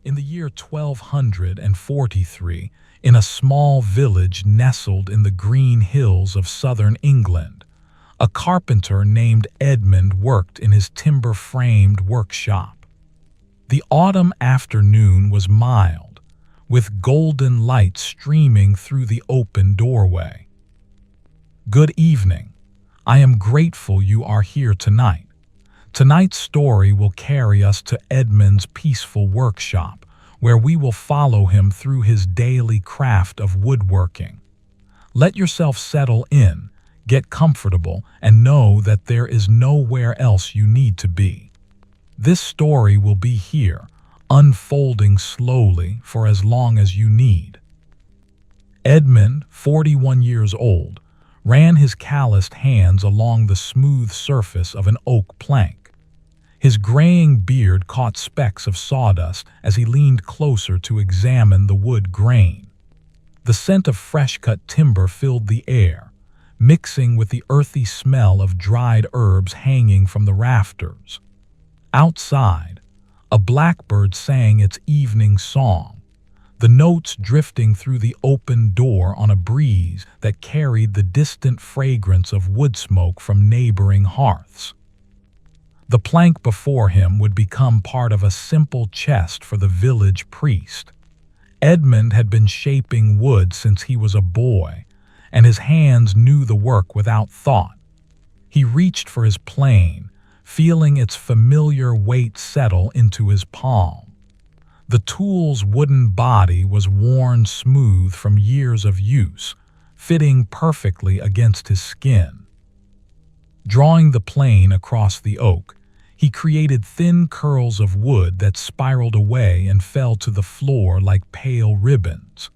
In the year 1243, in a small village nestled in the green hills of southern England, a carpenter named Edmund worked in his timber-framed workshop. The autumn afternoon was mild, with golden light streaming through the open doorway. "Good evening. I am grateful you are here tonight. Tonight's story will carry us to Edmund's peaceful workshop, where we will follow him through his daily craft of woodworking. Let yourself settle in, get comfortable, and know that there is nowhere else you need to be. This story will be here, unfolding slowly for as long as you need." Edmund, 41 years old, ran his calloused hands along the smooth surface of an oak plank. His graying beard caught specks of sawdust as he leaned closer to examine the wood grain. The scent of fresh-cut timber filled the air, mixing with the earthy smell of dried herbs hanging from the rafters. Outside, a blackbird sang its evening song, the notes drifting through the open door on a breeze that carried the distant fragrance of wood smoke from neighboring hearths. The plank before him would become part of a simple chest for the village priest. Edmund had been shaping wood since he was a boy, and his hands knew the work without thought. He reached for his plane, feeling its familiar weight settle into his palm. The tool's wooden body was worn smooth from years of use, fitting perfectly against his skin. Drawing the plane across the oak, he created thin curls of wood that spiraled away and fell to the floor like pale ribbons.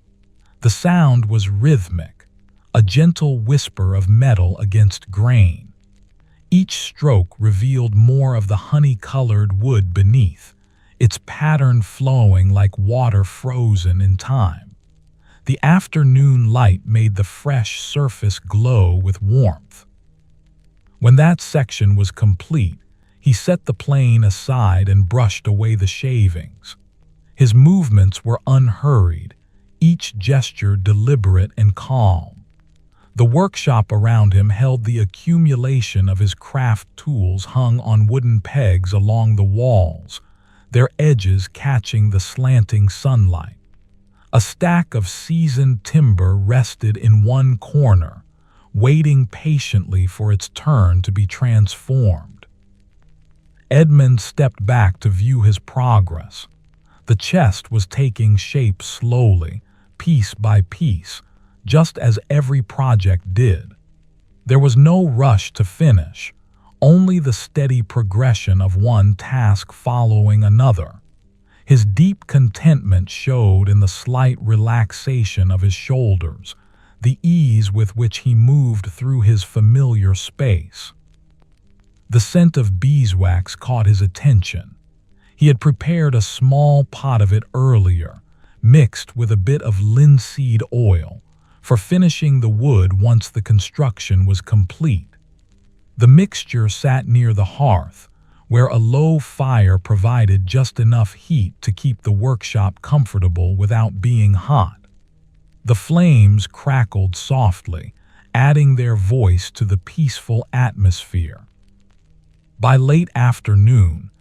The sound was rhythmic, a gentle whisper of metal against grain. Each stroke revealed more of the honey-colored wood beneath, its pattern flowing like water frozen in time. The afternoon light made the fresh surface glow with warmth. When that section was complete, he set the plane aside and brushed away the shavings. His movements were unhurried, each gesture deliberate and calm. The workshop around him held the accumulation of his craft tools hung on wooden pegs along the walls, their edges catching the slanting sunlight. A stack of seasoned timber rested in one corner, waiting patiently for its turn to be transformed. Edmund stepped back to view his progress. The chest was taking shape slowly, piece by piece, just as every project did. There was no rush to finish, only the steady progression of one task following another. His deep contentment showed in the slight relaxation of his shoulders, the ease with which he moved through his familiar space. The scent of beeswax caught his attention. He had prepared a small pot of it earlier, mixed with a bit of linseed oil, for finishing the wood once the construction was complete. The mixture sat near the hearth, where a low fire provided just enough heat to keep the workshop comfortable without being hot. The flames crackled softly, adding their voice to the peaceful atmosphere. By late afternoon,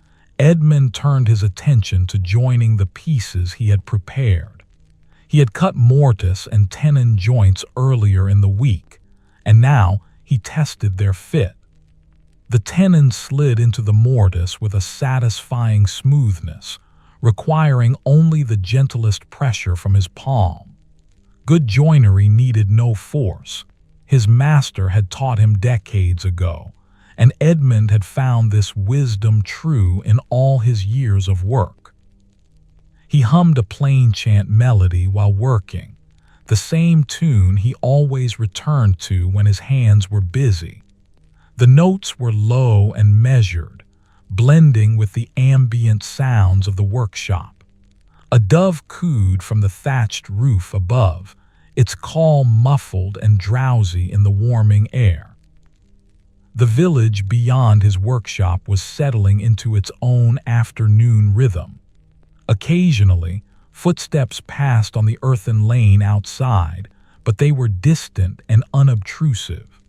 Edmund turned his attention to joining the pieces he had prepared. He had cut mortise and tenon joints earlier in the week, and now he tested their fit. The tenon slid into the mortise with a satisfying smoothness, requiring only the gentlest pressure from his palm. Good joinery needed no force. His master had taught him decades ago, and Edmund had found this wisdom true in all his years of work. He hummed a plain chant melody while working, the same tune he always returned to when his hands were busy. The notes were low and measured, blending with the ambient sounds of the workshop. A dove cooed from the thatched roof above, its call muffled and drowsy in the warming air. The village beyond his workshop was settling into its own afternoon rhythm. Occasionally, footsteps passed on the earthen lane outside, but they were distant and unobtrusive.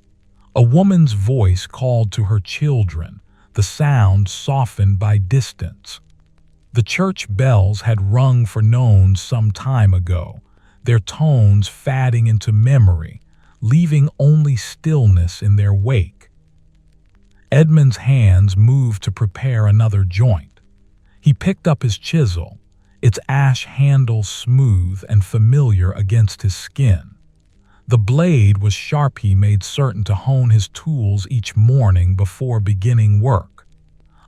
A woman's voice called to her children, the sound softened by distance. The church bells had rung for nones some time ago, their tones fading into memory, leaving only stillness in their wake. Edmund's hands moved to prepare another joint. He picked up his chisel, its ash handle smooth and familiar against his skin. The blade was sharp. He made certain to hone his tools each morning before beginning work.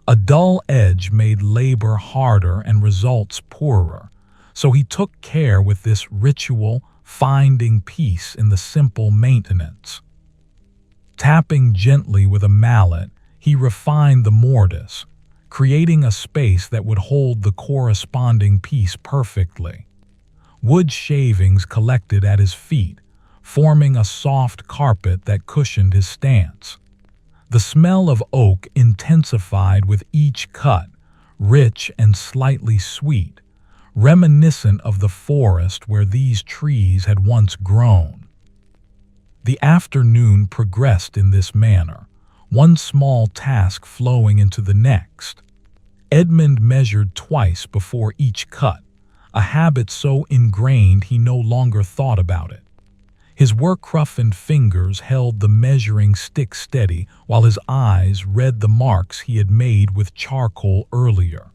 A dull edge made labor harder and results poorer, so he took care with this ritual, finding peace in the simple maintenance. Tapping gently with a mallet, he refined the mortise, creating a space that would hold the corresponding piece perfectly. Wood shavings collected at his feet, forming a soft carpet that cushioned his stance. The smell of oak intensified with each cut, rich and slightly sweet, reminiscent of the forest where these trees had once grown. The afternoon progressed in this manner, one small task flowing into the next. Edmund measured twice before each cut, a habit so ingrained he no longer thought about it. His work-roughened fingers held the measuring stick steady while his eyes read the marks he had made with charcoal earlier.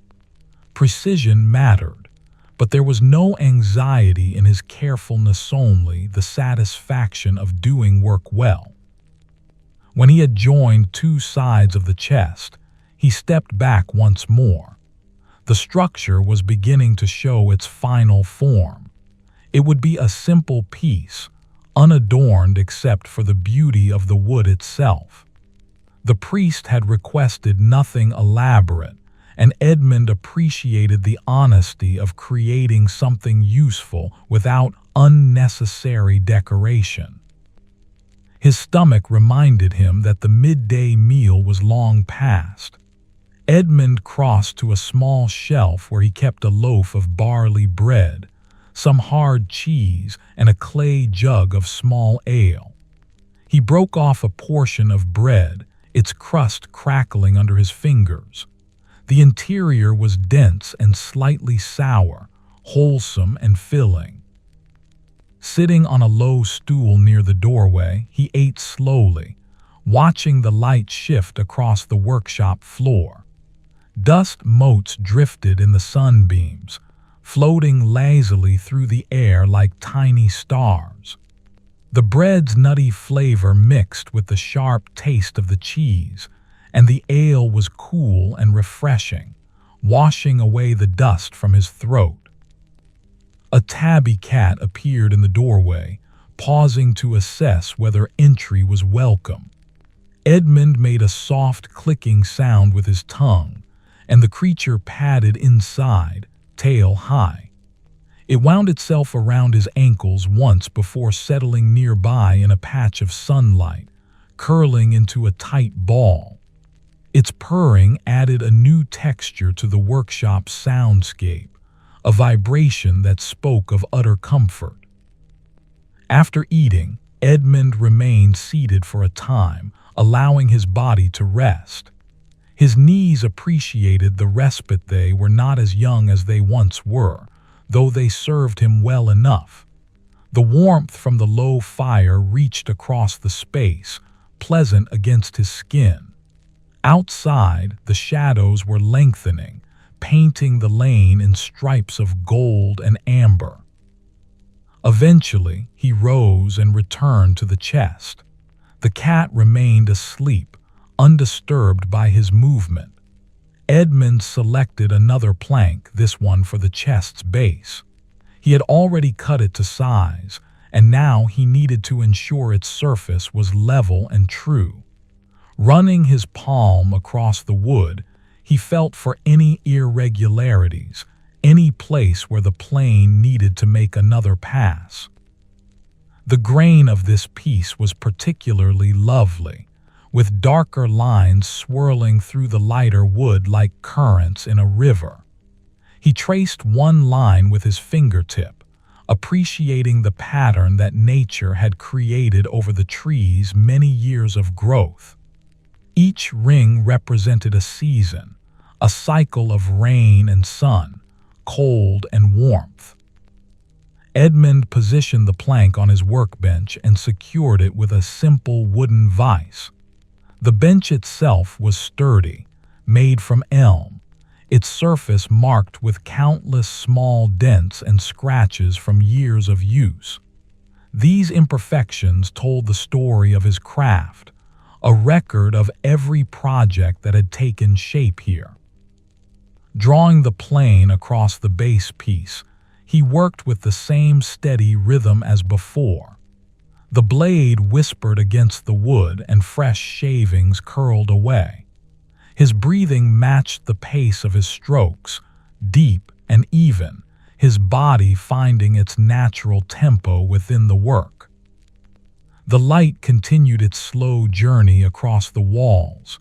Precision mattered, but there was no anxiety in his carefulness, only the satisfaction of doing work well. When he had joined two sides of the chest, he stepped back once more. The structure was beginning to show its final form. It would be a simple piece, unadorned except for the beauty of the wood itself. The priest had requested nothing elaborate, and Edmund appreciated the honesty of creating something useful without unnecessary decoration. His stomach reminded him that the midday meal was long past. Edmund crossed to a small shelf where he kept a loaf of barley bread, some hard cheese, and a clay jug of small ale. He broke off a portion of bread, its crust crackling under his fingers. The interior was dense and slightly sour, wholesome and filling. Sitting on a low stool near the doorway, he ate slowly, watching the light shift across the workshop floor. Dust motes drifted in the sunbeams, floating lazily through the air like tiny stars. The bread's nutty flavor mixed with the sharp taste of the cheese, and the ale was cool and refreshing, washing away the dust from his throat. A tabby cat appeared in the doorway, pausing to assess whether entry was welcome. Edmund made a soft clicking sound with his tongue, and the creature padded inside, tail high. It wound itself around his ankles once before settling nearby in a patch of sunlight, curling into a tight ball. Its purring added a new texture to the workshop's soundscape, a vibration that spoke of utter comfort. After eating, Edmund remained seated for a time, allowing his body to rest. His knees appreciated the respite. They were not as young as they once were, though they served him well enough. The warmth from the low fire reached across the space, pleasant against his skin. Outside, the shadows were lengthening, painting the lane in stripes of gold and amber. Eventually, he rose and returned to the chest. The cat remained asleep, undisturbed by his movement. Edmund selected another plank, this one for the chest's base. He had already cut it to size, and now he needed to ensure its surface was level and true. Running his palm across the wood, he felt for any irregularities, any place where the plane needed to make another pass. The grain of this piece was particularly lovely, with darker lines swirling through the lighter wood like currents in a river. He traced one line with his fingertip, appreciating the pattern that nature had created over the tree's many years of growth. Each ring represented a season, a cycle of rain and sun, cold and warmth. Edmund positioned the plank on his workbench and secured it with a simple wooden vise. The bench itself was sturdy, made from elm, its surface marked with countless small dents and scratches from years of use. These imperfections told the story of his craft, a record of every project that had taken shape here. Drawing the plane across the base piece, he worked with the same steady rhythm as before. The blade whispered against the wood and fresh shavings curled away. His breathing matched the pace of his strokes, deep and even, his body finding its natural tempo within the work. The light continued its slow journey across the walls.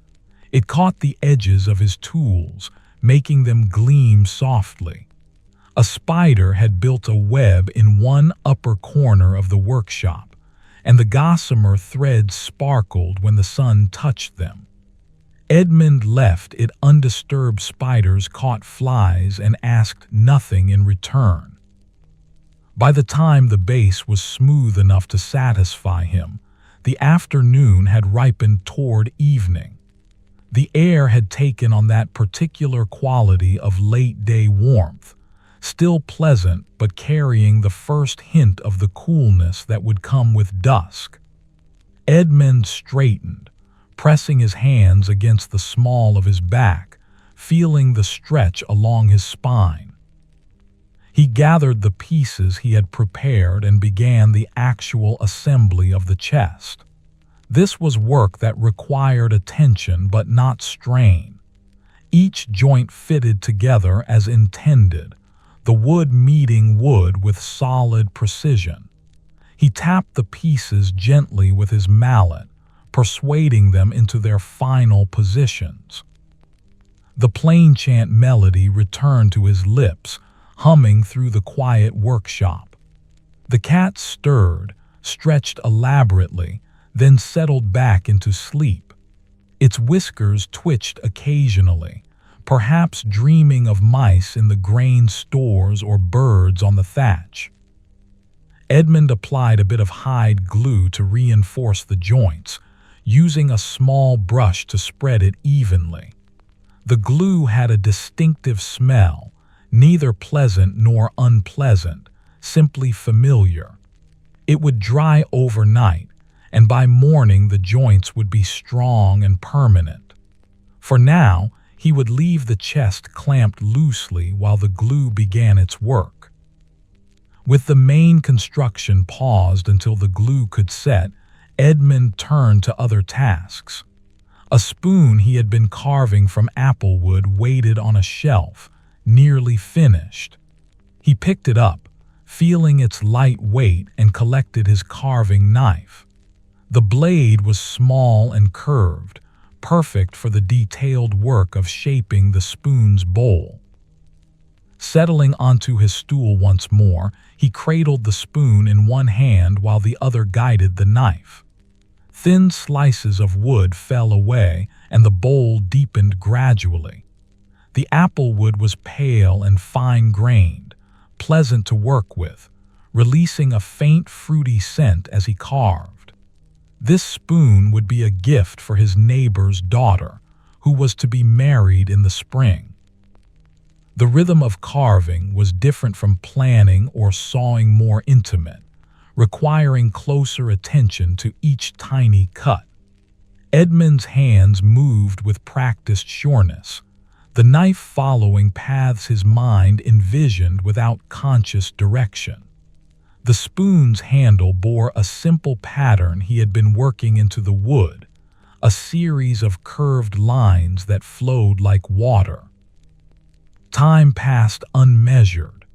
It caught the edges of his tools, making them gleam softly. A spider had built a web in one upper corner of the workshop, and the gossamer threads sparkled when the sun touched them. Edmund left it undisturbed. Spiders caught flies and asked nothing in return. By the time the base was smooth enough to satisfy him, the afternoon had ripened toward evening. The air had taken on that particular quality of late-day warmth, still pleasant but carrying the first hint of the coolness that would come with dusk. Edmund straightened, pressing his hands against the small of his back, feeling the stretch along his spine. He gathered the pieces he had prepared and began the actual assembly of the chest. This was work that required attention but not strain. Each joint fitted together as intended, the wood meeting wood with solid precision. He tapped the pieces gently with his mallet, persuading them into their final positions. The plain chant melody returned to his lips, humming through the quiet workshop. The cat stirred, stretched elaborately, then settled back into sleep. Its whiskers twitched occasionally, perhaps dreaming of mice in the grain stores or birds on the thatch. Edmund applied a bit of hide glue to reinforce the joints, using a small brush to spread it evenly. The glue had a distinctive smell, neither pleasant nor unpleasant, simply familiar. It would dry overnight, and by morning the joints would be strong and permanent. For now, he would leave the chest clamped loosely while the glue began its work. With the main construction paused until the glue could set, Edmund turned to other tasks. A spoon he had been carving from applewood waited on a shelf, nearly finished. He picked it up, feeling its light weight, and collected his carving knife. The blade was small and curved, perfect for the detailed work of shaping the spoon's bowl. Settling onto his stool once more, he cradled the spoon in one hand while the other guided the knife. Thin slices of wood fell away, and the bowl deepened gradually. The applewood was pale and fine-grained, pleasant to work with, releasing a faint fruity scent as he carved. This spoon would be a gift for his neighbor's daughter, who was to be married in the spring. The rhythm of carving was different from planning or sawing, more intimate, requiring closer attention to each tiny cut. Edmund's hands moved with practiced sureness, the knife following paths his mind envisioned without conscious direction. The spoon's handle bore a simple pattern he had been working into the wood, a series of curved lines that flowed like water. Time passed unmeasured.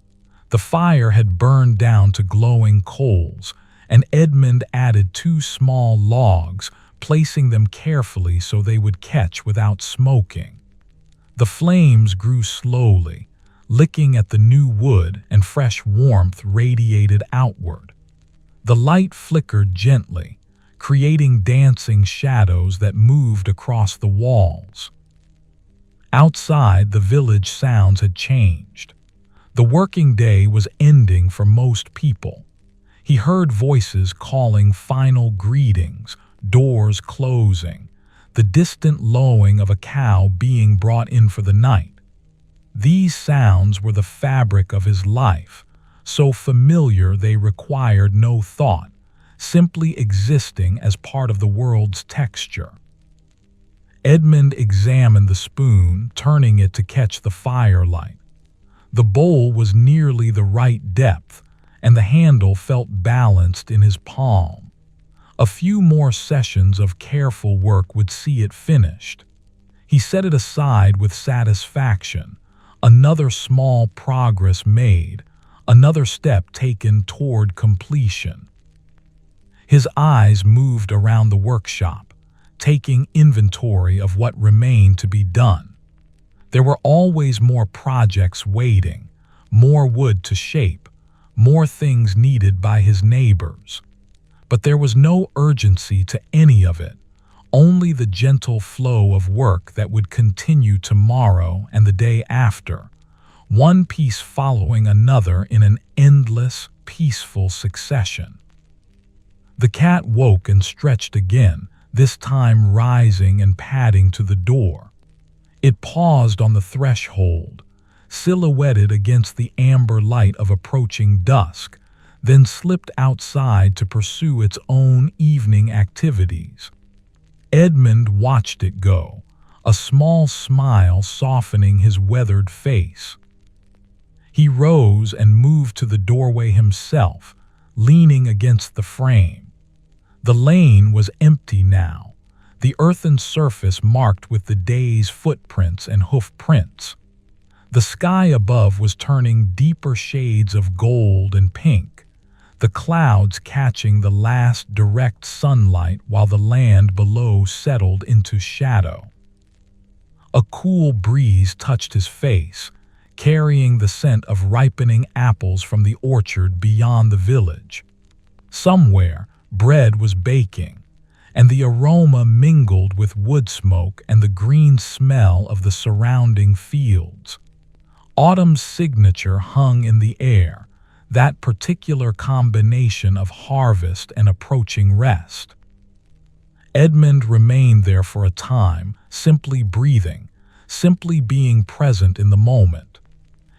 The fire had burned down to glowing coals, and Edmund added 2 small logs, placing them carefully so they would catch without smoking. The flames grew slowly, licking at the new wood, and fresh warmth radiated outward. The light flickered gently, creating dancing shadows that moved across the walls. Outside, the village sounds had changed. The working day was ending for most people. He heard voices calling final greetings, doors closing, the distant lowing of a cow being brought in for the night. These sounds were the fabric of his life, so familiar they required no thought, simply existing as part of the world's texture. Edmund examined the spoon, turning it to catch the firelight. The bowl was nearly the right depth, and the handle felt balanced in his palm. A few more sessions of careful work would see it finished. He set it aside with satisfaction. Another small progress made, another step taken toward completion. His eyes moved around the workshop, taking inventory of what remained to be done. There were always more projects waiting, more wood to shape, more things needed by his neighbors. But there was no urgency to any of it, only the gentle flow of work that would continue tomorrow and the day after, one piece following another in an endless, peaceful succession. The cat woke and stretched again, this time rising and padding to the door. It paused on the threshold, silhouetted against the amber light of approaching dusk, then slipped outside to pursue its own evening activities. Edmund watched it go, a small smile softening his weathered face. He rose and moved to the doorway himself, leaning against the frame. The lane was empty now, the earthen surface marked with the day's footprints and hoof prints. The sky above was turning deeper shades of gold and pink, the clouds catching the last direct sunlight while the land below settled into shadow. A cool breeze touched his face, carrying the scent of ripening apples from the orchard beyond the village. Somewhere, bread was baking, and the aroma mingled with wood smoke and the green smell of the surrounding fields. Autumn's signature hung in the air, that particular combination of harvest and approaching rest. Edmund remained there for a time, simply breathing, simply being present in the moment.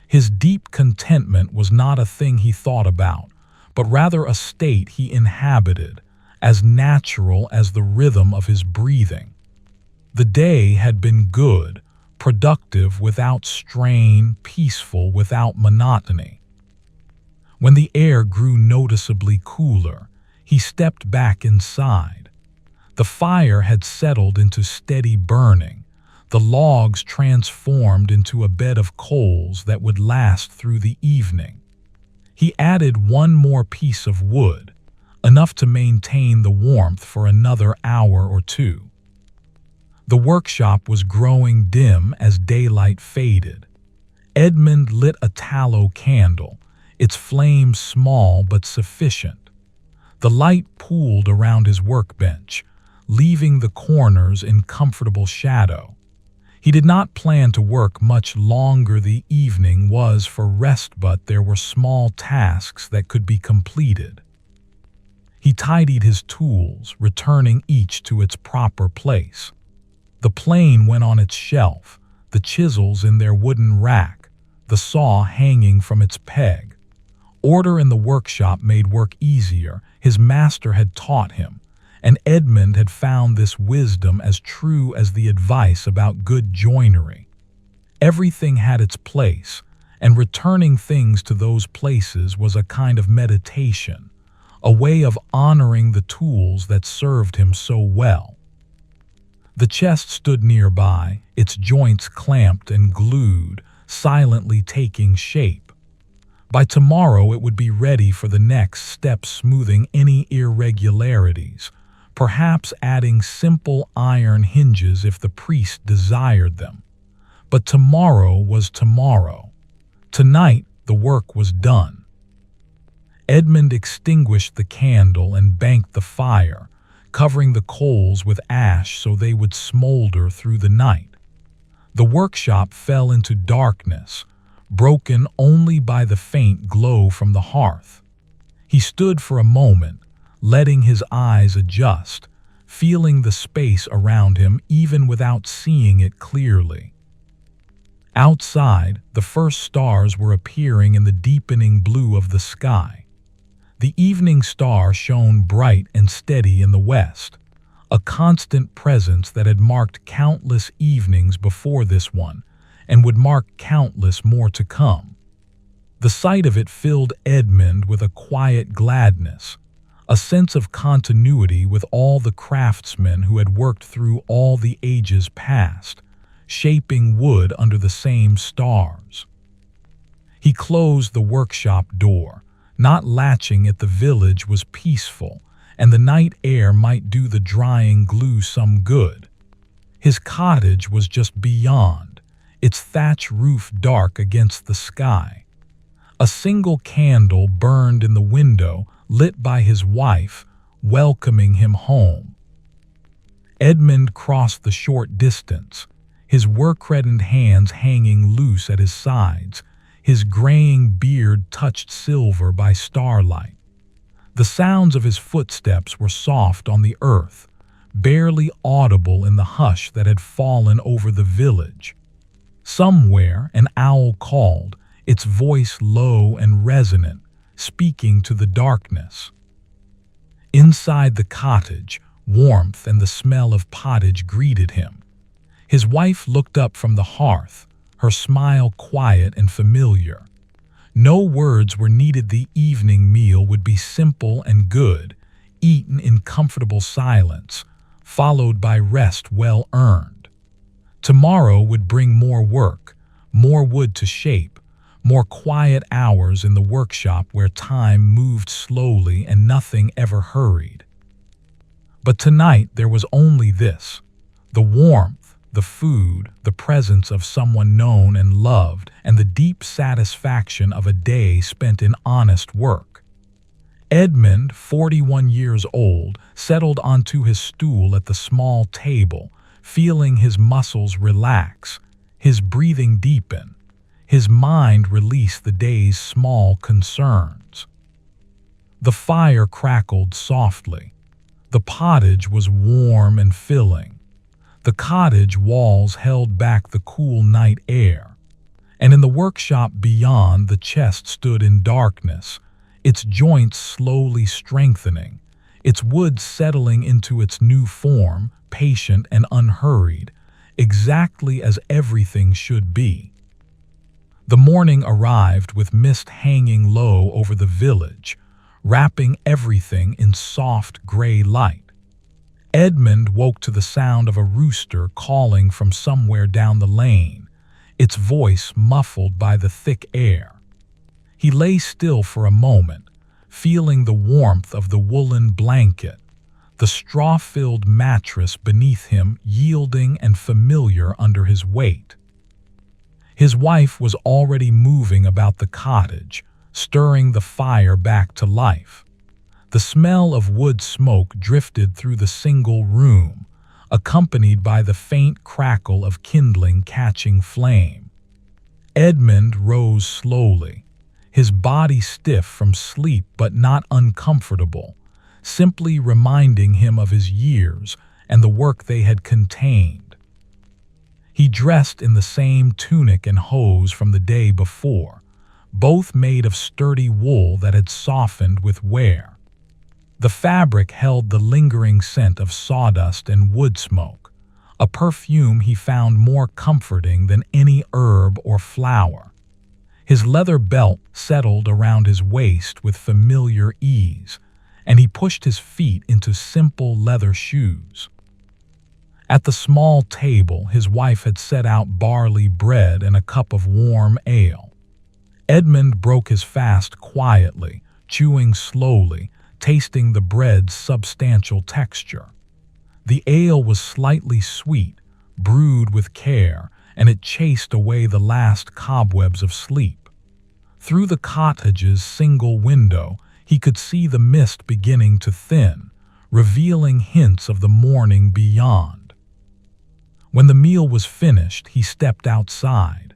His deep contentment was not a thing he thought about, but rather a state he inhabited, as natural as the rhythm of his breathing. The day had been good, productive without strain, peaceful without monotony. When the air grew noticeably cooler, he stepped back inside. The fire had settled into steady burning, the logs transformed into a bed of coals that would last through the evening. He added one more piece of wood, enough to maintain the warmth for another hour or two. The workshop was growing dim as daylight faded. Edmund lit a tallow candle, its flame small but sufficient. The light pooled around his workbench, leaving the corners in comfortable shadow. He did not plan to work much longer. The evening was for rest, but there were small tasks that could be completed. He tidied his tools, returning each to its proper place. The plane went on its shelf, the chisels in their wooden rack, the saw hanging from its peg. Order in the workshop made work easier. His master had taught him, and Edmund had found this wisdom as true as the advice about good joinery. Everything had its place, and returning things to those places was a kind of meditation, a way of honoring the tools that served him so well. The chest stood nearby, its joints clamped and glued, silently taking shape. By tomorrow it would be ready for the next step, smoothing any irregularities, perhaps adding simple iron hinges if the priest desired them. But tomorrow was tomorrow. Tonight, the work was done. Edmund extinguished the candle and banked the fire, covering the coals with ash so they would smolder through the night. The workshop fell into darkness, broken only by the faint glow from the hearth. He stood for a moment, letting his eyes adjust, feeling the space around him even without seeing it clearly. Outside, the first stars were appearing in the deepening blue of the sky. The evening star shone bright and steady in the west, a constant presence that had marked countless evenings before this one, and would mark countless more to come. The sight of it filled Edmund with a quiet gladness, a sense of continuity with all the craftsmen who had worked through all the ages past, shaping wood under the same stars. He closed the workshop door, not latching it. The village was peaceful, and the night air might do the drying glue some good. His cottage was just beyond, its thatch roof dark against the sky. A single candle burned in the window, lit by his wife, welcoming him home. Edmund crossed the short distance, his work-reddened hands hanging loose at his sides, his graying beard touched silver by starlight. The sounds of his footsteps were soft on the earth, barely audible in the hush that had fallen over the village. Somewhere an owl called, its voice low and resonant, speaking to the darkness. Inside the cottage, warmth and the smell of pottage greeted him. His wife looked up from the hearth, her smile quiet and familiar. No words were needed. The evening meal would be simple and good, eaten in comfortable silence, followed by rest well earned. Tomorrow would bring more work, more wood to shape, more quiet hours in the workshop where time moved slowly and nothing ever hurried. But tonight there was only this: the warmth, the food, the presence of someone known and loved, and the deep satisfaction of a day spent in honest work. Edmund, 41 years old, settled onto his stool at the small table, feeling his muscles relax, his breathing deepen, his mind release the day's small concerns. The fire crackled softly. The pottage was warm and filling. The cottage walls held back the cool night air. And in the workshop beyond, the chest stood in darkness, its joints slowly strengthening, its wood settling into its new form, patient and unhurried, exactly as everything should be. The morning arrived with mist hanging low over the village, wrapping everything in soft gray light. Edmund woke to the sound of a rooster calling from somewhere down the lane, its voice muffled by the thick air. He lay still for a moment, feeling the warmth of the woolen blanket, the straw-filled mattress beneath him yielding and familiar under his weight. His wife was already moving about the cottage, stirring the fire back to life. The smell of wood smoke drifted through the single room, accompanied by the faint crackle of kindling catching flame. Edmund rose slowly, his body stiff from sleep but not uncomfortable, simply reminding him of his years and the work they had contained. He dressed in the same tunic and hose from the day before, both made of sturdy wool that had softened with wear. The fabric held the lingering scent of sawdust and wood smoke, a perfume he found more comforting than any herb or flower. His leather belt settled around his waist with familiar ease, and he pushed his feet into simple leather shoes. At the small table, his wife had set out barley bread and a cup of warm ale. Edmund broke his fast quietly, chewing slowly, tasting the bread's substantial texture. The ale was slightly sweet, brewed with care, and it chased away the last cobwebs of sleep. Through the cottage's single window, he could see the mist beginning to thin, revealing hints of the morning beyond. When the meal was finished, he stepped outside.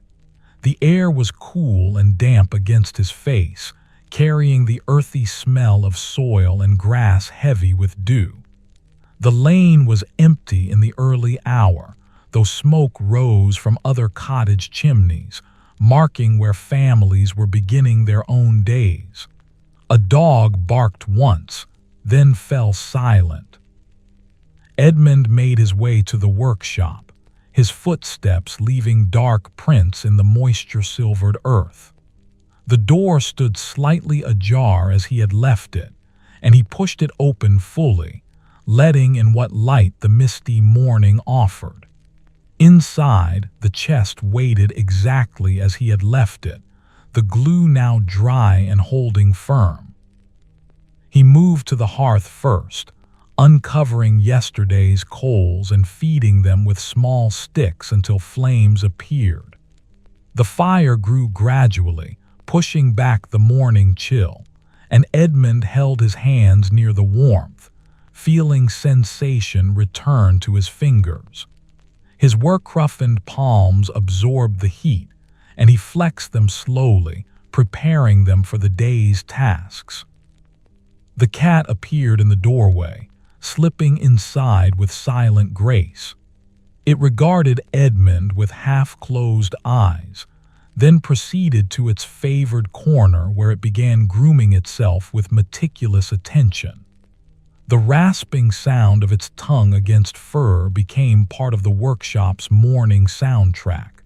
The air was cool and damp against his face, carrying the earthy smell of soil and grass heavy with dew. The lane was empty in the early hour, though smoke rose from other cottage chimneys, marking where families were beginning their own days. A dog barked once, then fell silent. Edmund made his way to the workshop, his footsteps leaving dark prints in the moisture-silvered earth. The door stood slightly ajar as he had left it, and he pushed it open fully, letting in what light the misty morning offered. Inside, the chest waited exactly as he had left it, the glue now dry and holding firm. He moved to the hearth first, uncovering yesterday's coals and feeding them with small sticks until flames appeared. The fire grew gradually, pushing back the morning chill, and Edmund held his hands near the warmth, feeling sensation return to his fingers. His work-roughened palms absorbed the heat, and he flexed them slowly, preparing them for the day's tasks. The cat appeared in the doorway, slipping inside with silent grace. It regarded Edmund with half-closed eyes, then proceeded to its favored corner where it began grooming itself with meticulous attention. The rasping sound of its tongue against fur became part of the workshop's morning soundtrack,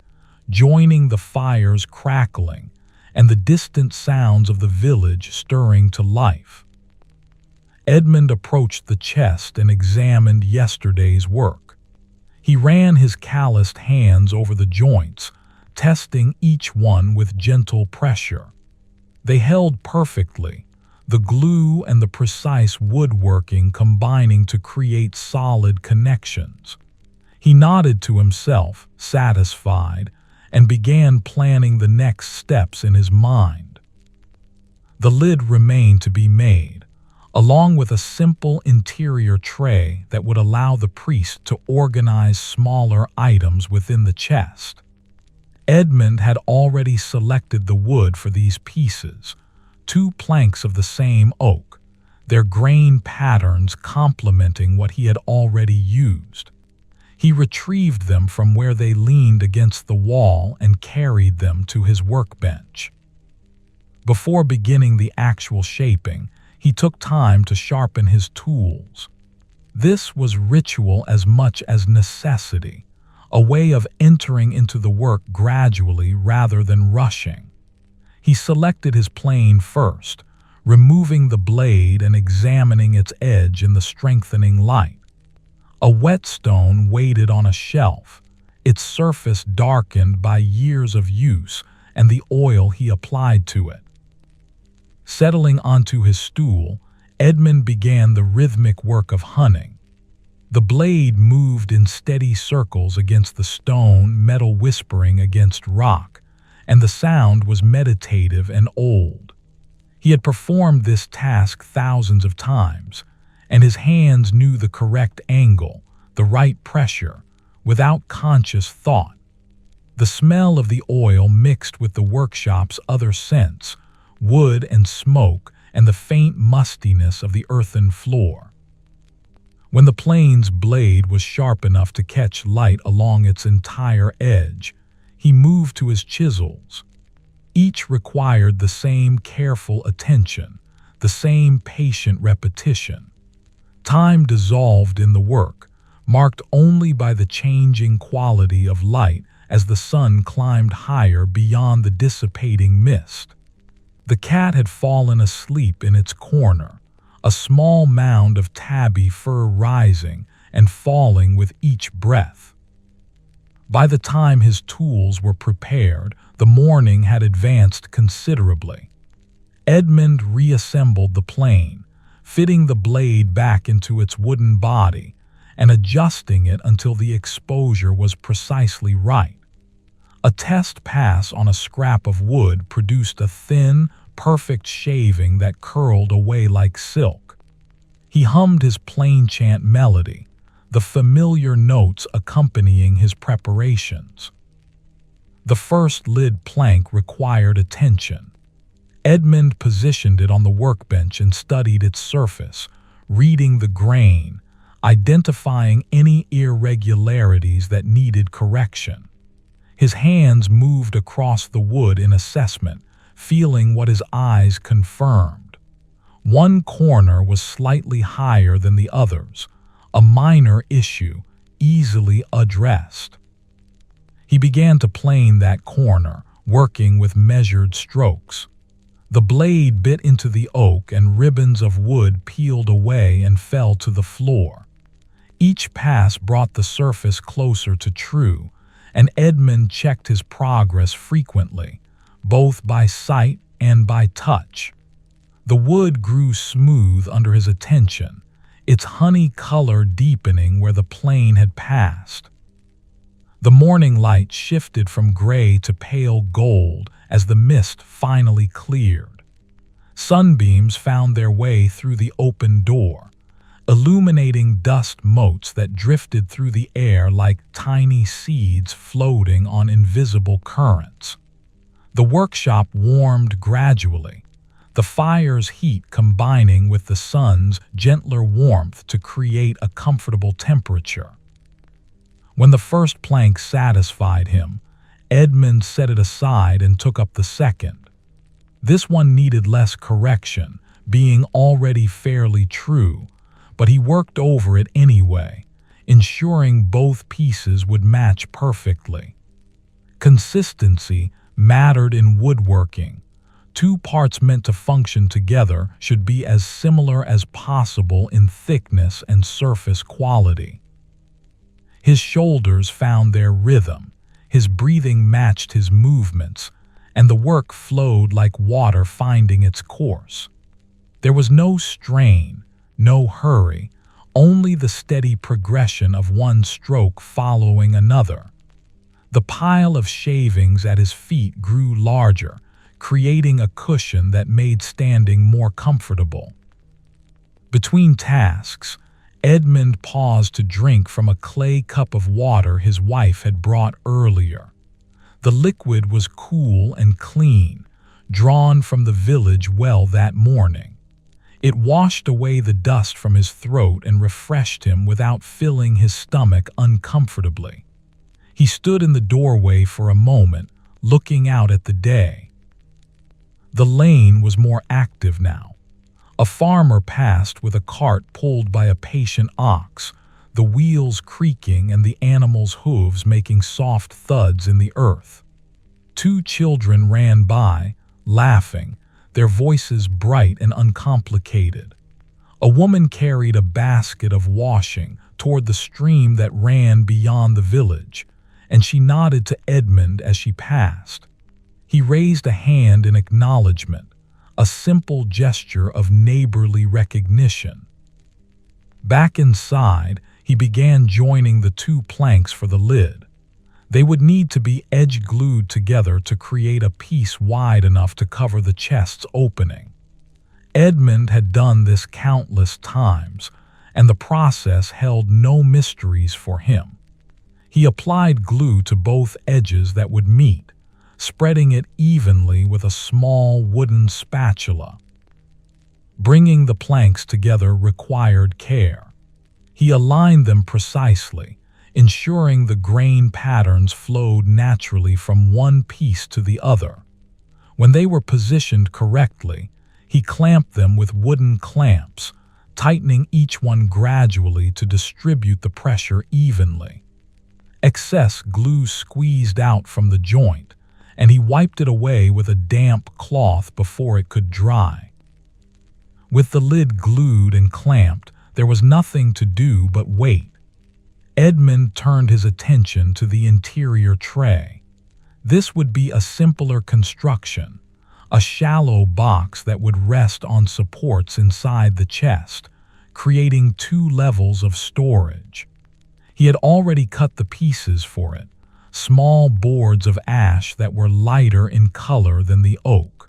joining the fire's crackling and the distant sounds of the village stirring to life. Edmund approached the chest and examined yesterday's work. He ran his calloused hands over the joints, testing each one with gentle pressure. They held perfectly, the glue and the precise woodworking combining to create solid connections. He nodded to himself, satisfied, and began planning the next steps in his mind. The lid remained to be made, along with a simple interior tray that would allow the priest to organize smaller items within the chest. Edmund had already selected the wood for these pieces, 2 planks of the same oak, their grain patterns complementing what he had already used. He retrieved them from where they leaned against the wall and carried them to his workbench. Before beginning the actual shaping, he took time to sharpen his tools. This was ritual as much as necessity, a way of entering into the work gradually rather than rushing. He selected his plane first, removing the blade and examining its edge in the strengthening light. A whetstone waited on a shelf, its surface darkened by years of use and the oil he applied to it. Settling onto his stool, Edmund began the rhythmic work of hunting. The blade moved in steady circles against the stone, metal whispering against rock, and the sound was meditative and old. He had performed this task thousands of times, and his hands knew the correct angle, the right pressure, without conscious thought. The smell of the oil mixed with the workshop's other scents, wood and smoke, and the faint mustiness of the earthen floor. When the plane's blade was sharp enough to catch light along its entire edge, he moved to his chisels. Each required the same careful attention, the same patient repetition. Time dissolved in the work, marked only by the changing quality of light as the sun climbed higher beyond the dissipating mist. The cat had fallen asleep in its corner, a small mound of tabby fur rising and falling with each breath. By the time his tools were prepared, the morning had advanced considerably. Edmund reassembled the plane, fitting the blade back into its wooden body and adjusting it until the exposure was precisely right. A test pass on a scrap of wood produced a thin, perfect shaving that curled away like silk. He hummed his plain chant melody, the familiar notes accompanying his preparations. The first lid plank required attention. Edmund positioned it on the workbench and studied its surface, reading the grain, identifying any irregularities that needed correction. His hands moved across the wood in assessment, feeling what his eyes confirmed. One corner was slightly higher than the others, a minor issue, easily addressed. He began to plane that corner, working with measured strokes. The blade bit into the oak and ribbons of wood peeled away and fell to the floor. Each pass brought the surface closer to true, and Edmund checked his progress frequently, both by sight and by touch. The wood grew smooth under his attention, its honey color deepening where the plane had passed. The morning light shifted from gray to pale gold as the mist finally cleared. Sunbeams found their way through the open door, illuminating dust motes that drifted through the air like tiny seeds floating on invisible currents. The workshop warmed gradually, the fire's heat combining with the sun's gentler warmth to create a comfortable temperature. When the first plank satisfied him, Edmund set it aside and took up the second. This one needed less correction, being already fairly true, but he worked over it anyway, ensuring both pieces would match perfectly. Consistency mattered in woodworking. Two parts meant to function together should be as similar as possible in thickness and surface quality. His shoulders found their rhythm, his breathing matched his movements, and the work flowed like water finding its course. There was no strain, no hurry, only the steady progression of one stroke following another. The pile of shavings at his feet grew larger, creating a cushion that made standing more comfortable. Between tasks, Edmund paused to drink from a clay cup of water his wife had brought earlier. The liquid was cool and clean, drawn from the village well that morning. It washed away the dust from his throat and refreshed him without filling his stomach uncomfortably. He stood in the doorway for a moment, looking out at the day. The lane was more active now. A farmer passed with a cart pulled by a patient ox, the wheels creaking and the animal's hooves making soft thuds in the earth. Two children ran by, laughing, their voices bright and uncomplicated. A woman carried a basket of washing toward the stream that ran beyond the village, and she nodded to Edmund as she passed. He raised a hand in acknowledgement, a simple gesture of neighborly recognition. Back inside, he began joining the two planks for the lid. They would need to be edge-glued together to create a piece wide enough to cover the chest's opening. Edmund had done this countless times, and the process held no mysteries for him. He applied glue to both edges that would meet, spreading it evenly with a small wooden spatula. Bringing the planks together required care. He aligned them precisely, ensuring the grain patterns flowed naturally from one piece to the other. When they were positioned correctly, he clamped them with wooden clamps, tightening each one gradually to distribute the pressure evenly. Excess glue squeezed out from the joint, and he wiped it away with a damp cloth before it could dry. With the lid glued and clamped, there was nothing to do but wait. Edmund turned his attention to the interior tray. This would be a simpler construction, a shallow box that would rest on supports inside the chest, creating 2 levels of storage. He had already cut the pieces for it, small boards of ash that were lighter in color than the oak.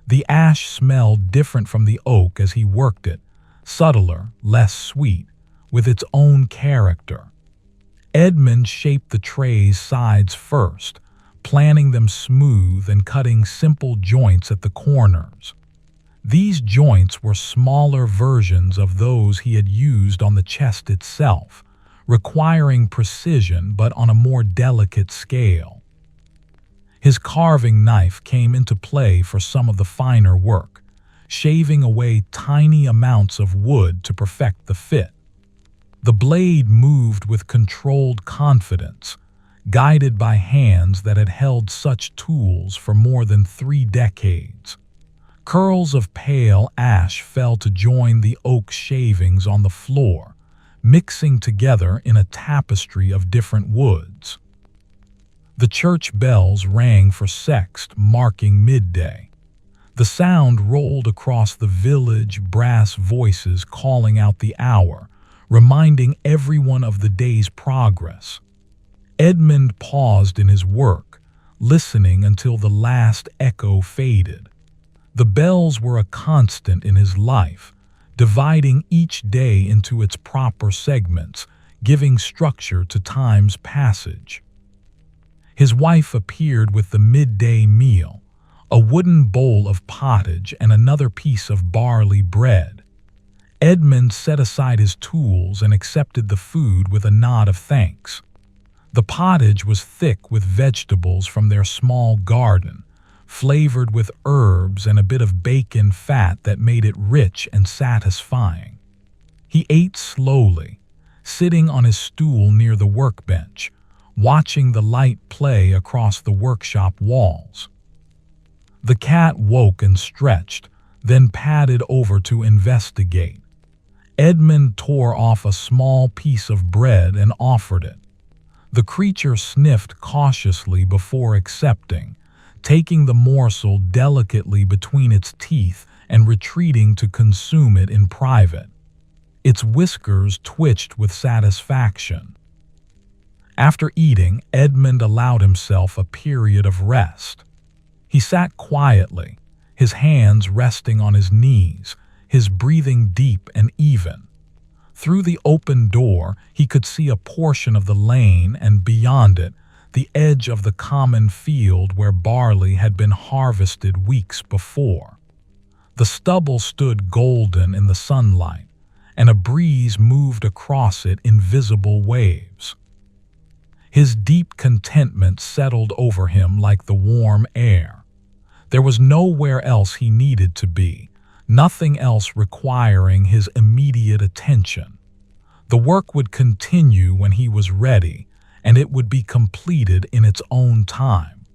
The ash smelled different from the oak as he worked it, subtler, less sweet, with its own character. Edmund shaped the tray's sides first, planning them smooth and cutting simple joints at the corners. These joints were smaller versions of those he had used on the chest itself, requiring precision but on a more delicate scale. His carving knife came into play for some of the finer work, shaving away tiny amounts of wood to perfect the fit. The blade moved with controlled confidence, guided by hands that had held such tools for more than 3 decades. Curls of pale ash fell to join the oak shavings on the floor, mixing together in a tapestry of different woods. The church bells rang for sext, marking midday. The sound rolled across the village, brass voices calling out the hour, reminding everyone of the day's progress. Edmund paused in his work, listening until the last echo faded. The bells were a constant in his life, dividing each day into its proper segments, giving structure to time's passage. His wife appeared with the midday meal, a wooden bowl of pottage and another piece of barley bread. Edmund set aside his tools and accepted the food with a nod of thanks. The pottage was thick with vegetables from their small garden, flavored with herbs and a bit of bacon fat that made it rich and satisfying. He ate slowly, sitting on his stool near the workbench, watching the light play across the workshop walls. The cat woke and stretched, then padded over to investigate. Edmund tore off a small piece of bread and offered it. The creature sniffed cautiously before accepting, taking the morsel delicately between its teeth and retreating to consume it in private. Its whiskers twitched with satisfaction. After eating, Edmund allowed himself a period of rest. He sat quietly, his hands resting on his knees, his breathing deep and even. Through the open door, he could see a portion of the lane and beyond it, the edge of the common field where barley had been harvested weeks before. The stubble stood golden in the sunlight, and a breeze moved across it in visible waves. His deep contentment settled over him like the warm air. There was nowhere else he needed to be, nothing else requiring his immediate attention. The work would continue when he was ready, and it would be completed in its own time.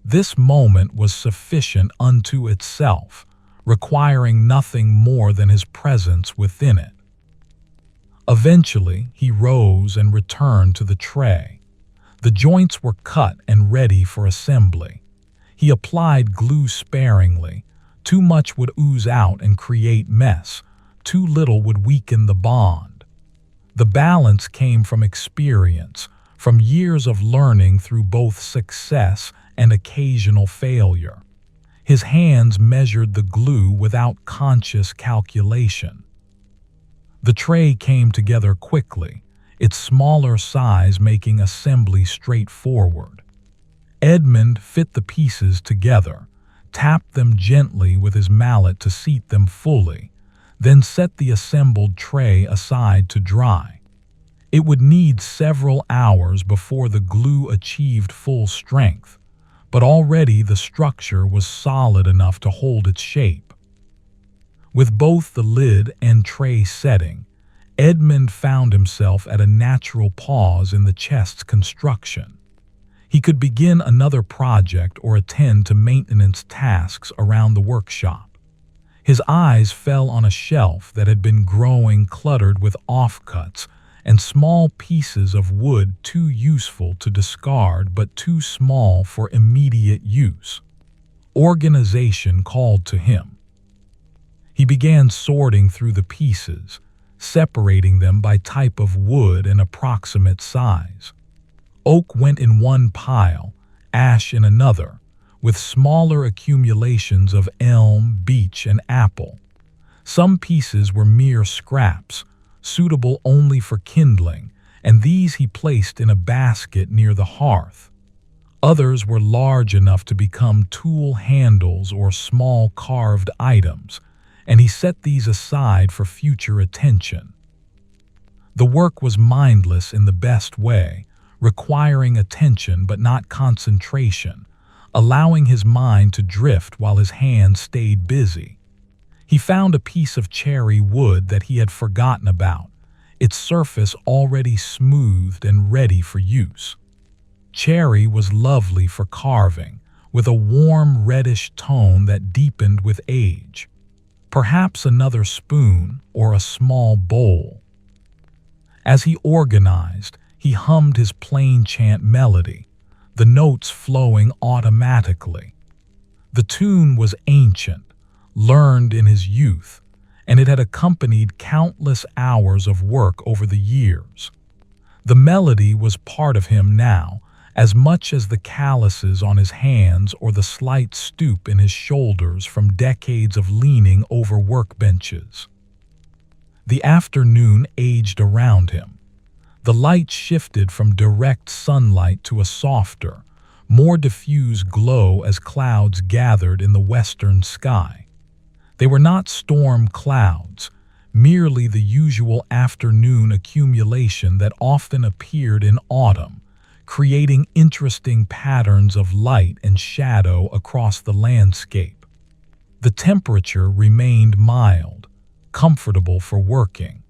This moment was sufficient unto itself, requiring nothing more than his presence within it. Eventually, he rose and returned to the tray. The joints were cut and ready for assembly. He applied glue sparingly. Too much would ooze out and create mess. Too little would weaken the bond. The balance came from experience, from years of learning through both success and occasional failure. His hands measured the glue without conscious calculation. The tray came together quickly, its smaller size making assembly straightforward. Edmund fit the pieces together, tapped them gently with his mallet to seat them fully, then set the assembled tray aside to dry. It would need several hours before the glue achieved full strength, but already the structure was solid enough to hold its shape. With both the lid and tray setting, Edmund found himself at a natural pause in the chest's construction. He could begin another project or attend to maintenance tasks around the workshop. His eyes fell on a shelf that had been growing cluttered with offcuts and small pieces of wood too useful to discard but too small for immediate use. Organization called to him. He began sorting through the pieces, separating them by type of wood and approximate size. Oak went in one pile, ash in another, with smaller accumulations of elm, beech, and apple. Some pieces were mere scraps, suitable only for kindling, and these he placed in a basket near the hearth. Others were large enough to become tool handles or small carved items, and he set these aside for future attention. The work was mindless in the best way, requiring attention but not concentration, allowing his mind to drift while his hands stayed busy. He found a piece of cherry wood that he had forgotten about, its surface already smoothed and ready for use. Cherry was lovely for carving, with a warm reddish tone that deepened with age. Perhaps another spoon or a small bowl. As he organized, he hummed his plain chant melody, the notes flowing automatically. The tune was ancient, learned in his youth, and it had accompanied countless hours of work over the years. The melody was part of him now, as much as the calluses on his hands or the slight stoop in his shoulders from decades of leaning over workbenches. The afternoon aged around him. The light shifted from direct sunlight to a softer, more diffuse glow as clouds gathered in the western sky. They were not storm clouds, merely the usual afternoon accumulation that often appeared in autumn, creating interesting patterns of light and shadow across the landscape. The temperature remained mild, comfortable for working.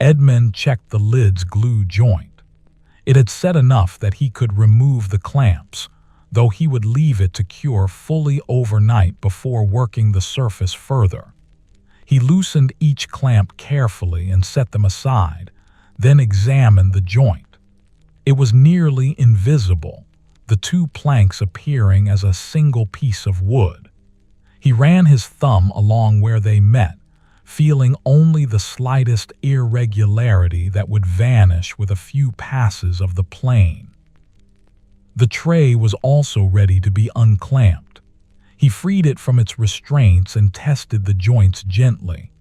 Edmund checked the lid's glue joint. It had set enough that he could remove the clamps, though he would leave it to cure fully overnight before working the surface further. He loosened each clamp carefully and set them aside, then examined the joint. It was nearly invisible, the two planks appearing as a single piece of wood. He ran his thumb along where they met, feeling only the slightest irregularity that would vanish with a few passes of the plane. The tray was also ready to be unclamped. He freed it from its restraints and tested the joints gently.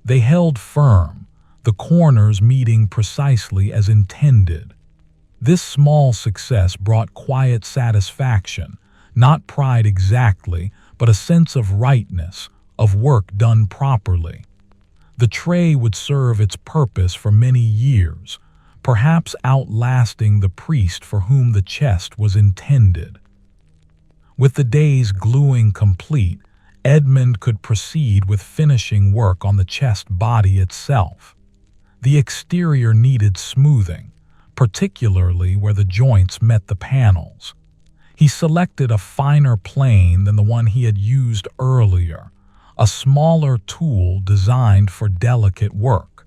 They held firm, the corners meeting precisely as intended. This small success brought quiet satisfaction, not pride exactly, but a sense of rightness, of work done properly. The tray would serve its purpose for many years, perhaps outlasting the priest for whom the chest was intended. With the day's gluing complete, Edmund could proceed with finishing work on the chest body itself. The exterior needed smoothing, particularly where the joints met the panels. He selected a finer plane than the one he had used earlier, a smaller tool designed for delicate work.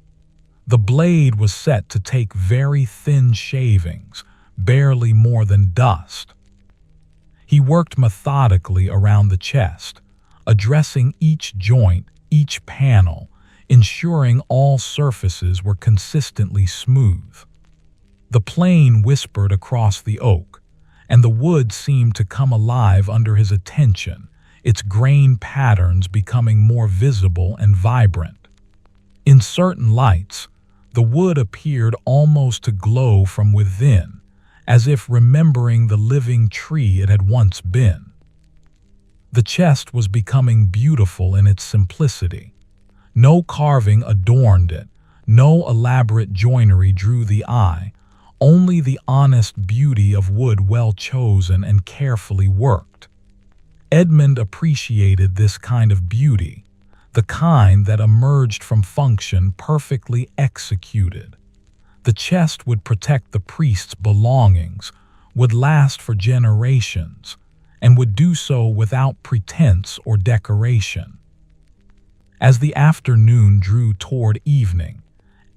The blade was set to take very thin shavings, barely more than dust. He worked methodically around the chest, addressing each joint, each panel, ensuring all surfaces were consistently smooth. The plane whispered across the oak, and the wood seemed to come alive under his attention, its grain patterns becoming more visible and vibrant. In certain lights, the wood appeared almost to glow from within, as if remembering the living tree it had once been. The chest was becoming beautiful in its simplicity. No carving adorned it, no elaborate joinery drew the eye, only the honest beauty of wood well chosen and carefully worked. Edmund appreciated this kind of beauty, the kind that emerged from function perfectly executed. The chest would protect the priest's belongings, would last for generations, and would do so without pretense or decoration. As the afternoon drew toward evening,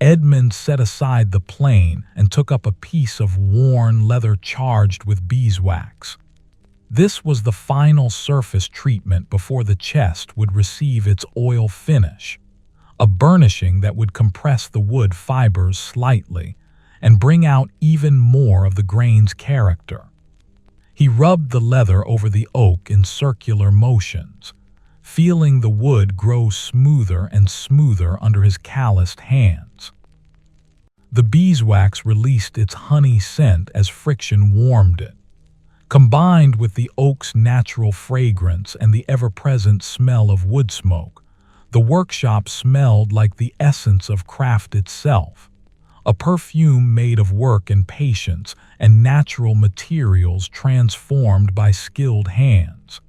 Edmund set aside the plane and took up a piece of worn leather charged with beeswax. This was the final surface treatment before the chest would receive its oil finish, a burnishing that would compress the wood fibers slightly and bring out even more of the grain's character. He rubbed the leather over the oak in circular motions, feeling the wood grow smoother and smoother under his calloused hands. The beeswax released its honey scent as friction warmed it. Combined with the oak's natural fragrance and the ever-present smell of wood smoke, the workshop smelled like the essence of craft itself, a perfume made of work and patience and natural materials transformed by skilled hands.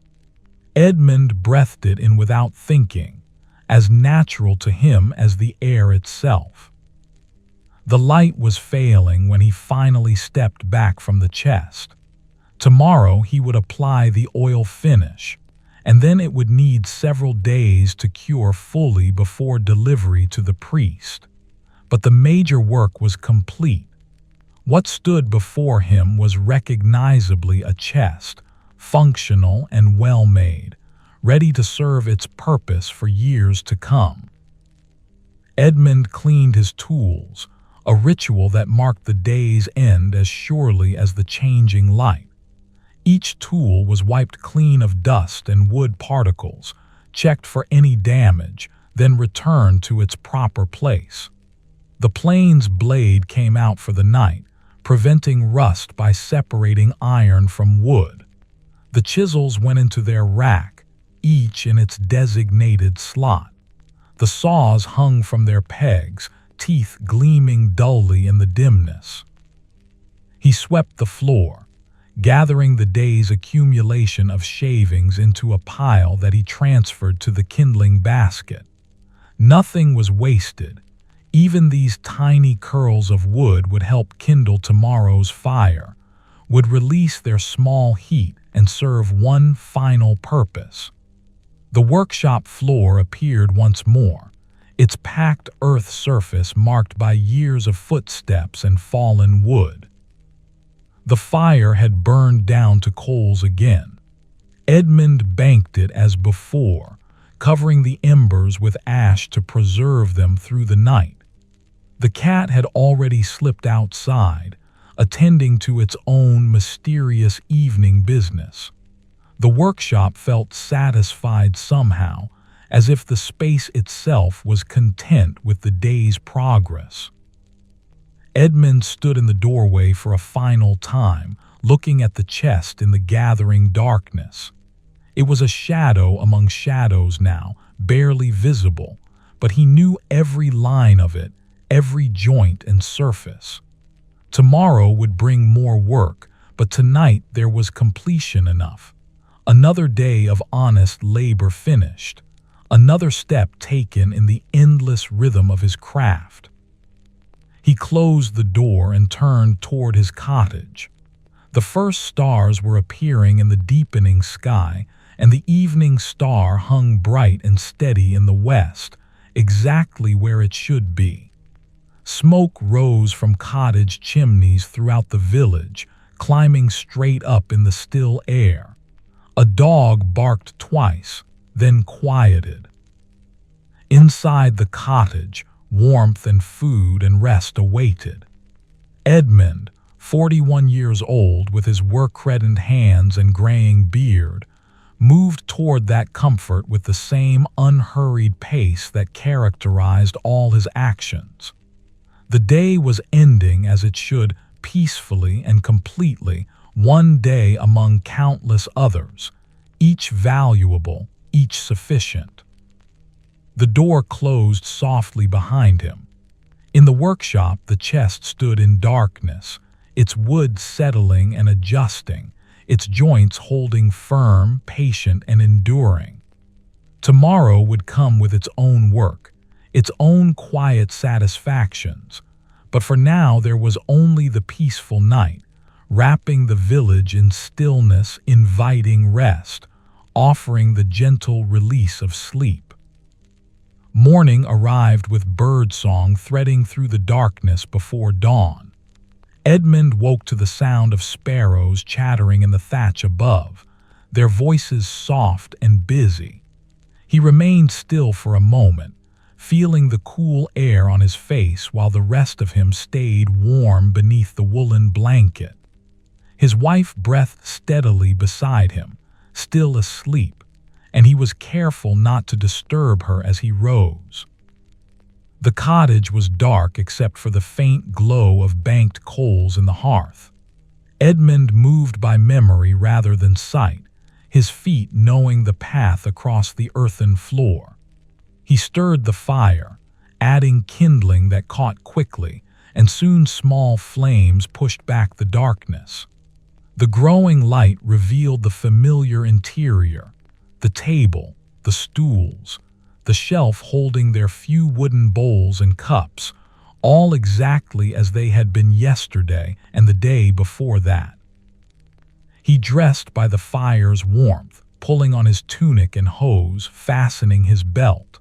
Edmund breathed it in without thinking, as natural to him as the air itself. The light was failing when he finally stepped back from the chest. Tomorrow he would apply the oil finish, and then it would need several days to cure fully before delivery to the priest. But the major work was complete. What stood before him was recognizably a chest, functional and well-made, ready to serve its purpose for years to come. Edmund cleaned his tools, a ritual that marked the day's end as surely as the changing light. Each tool was wiped clean of dust and wood particles, checked for any damage, then returned to its proper place. The plane's blade came out for the night, preventing rust by separating iron from wood. The chisels went into their rack, each in its designated slot. The saws hung from their pegs, teeth gleaming dully in the dimness. He swept the floor, gathering the day's accumulation of shavings into a pile that he transferred to the kindling basket. Nothing was wasted. Even these tiny curls of wood would help kindle tomorrow's fire, would release their small heat and serve one final purpose. The workshop floor appeared once more, its packed earth surface marked by years of footsteps and fallen wood. The fire had burned down to coals again. Edmund banked it as before, covering the embers with ash to preserve them through the night. The cat had already slipped outside, attending to its own mysterious evening business. The workshop felt satisfied somehow, as if the space itself was content with the day's progress. Edmund stood in the doorway for a final time, looking at the chest in the gathering darkness. It was a shadow among shadows now, barely visible, but he knew every line of it, every joint and surface. Tomorrow would bring more work, but tonight there was completion enough. Another day of honest labor finished, another step taken in the endless rhythm of his craft. He closed the door and turned toward his cottage. The first stars were appearing in the deepening sky, and the evening star hung bright and steady in the west, exactly where it should be. Smoke rose from cottage chimneys throughout the village, climbing straight up in the still air. A dog barked twice, then quieted. Inside the cottage, warmth and food and rest awaited. Edmund, 41 years old with his work-reddened hands and graying beard, moved toward that comfort with the same unhurried pace that characterized all his actions. The day was ending as it should, peacefully and completely, one day among countless others, each valuable, each sufficient. The door closed softly behind him. In the workshop, the chest stood in darkness, its wood settling and adjusting, its joints holding firm, patient, and enduring. Tomorrow would come with its own work, its own quiet satisfactions, but for now there was only the peaceful night, wrapping the village in stillness, inviting rest, offering the gentle release of sleep. Morning arrived with birdsong threading through the darkness before dawn. Edmund woke to the sound of sparrows chattering in the thatch above, their voices soft and busy. He remained still for a moment, feeling the cool air on his face while the rest of him stayed warm beneath the woolen blanket. His wife breathed steadily beside him, still asleep, and he was careful not to disturb her as he rose. The cottage was dark except for the faint glow of banked coals in the hearth. Edmund moved by memory rather than sight, his feet knowing the path across the earthen floor. He stirred the fire, adding kindling that caught quickly, and soon small flames pushed back the darkness. The growing light revealed the familiar interior, the table, the stools, the shelf holding their few wooden bowls and cups, all exactly as they had been yesterday and the day before that. He dressed by the fire's warmth, pulling on his tunic and hose, fastening his belt.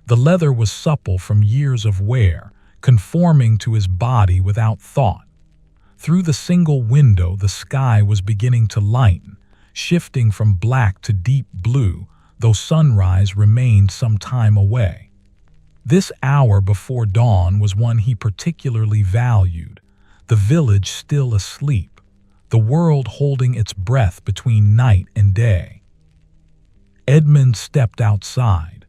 The leather was supple from years of wear, conforming to his body without thought. Through the single window, the sky was beginning to lighten, shifting from black to deep blue, though sunrise remained some time away. This hour before dawn was one he particularly valued, the village still asleep, the world holding its breath between night and day. Edmund stepped outside.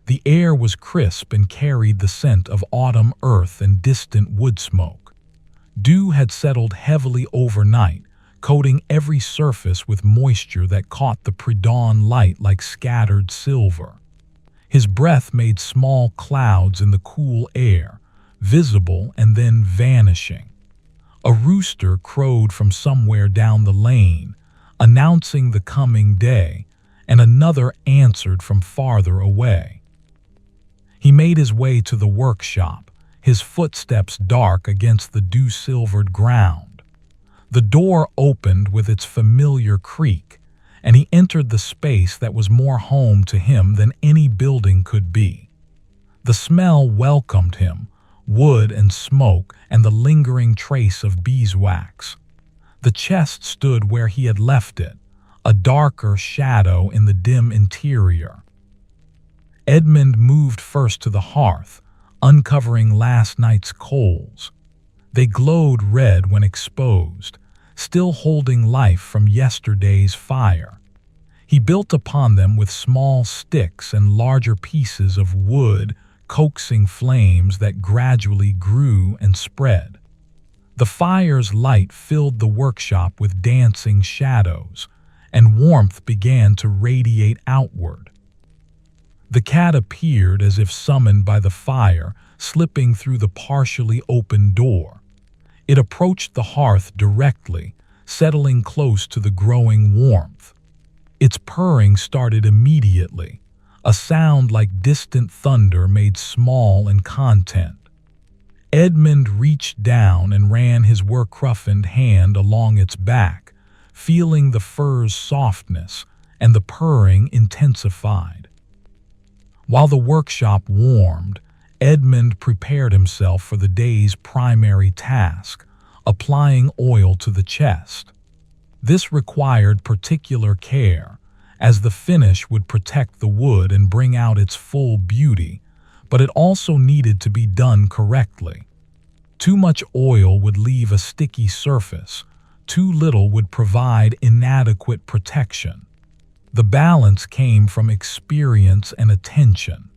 The air was crisp and carried the scent of autumn earth and distant wood smoke. Dew had settled heavily overnight, coating every surface with moisture that caught the pre-dawn light like scattered silver. His breath made small clouds in the cool air, visible and then vanishing. A rooster crowed from somewhere down the lane, announcing the coming day, and another answered from farther away. He made his way to the workshop, his footsteps dark against the dew-silvered ground. The door opened with its familiar creak, and he entered the space that was more home to him than any building could be. The smell welcomed him, wood and smoke and the lingering trace of beeswax. The chest stood where he had left it, a darker shadow in the dim interior. Edmund moved first to the hearth, uncovering last night's coals. They glowed red when exposed, still holding life from yesterday's fire. He built upon them with small sticks and larger pieces of wood, coaxing flames that gradually grew and spread. The fire's light filled the workshop with dancing shadows, and warmth began to radiate outward. The cat appeared as if summoned by the fire, slipping through the partially open door. It approached the hearth directly, settling close to the growing warmth. Its purring started immediately, a sound like distant thunder made small and content. Edmund reached down and ran his work-roughened hand along its back, feeling the fur's softness, and the purring intensified. While the workshop warmed, Edmund prepared himself for the day's primary task, applying oil to the chest. This required particular care, as the finish would protect the wood and bring out its full beauty, but it also needed to be done correctly. Too much oil would leave a sticky surface, too little would provide inadequate protection. The balance came from experience and attention.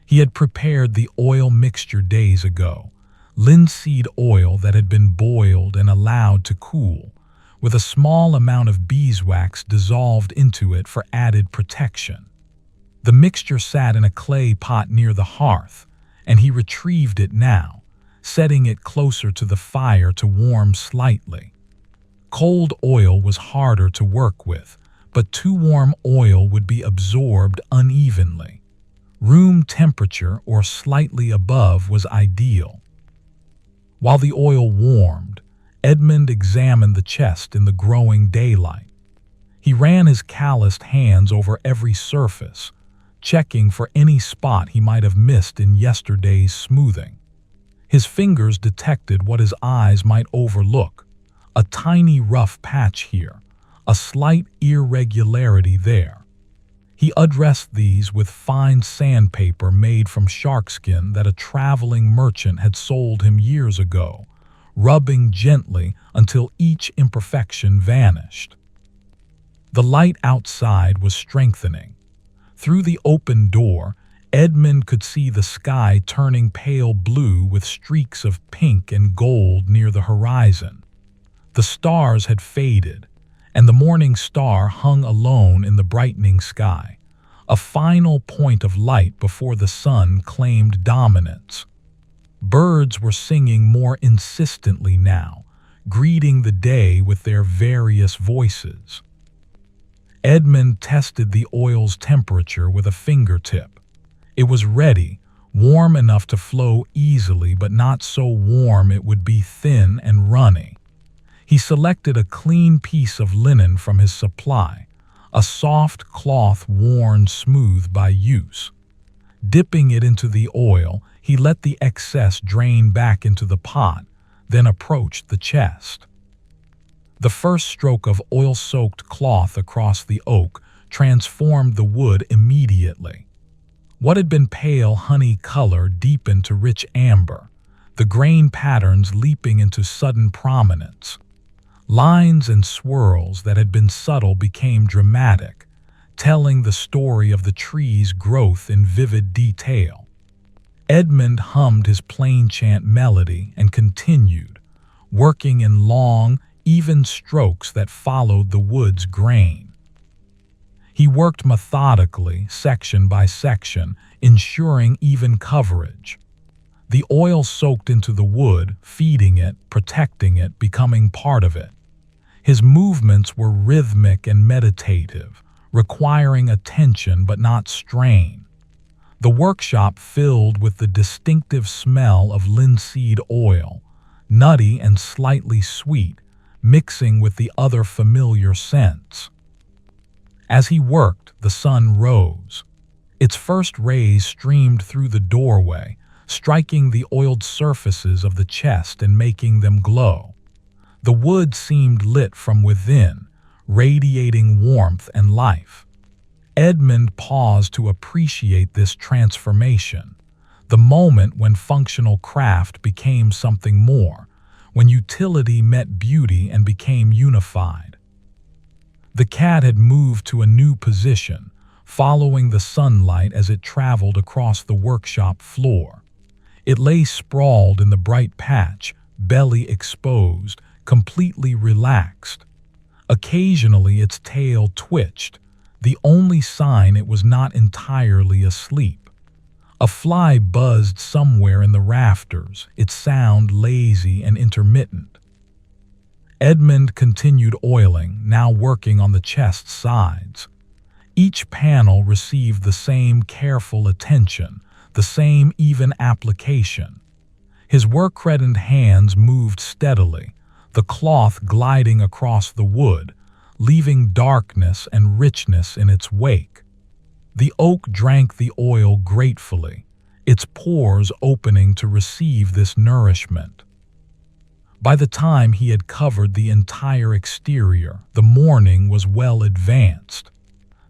He had prepared the oil mixture days ago, linseed oil that had been boiled and allowed to cool, with a small amount of beeswax dissolved into it for added protection. The mixture sat in a clay pot near the hearth, and he retrieved it now, setting it closer to the fire to warm slightly. Cold oil was harder to work with, but too warm oil would be absorbed unevenly. Room temperature or slightly above was ideal. While the oil warmed, Edmund examined the chest in the growing daylight. He ran his calloused hands over every surface, checking for any spot he might have missed in yesterday's smoothing. His fingers detected what his eyes might overlook, a tiny rough patch here, a slight irregularity there. He addressed these with fine sandpaper made from sharkskin that a traveling merchant had sold him years ago, rubbing gently until each imperfection vanished. The light outside was strengthening. Through the open door, Edmund could see the sky turning pale blue with streaks of pink and gold near the horizon. The stars had faded, and the morning star hung alone in the brightening sky, a final point of light before the sun claimed dominance. Birds were singing more insistently now, greeting the day with their various voices. Edmund tested the oil's temperature with a fingertip. It was ready, warm enough to flow easily, but not so warm it would be thin and runny. He selected a clean piece of linen from his supply, a soft cloth worn smooth by use. Dipping it into the oil, he let the excess drain back into the pot, then approached the chest. The first stroke of oil-soaked cloth across the oak transformed the wood immediately. What had been pale honey color deepened to rich amber, the grain patterns leaping into sudden prominence. Lines and swirls that had been subtle became dramatic, telling the story of the tree's growth in vivid detail. Edmund hummed his plain chant melody and continued, working in long, even strokes that followed the wood's grain. He worked methodically, section by section, ensuring even coverage. The oil soaked into the wood, feeding it, protecting it, becoming part of it. His movements were rhythmic and meditative, requiring attention but not strain. The workshop filled with the distinctive smell of linseed oil, nutty and slightly sweet, mixing with the other familiar scents. As he worked, the sun rose. Its first rays streamed through the doorway, striking the oiled surfaces of the chest and making them glow. The wood seemed lit from within, radiating warmth and life. Edmund paused to appreciate this transformation, the moment when functional craft became something more, when utility met beauty and became unified. The cat had moved to a new position, following the sunlight as it traveled across the workshop floor. It lay sprawled in the bright patch, belly exposed, completely relaxed. Occasionally its tail twitched, the only sign it was not entirely asleep. A fly buzzed somewhere in the rafters, its sound lazy and intermittent. Edmund continued oiling, now working on the chest's sides. Each panel received the same careful attention, the same even application. His work-reddened hands moved steadily, the cloth gliding across the wood, leaving darkness and richness in its wake. The oak drank the oil gratefully, its pores opening to receive this nourishment. By the time he had covered the entire exterior, the morning was well advanced.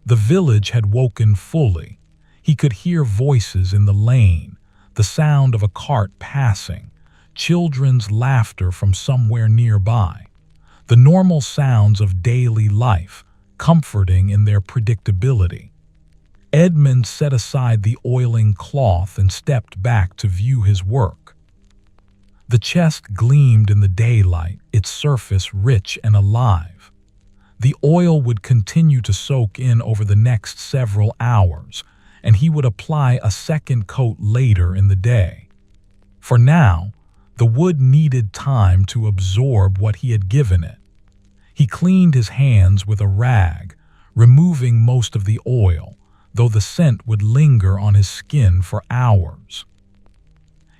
The village had woken fully. He could hear voices in the lane, the sound of a cart passing, children's laughter from somewhere nearby. The normal sounds of daily life, comforting in their predictability. Edmund set aside the oiling cloth and stepped back to view his work. The chest gleamed in the daylight, its surface rich and alive. The oil would continue to soak in over the next several hours, and he would apply a second coat later in the day. For now, the wood needed time to absorb what he had given it. He cleaned his hands with a rag, removing most of the oil, though the scent would linger on his skin for hours.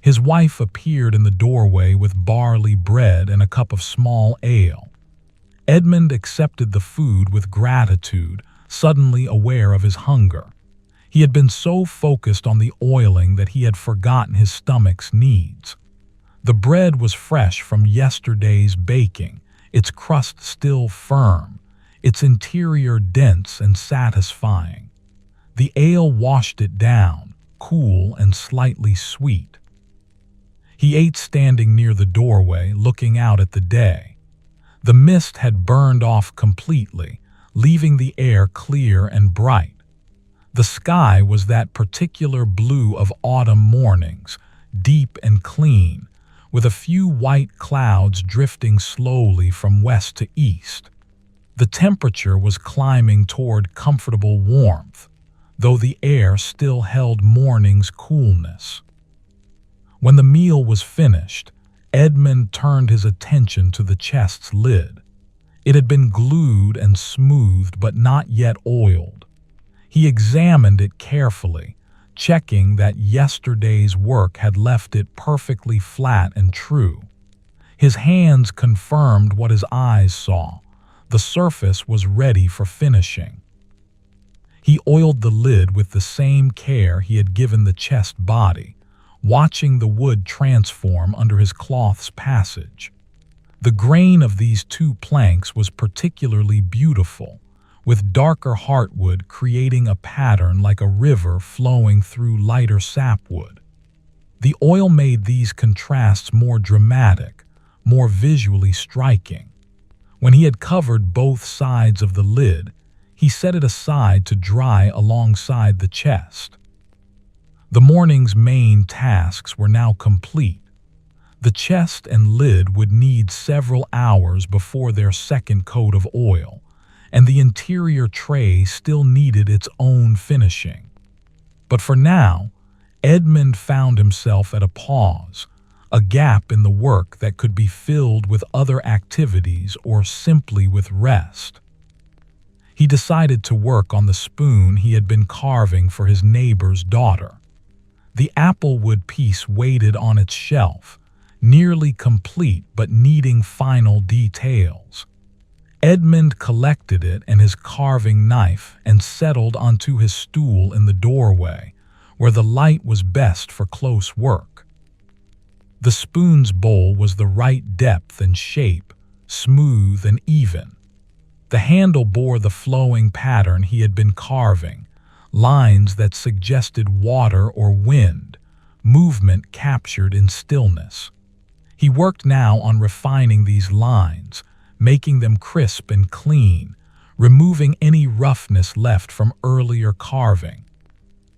His wife appeared in the doorway with barley bread and a cup of small ale. Edmund accepted the food with gratitude, suddenly aware of his hunger. He had been so focused on the oiling that he had forgotten his stomach's needs. The bread was fresh from yesterday's baking, its crust still firm, its interior dense and satisfying. The ale washed it down, cool and slightly sweet. He ate standing near the doorway, looking out at the day. The mist had burned off completely, leaving the air clear and bright. The sky was that particular blue of autumn mornings, deep and clean, with a few white clouds drifting slowly from west to east. The temperature was climbing toward comfortable warmth, though the air still held morning's coolness. When the meal was finished, Edmund turned his attention to the chest's lid. It had been glued and smoothed but not yet oiled. He examined it carefully, checking that yesterday's work had left it perfectly flat and true. His hands confirmed what his eyes saw. The surface was ready for finishing. He oiled the lid with the same care he had given the chest body, watching the wood transform under his cloth's passage. The grain of these two planks was particularly beautiful, with darker heartwood creating a pattern like a river flowing through lighter sapwood. The oil made these contrasts more dramatic, more visually striking. When he had covered both sides of the lid, he set it aside to dry alongside the chest. The morning's main tasks were now complete. The chest and lid would need several hours before their second coat of oil, and the interior tray still needed its own finishing. But for now, Edmund found himself at a pause, a gap in the work that could be filled with other activities or simply with rest. He decided to work on the spoon he had been carving for his neighbor's daughter. The applewood piece waited on its shelf, nearly complete but needing final details. Edmund collected it and his carving knife and settled onto his stool in the doorway, where the light was best for close work. The spoon's bowl was the right depth and shape, smooth and even. The handle bore the flowing pattern he had been carving, lines that suggested water or wind, movement captured in stillness. He worked now on refining these lines, making them crisp and clean, removing any roughness left from earlier carving.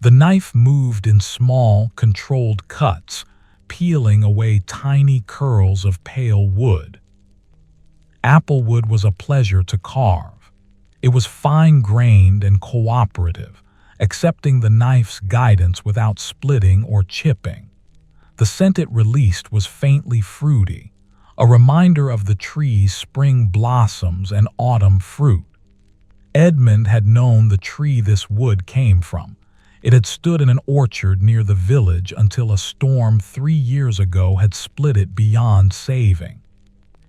The knife moved in small, controlled cuts, peeling away tiny curls of pale wood. Applewood was a pleasure to carve. It was fine-grained and cooperative, accepting the knife's guidance without splitting or chipping. The scent it released was faintly fruity, a reminder of the tree's spring blossoms and autumn fruit. Edmund had known the tree this wood came from. It had stood in an orchard near the village until a storm 3 years ago had split it beyond saving.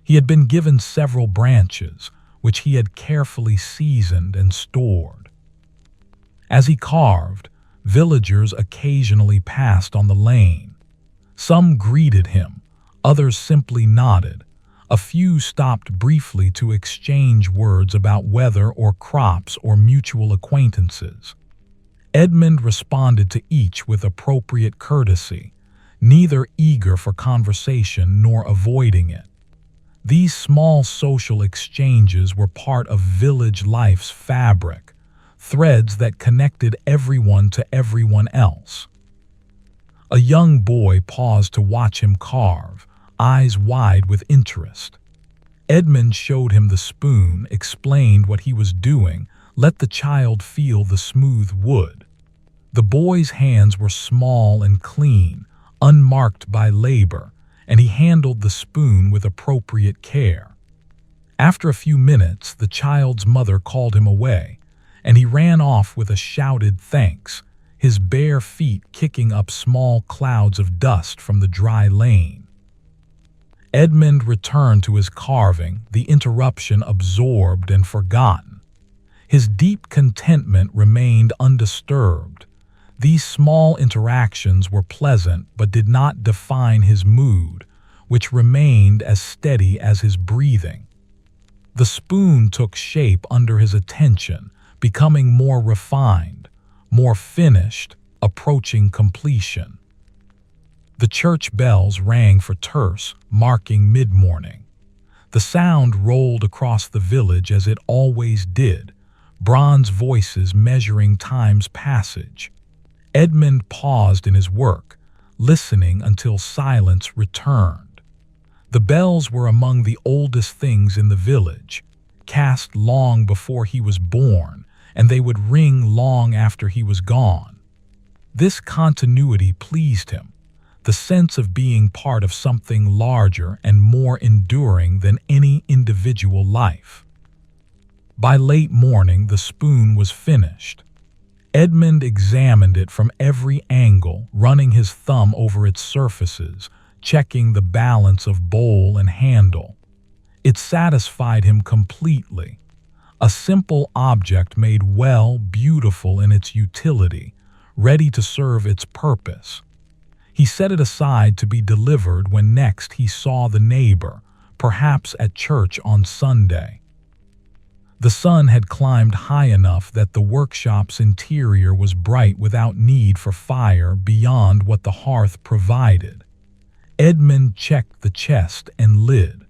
He had been given several branches, which he had carefully seasoned and stored. As he carved, villagers occasionally passed on the lane. Some greeted him, others simply nodded. A few stopped briefly to exchange words about weather or crops or mutual acquaintances. Edmund responded to each with appropriate courtesy, neither eager for conversation nor avoiding it. These small social exchanges were part of village life's fabric, threads that connected everyone to everyone else. A young boy paused to watch him carve, eyes wide with interest. Edmund showed him the spoon, explained what he was doing, let the child feel the smooth wood. The boy's hands were small and clean, unmarked by labor, and he handled the spoon with appropriate care. After a few minutes, the child's mother called him away, and he ran off with a shouted thanks, his bare feet kicking up small clouds of dust from the dry lane. Edmund returned to his carving, the interruption absorbed and forgotten. His deep contentment remained undisturbed. These small interactions were pleasant but did not define his mood, which remained as steady as his breathing. The spoon took shape under his attention, becoming more refined, more finished, approaching completion. The church bells rang for terce, marking mid-morning. The sound rolled across the village as it always did, bronze voices measuring time's passage. Edmund paused in his work, listening until silence returned. The bells were among the oldest things in the village, cast long before he was born, and they would ring long after he was gone. This continuity pleased him, the sense of being part of something larger and more enduring than any individual life. By late morning, the spoon was finished. Edmund examined it from every angle, running his thumb over its surfaces, checking the balance of bowl and handle. It satisfied him completely. A simple object made well, beautiful in its utility, ready to serve its purpose. He set it aside to be delivered when next he saw the neighbor, perhaps at church on Sunday. The sun had climbed high enough that the workshop's interior was bright without need for fire beyond what the hearth provided. Edmund checked the chest and lid.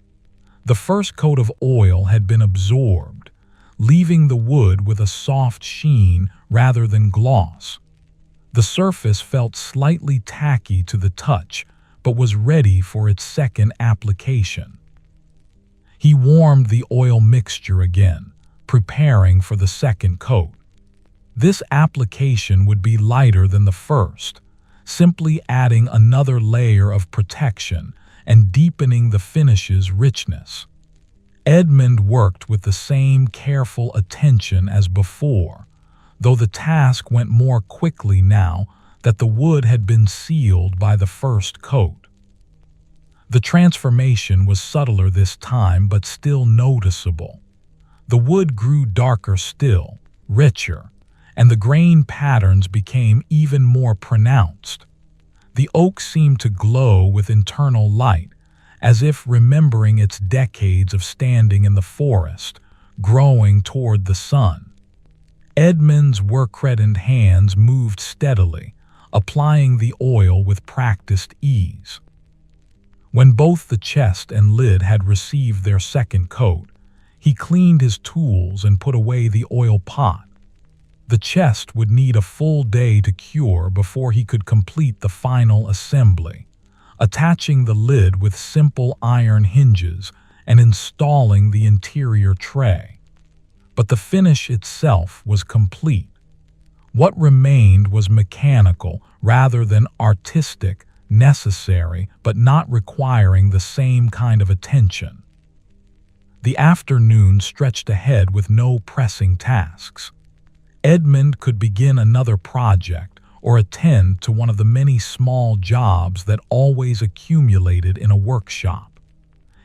The first coat of oil had been absorbed, leaving the wood with a soft sheen rather than gloss. The surface felt slightly tacky to the touch, but was ready for its second application. He warmed the oil mixture again, preparing for the second coat. This application would be lighter than the first, simply adding another layer of protection and deepening the finish's richness. Edmund worked with the same careful attention as before, though the task went more quickly now that the wood had been sealed by the first coat. The transformation was subtler this time, but still noticeable. The wood grew darker still, richer, and the grain patterns became even more pronounced. The oak seemed to glow with internal light, as if remembering its decades of standing in the forest, growing toward the sun. Edmund's work-reddened hands moved steadily, applying the oil with practiced ease. When both the chest and lid had received their second coat, he cleaned his tools and put away the oil pot. The chest would need a full day to cure before he could complete the final assembly, attaching the lid with simple iron hinges and installing the interior tray. But the finish itself was complete. What remained was mechanical rather than artistic, necessary but not requiring the same kind of attention. The afternoon stretched ahead with no pressing tasks. Edmund could begin another project or attend to one of the many small jobs that always accumulated in a workshop.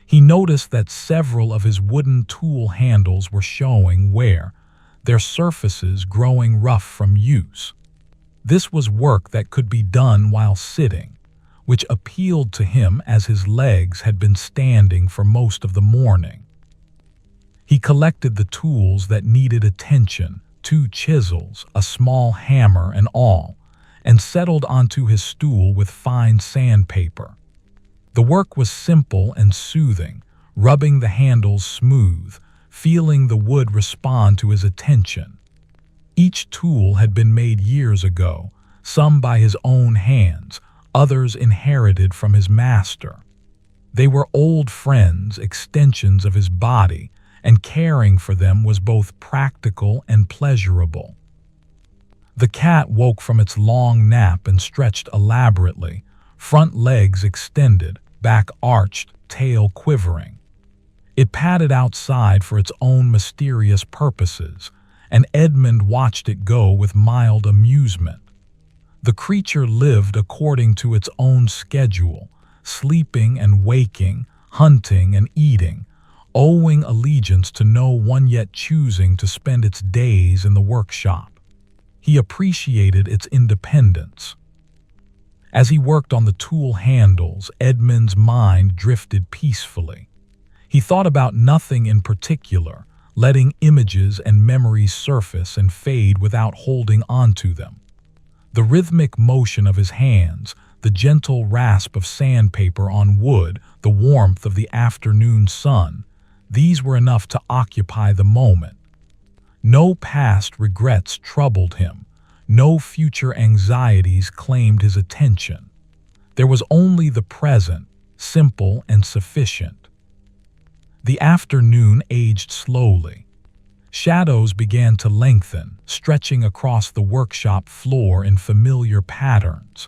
He noticed that several of his wooden tool handles were showing wear, their surfaces growing rough from use. This was work that could be done while sitting, which appealed to him as his legs had been standing for most of the morning. He collected the tools that needed attention, 2 chisels, a small hammer and all, and settled onto his stool with fine sandpaper. The work was simple and soothing, rubbing the handles smooth, feeling the wood respond to his attention. Each tool had been made years ago, some by his own hands, others inherited from his master. They were old friends, extensions of his body, and caring for them was both practical and pleasurable. The cat woke from its long nap and stretched elaborately, front legs extended, back arched, tail quivering. It padded outside for its own mysterious purposes, and Edmund watched it go with mild amusement. The creature lived according to its own schedule, sleeping and waking, hunting and eating, owing allegiance to no one yet choosing to spend its days in the workshop. He appreciated its independence. As he worked on the tool handles, Edmund's mind drifted peacefully. He thought about nothing in particular, letting images and memories surface and fade without holding onto them. The rhythmic motion of his hands, the gentle rasp of sandpaper on wood, the warmth of the afternoon sun, these were enough to occupy the moment. No past regrets troubled him. No future anxieties claimed his attention. There was only the present, simple and sufficient. The afternoon aged slowly. Shadows began to lengthen, stretching across the workshop floor in familiar patterns.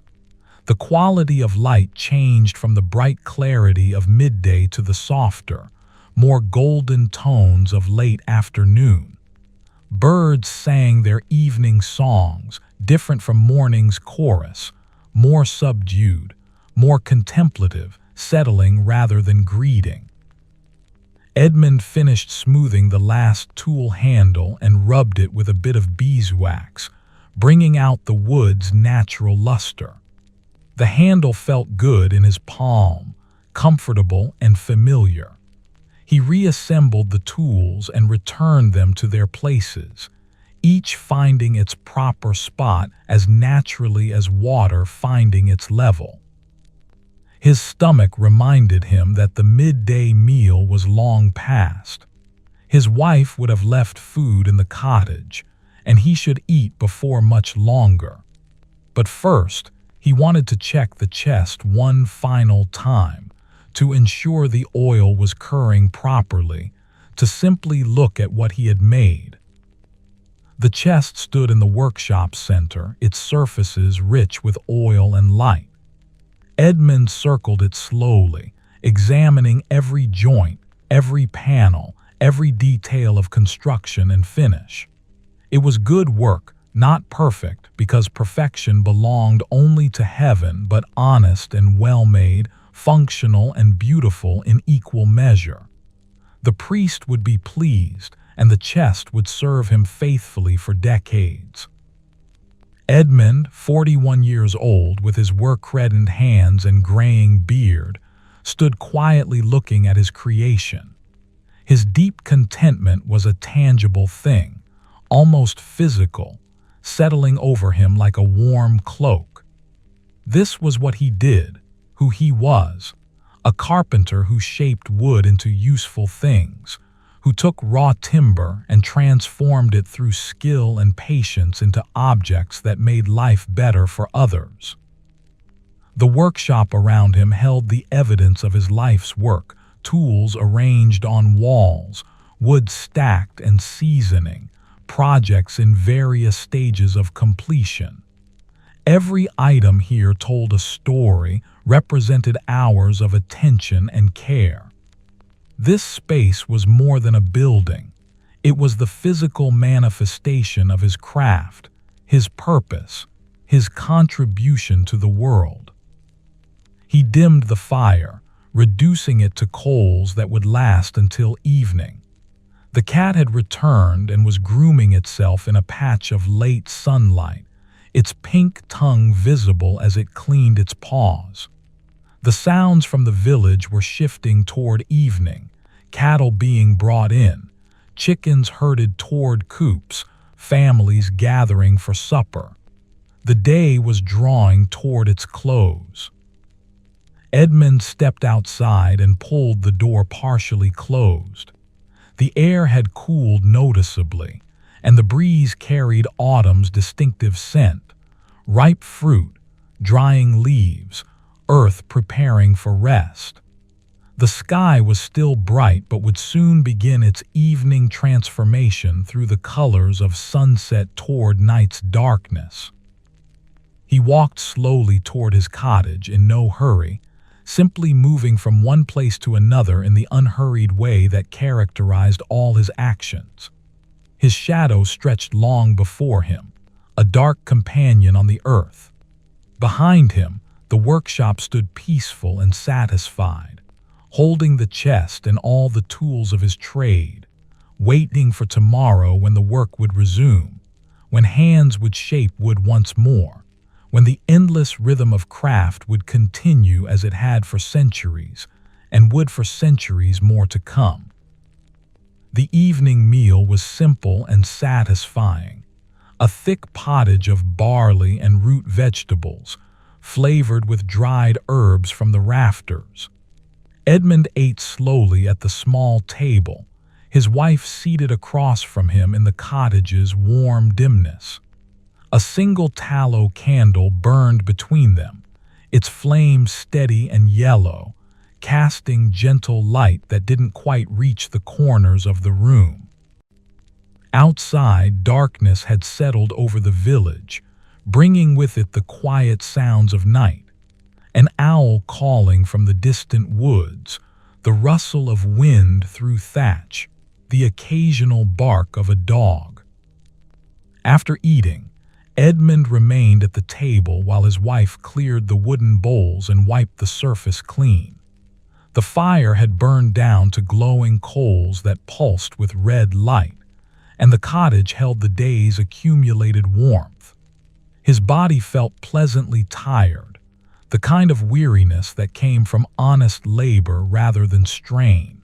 The quality of light changed from the bright clarity of midday to the softer, more golden tones of late afternoon. Birds sang their evening songs, different from morning's chorus, more subdued, more contemplative, settling rather than greeting. Edmund finished smoothing the last tool handle and rubbed it with a bit of beeswax, bringing out the wood's natural luster. The handle felt good in his palm, comfortable and familiar. He reassembled the tools and returned them to their places, each finding its proper spot as naturally as water finding its level. His stomach reminded him that the midday meal was long past. His wife would have left food in the cottage, and he should eat before much longer. But first, he wanted to check the chest one final time, to ensure the oil was curring properly, to simply look at what he had made. The chest stood in the workshop center, its surfaces rich with oil and light. Edmund circled it slowly, examining every joint, every panel, every detail of construction and finish. It was good work, not perfect, because perfection belonged only to heaven, but honest and well-made, functional and beautiful in equal measure. The priest would be pleased, and the chest would serve him faithfully for decades. Edmund, 41 years old, with his work-reddened hands and graying beard, stood quietly looking at his creation. His deep contentment was a tangible thing, almost physical, settling over him like a warm cloak. This was what he did, who he was, a carpenter who shaped wood into useful things, who took raw timber and transformed it through skill and patience into objects that made life better for others. The workshop around him held the evidence of his life's work, tools arranged on walls, wood stacked and seasoning, projects in various stages of completion. Every item here told a story, represented hours of attention and care. This space was more than a building. It was the physical manifestation of his craft, his purpose, his contribution to the world. He dimmed the fire, reducing it to coals that would last until evening. The cat had returned and was grooming itself in a patch of late sunlight, its pink tongue visible as it cleaned its paws. The sounds from the village were shifting toward evening, cattle being brought in, chickens herded toward coops, families gathering for supper. The day was drawing toward its close. Edmund stepped outside and pulled the door partially closed. The air had cooled noticeably, and the breeze carried autumn's distinctive scent, ripe fruit, drying leaves, earth preparing for rest. The sky was still bright but would soon begin its evening transformation through the colors of sunset toward night's darkness. He walked slowly toward his cottage in no hurry, simply moving from one place to another in the unhurried way that characterized all his actions. His shadow stretched long before him, a dark companion on the earth. Behind him, the workshop stood peaceful and satisfied, holding the chest and all the tools of his trade, waiting for tomorrow when the work would resume, when hands would shape wood once more, when the endless rhythm of craft would continue as it had for centuries, and would for centuries more to come. The evening meal was simple and satisfying. A thick pottage of barley and root vegetables, flavored with dried herbs from the rafters. Edmund ate slowly at the small table, his wife seated across from him in the cottage's warm dimness. A single tallow candle burned between them, its flame steady and yellow, casting gentle light that didn't quite reach the corners of the room. Outside, darkness had settled over the village, bringing with it the quiet sounds of night. An owl calling from the distant woods, the rustle of wind through thatch, the occasional bark of a dog. After eating, Edmund remained at the table while his wife cleared the wooden bowls and wiped the surface clean. The fire had burned down to glowing coals that pulsed with red light, and the cottage held the day's accumulated warmth. His body felt pleasantly tired, the kind of weariness that came from honest labor rather than strain.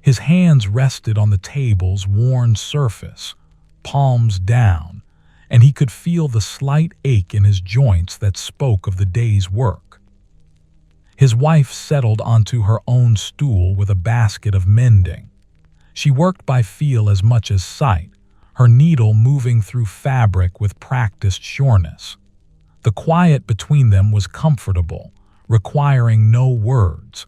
His hands rested on the table's worn surface, palms down, and he could feel the slight ache in his joints that spoke of the day's work. His wife settled onto her own stool with a basket of mending. She worked by feel as much as sight, her needle moving through fabric with practiced sureness. The quiet between them was comfortable, requiring no words.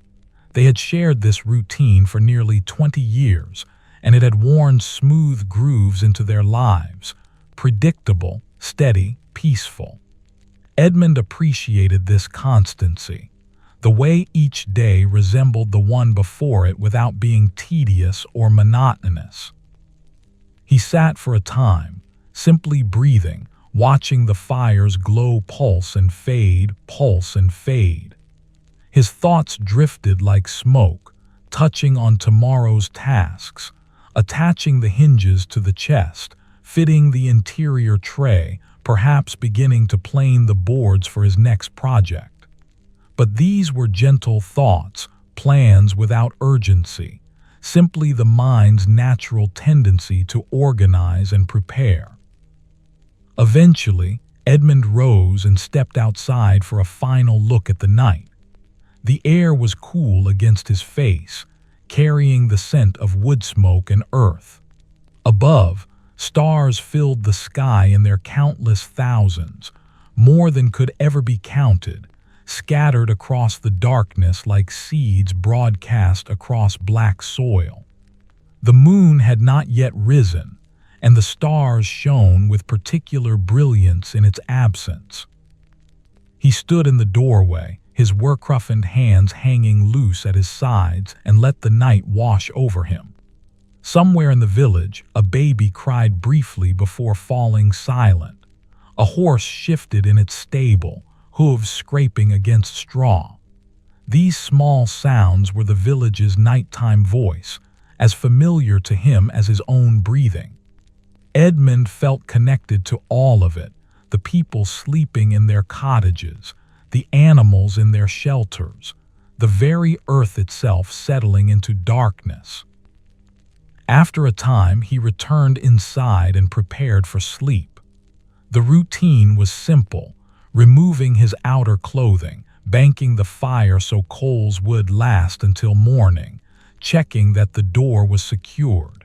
They had shared this routine for nearly 20 years, and it had worn smooth grooves into their lives, predictable, steady, peaceful. Edmund appreciated this constancy, the way each day resembled the one before it without being tedious or monotonous. He sat for a time, simply breathing, watching the fire's glow pulse and fade, pulse and fade. His thoughts drifted like smoke, touching on tomorrow's tasks, attaching the hinges to the chest, fitting the interior tray, perhaps beginning to plane the boards for his next project. But these were gentle thoughts, plans without urgency, simply the mind's natural tendency to organize and prepare. Eventually, Edmund rose and stepped outside for a final look at the night. The air was cool against his face, carrying the scent of wood smoke and earth. Above, stars filled the sky in their countless thousands, more than could ever be counted, scattered across the darkness like seeds broadcast across black soil. The moon had not yet risen, and the stars shone with particular brilliance in its absence. He stood in the doorway, his work-roughened hands hanging loose at his sides, and let the night wash over him. Somewhere in the village, a baby cried briefly before falling silent. A horse shifted in its stable, hooves scraping against straw. These small sounds were the village's nighttime voice, as familiar to him as his own breathing. Edmund felt connected to all of it, the people sleeping in their cottages, the animals in their shelters, the very earth itself settling into darkness. After a time, he returned inside and prepared for sleep. The routine was simple, removing his outer clothing, banking the fire so coals would last until morning, checking that the door was secured.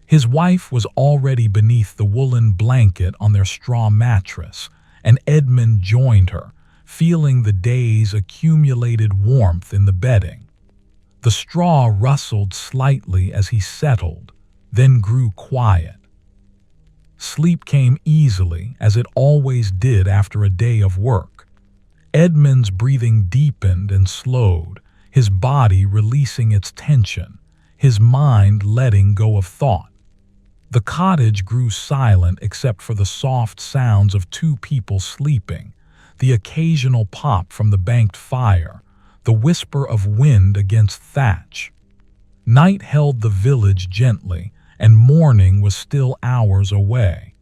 His wife was already beneath the woolen blanket on their straw mattress, and Edmund joined her, feeling the day's accumulated warmth in the bedding. The straw rustled slightly as he settled, then grew quiet. Sleep came easily, as it always did after a day of work. Edmund's breathing deepened and slowed, his body releasing its tension, his mind letting go of thought. The cottage grew silent except for the soft sounds of two people sleeping, the occasional pop from the banked fire, the whisper of wind against thatch. Night held the village gently, and morning was still hours away.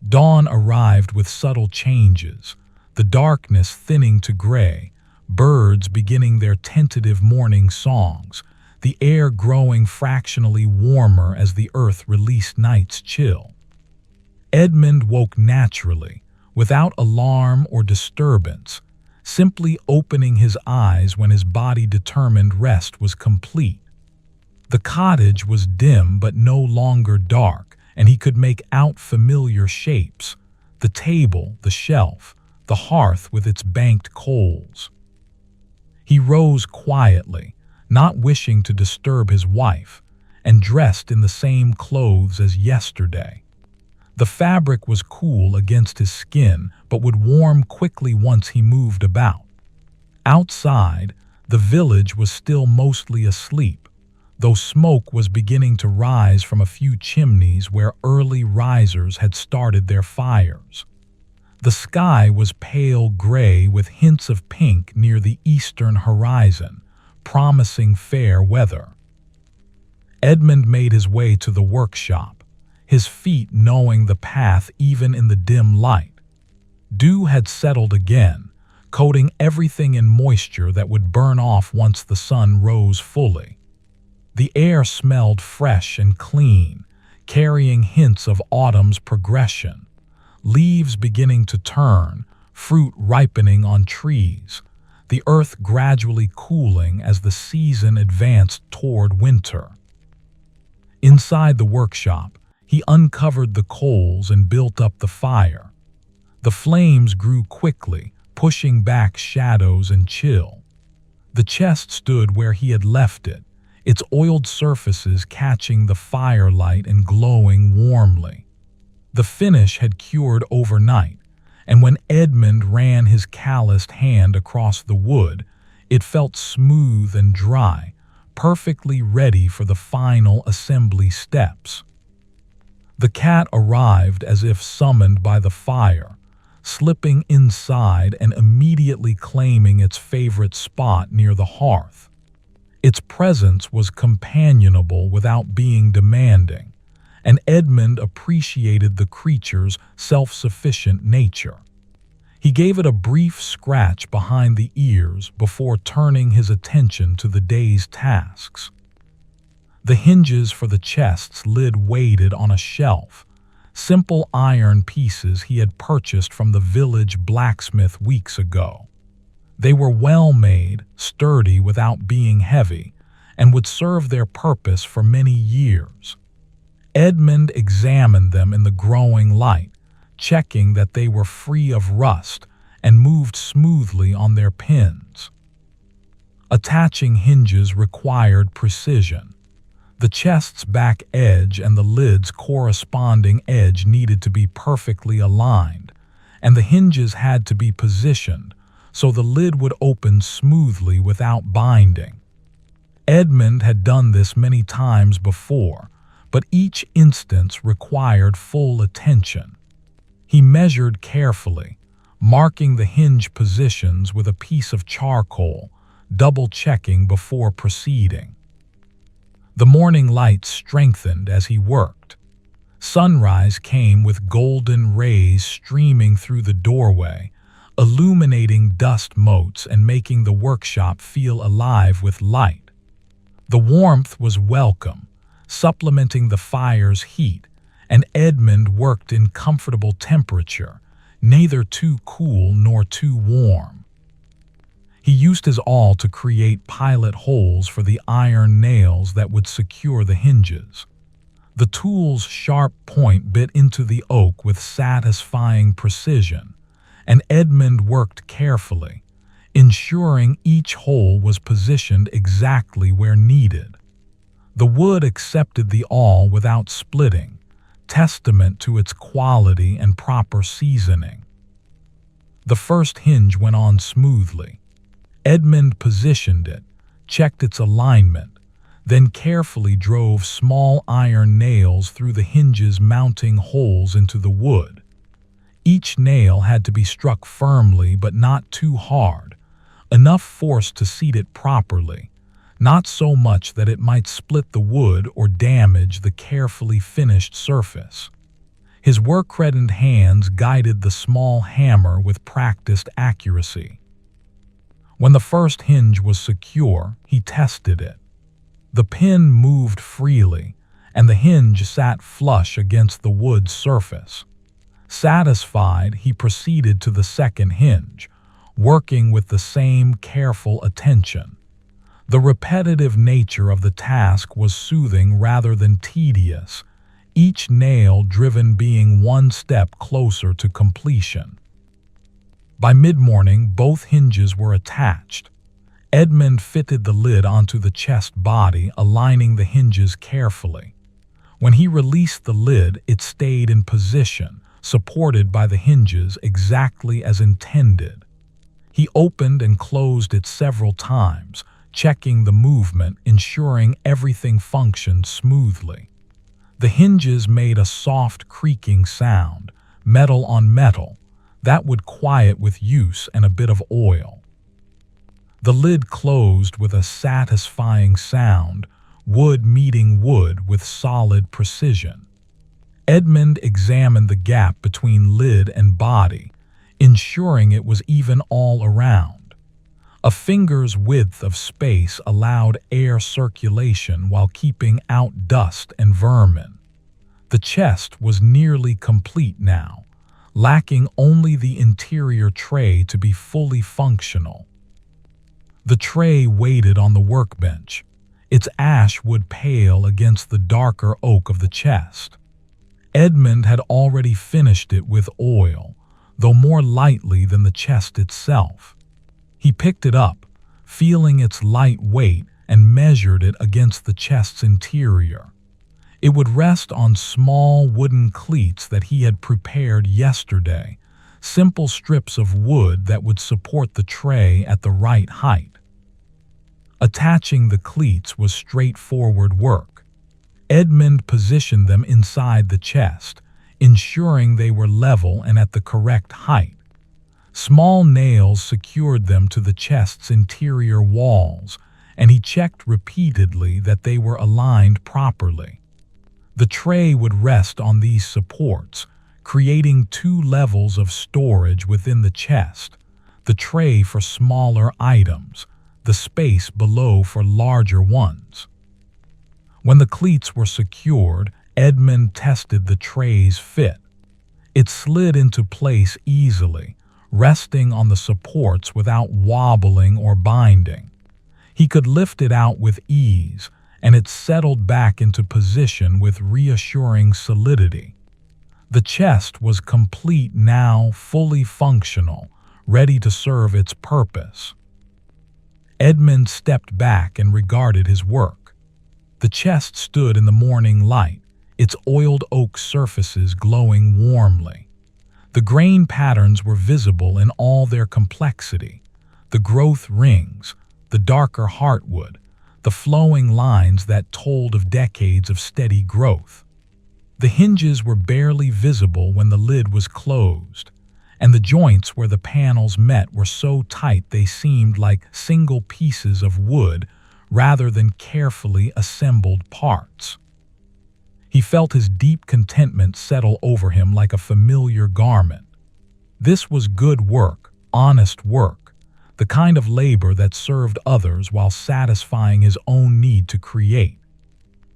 Dawn arrived with subtle changes, the darkness thinning to gray, birds beginning their tentative morning songs, the air growing fractionally warmer as the earth released night's chill. Edmund woke naturally, without alarm or disturbance, simply opening his eyes when his body determined rest was complete. The cottage was dim but no longer dark, and he could make out familiar shapes: the table, the shelf, the hearth with its banked coals. He rose quietly, not wishing to disturb his wife, and dressed in the same clothes as yesterday. The fabric was cool against his skin, but would warm quickly once he moved about. Outside, the village was still mostly asleep, though smoke was beginning to rise from a few chimneys where early risers had started their fires. The sky was pale gray with hints of pink near the eastern horizon, promising fair weather. Edmund made his way to the workshop, his feet knowing the path even in the dim light. Dew had settled again, coating everything in moisture that would burn off once the sun rose fully. The air smelled fresh and clean, carrying hints of autumn's progression. Leaves beginning to turn, fruit ripening on trees, the earth gradually cooling as the season advanced toward winter. Inside the workshop, he uncovered the coals and built up the fire. The flames grew quickly, pushing back shadows and chill. The chest stood where he had left it, its oiled surfaces catching the firelight and glowing warmly. The finish had cured overnight, and when Edmund ran his calloused hand across the wood, it felt smooth and dry, perfectly ready for the final assembly steps. The cat arrived as if summoned by the fire, slipping inside and immediately claiming its favorite spot near the hearth. Its presence was companionable without being demanding, and Edmund appreciated the creature's self-sufficient nature. He gave it a brief scratch behind the ears before turning his attention to the day's tasks. The hinges for the chest's lid waited on a shelf, simple iron pieces he had purchased from the village blacksmith weeks ago. They were well made, sturdy without being heavy, and would serve their purpose for many years. Edmund examined them in the growing light, checking that they were free of rust and moved smoothly on their pins. Attaching hinges required precision. The chest's back edge and the lid's corresponding edge needed to be perfectly aligned, and the hinges had to be positioned so the lid would open smoothly without binding. Edmund had done this many times before, but each instance required full attention. He measured carefully, marking the hinge positions with a piece of charcoal, double-checking before proceeding. The morning light strengthened as he worked. Sunrise came with golden rays streaming through the doorway, illuminating dust motes and making the workshop feel alive with light. The warmth was welcome, supplementing the fire's heat, and Edmund worked in comfortable temperature, neither too cool nor too warm. He used his awl to create pilot holes for the iron nails that would secure the hinges. The tool's sharp point bit into the oak with satisfying precision, and Edmund worked carefully, ensuring each hole was positioned exactly where needed. The wood accepted the awl without splitting, testament to its quality and proper seasoning. The first hinge went on smoothly. Edmund positioned it, checked its alignment, then carefully drove small iron nails through the hinge's mounting holes into the wood. Each nail had to be struck firmly but not too hard, enough force to seat it properly, not so much that it might split the wood or damage the carefully finished surface. His work-reddened hands guided the small hammer with practiced accuracy. When the first hinge was secure, he tested it. The pin moved freely, and the hinge sat flush against the wood surface. Satisfied, he proceeded to the second hinge, working with the same careful attention. The repetitive nature of the task was soothing rather than tedious, each nail driven being one step closer to completion. By mid-morning, both hinges were attached. Edmund fitted the lid onto the chest body, aligning the hinges carefully. When he released the lid, it stayed in position, supported by the hinges exactly as intended. He opened and closed it several times, checking the movement, ensuring everything functioned smoothly. The hinges made a soft creaking sound, metal on metal, that would quiet with use and a bit of oil. The lid closed with a satisfying sound, wood meeting wood with solid precision. Edmund examined the gap between lid and body, ensuring it was even all around. A finger's width of space allowed air circulation while keeping out dust and vermin. The chest was nearly complete now, lacking only the interior tray to be fully functional. The tray waited on the workbench, its ash wood pale against the darker oak of the chest. Edmund had already finished it with oil, though more lightly than the chest itself. He picked it up, feeling its light weight, and measured it against the chest's interior. It would rest on small wooden cleats that he had prepared yesterday, simple strips of wood that would support the tray at the right height. Attaching the cleats was straightforward work. Edmund positioned them inside the chest, ensuring they were level and at the correct height. Small nails secured them to the chest's interior walls, and he checked repeatedly that they were aligned properly. The tray would rest on these supports, creating two levels of storage within the chest, the tray for smaller items, the space below for larger ones. When the cleats were secured, Edmund tested the tray's fit. It slid into place easily, resting on the supports without wobbling or binding. He could lift it out with ease, and it settled back into position with reassuring solidity. The chest was complete now, fully functional, ready to serve its purpose. Edmund stepped back and regarded his work. The chest stood in the morning light, its oiled oak surfaces glowing warmly. The grain patterns were visible in all their complexity, the growth rings, the darker heartwood, the flowing lines that told of decades of steady growth. The hinges were barely visible when the lid was closed, and the joints where the panels met were so tight they seemed like single pieces of wood rather than carefully assembled parts. He felt his deep contentment settle over him like a familiar garment. This was good work, honest work, the kind of labor that served others while satisfying his own need to create.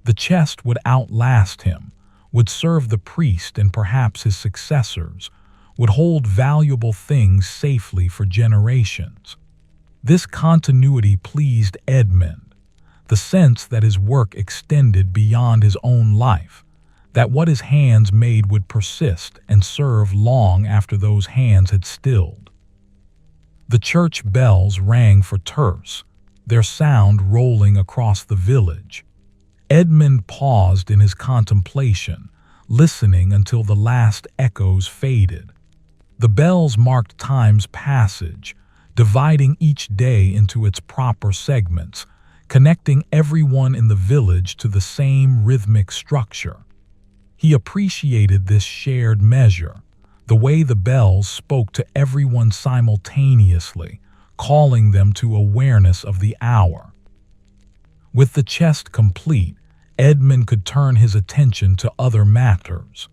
The chest would outlast him, would serve the priest and perhaps his successors, would hold valuable things safely for generations. This continuity pleased Edmund, the sense that his work extended beyond his own life, that what his hands made would persist and serve long after those hands had stilled. The church bells rang for terce, their sound rolling across the village. Edmund paused in his contemplation, listening until the last echoes faded. The bells marked time's passage, dividing each day into its proper segments, connecting everyone in the village to the same rhythmic structure. He appreciated this shared measure, the way the bells spoke to everyone simultaneously, calling them to awareness of the hour. With the chest complete, Edmund could turn his attention to other matters.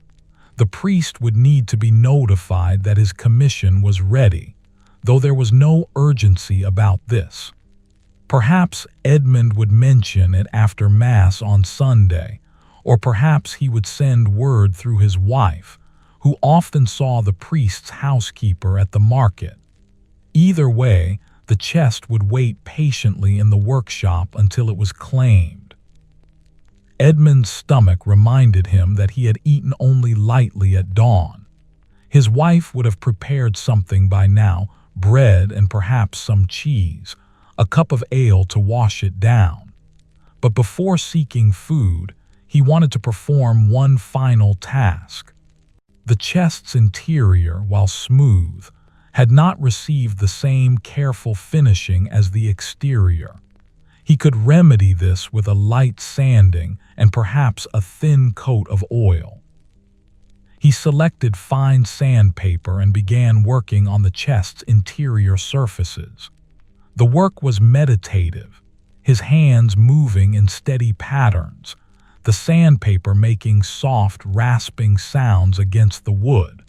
The priest would need to be notified that his commission was ready, though there was no urgency about this. Perhaps Edmund would mention it after Mass on Sunday, or perhaps he would send word through his wife, who often saw the priest's housekeeper at the market. Either way, the chest would wait patiently in the workshop until it was claimed. Edmund's stomach reminded him that he had eaten only lightly at dawn. His wife would have prepared something by now, bread and perhaps some cheese, a cup of ale to wash it down. But before seeking food, he wanted to perform one final task. The chest's interior, while smooth, had not received the same careful finishing as the exterior. He could remedy this with a light sanding and perhaps a thin coat of oil. He selected fine sandpaper and began working on the chest's interior surfaces. The work was meditative, his hands moving in steady patterns, the sandpaper making soft, rasping sounds against the wood.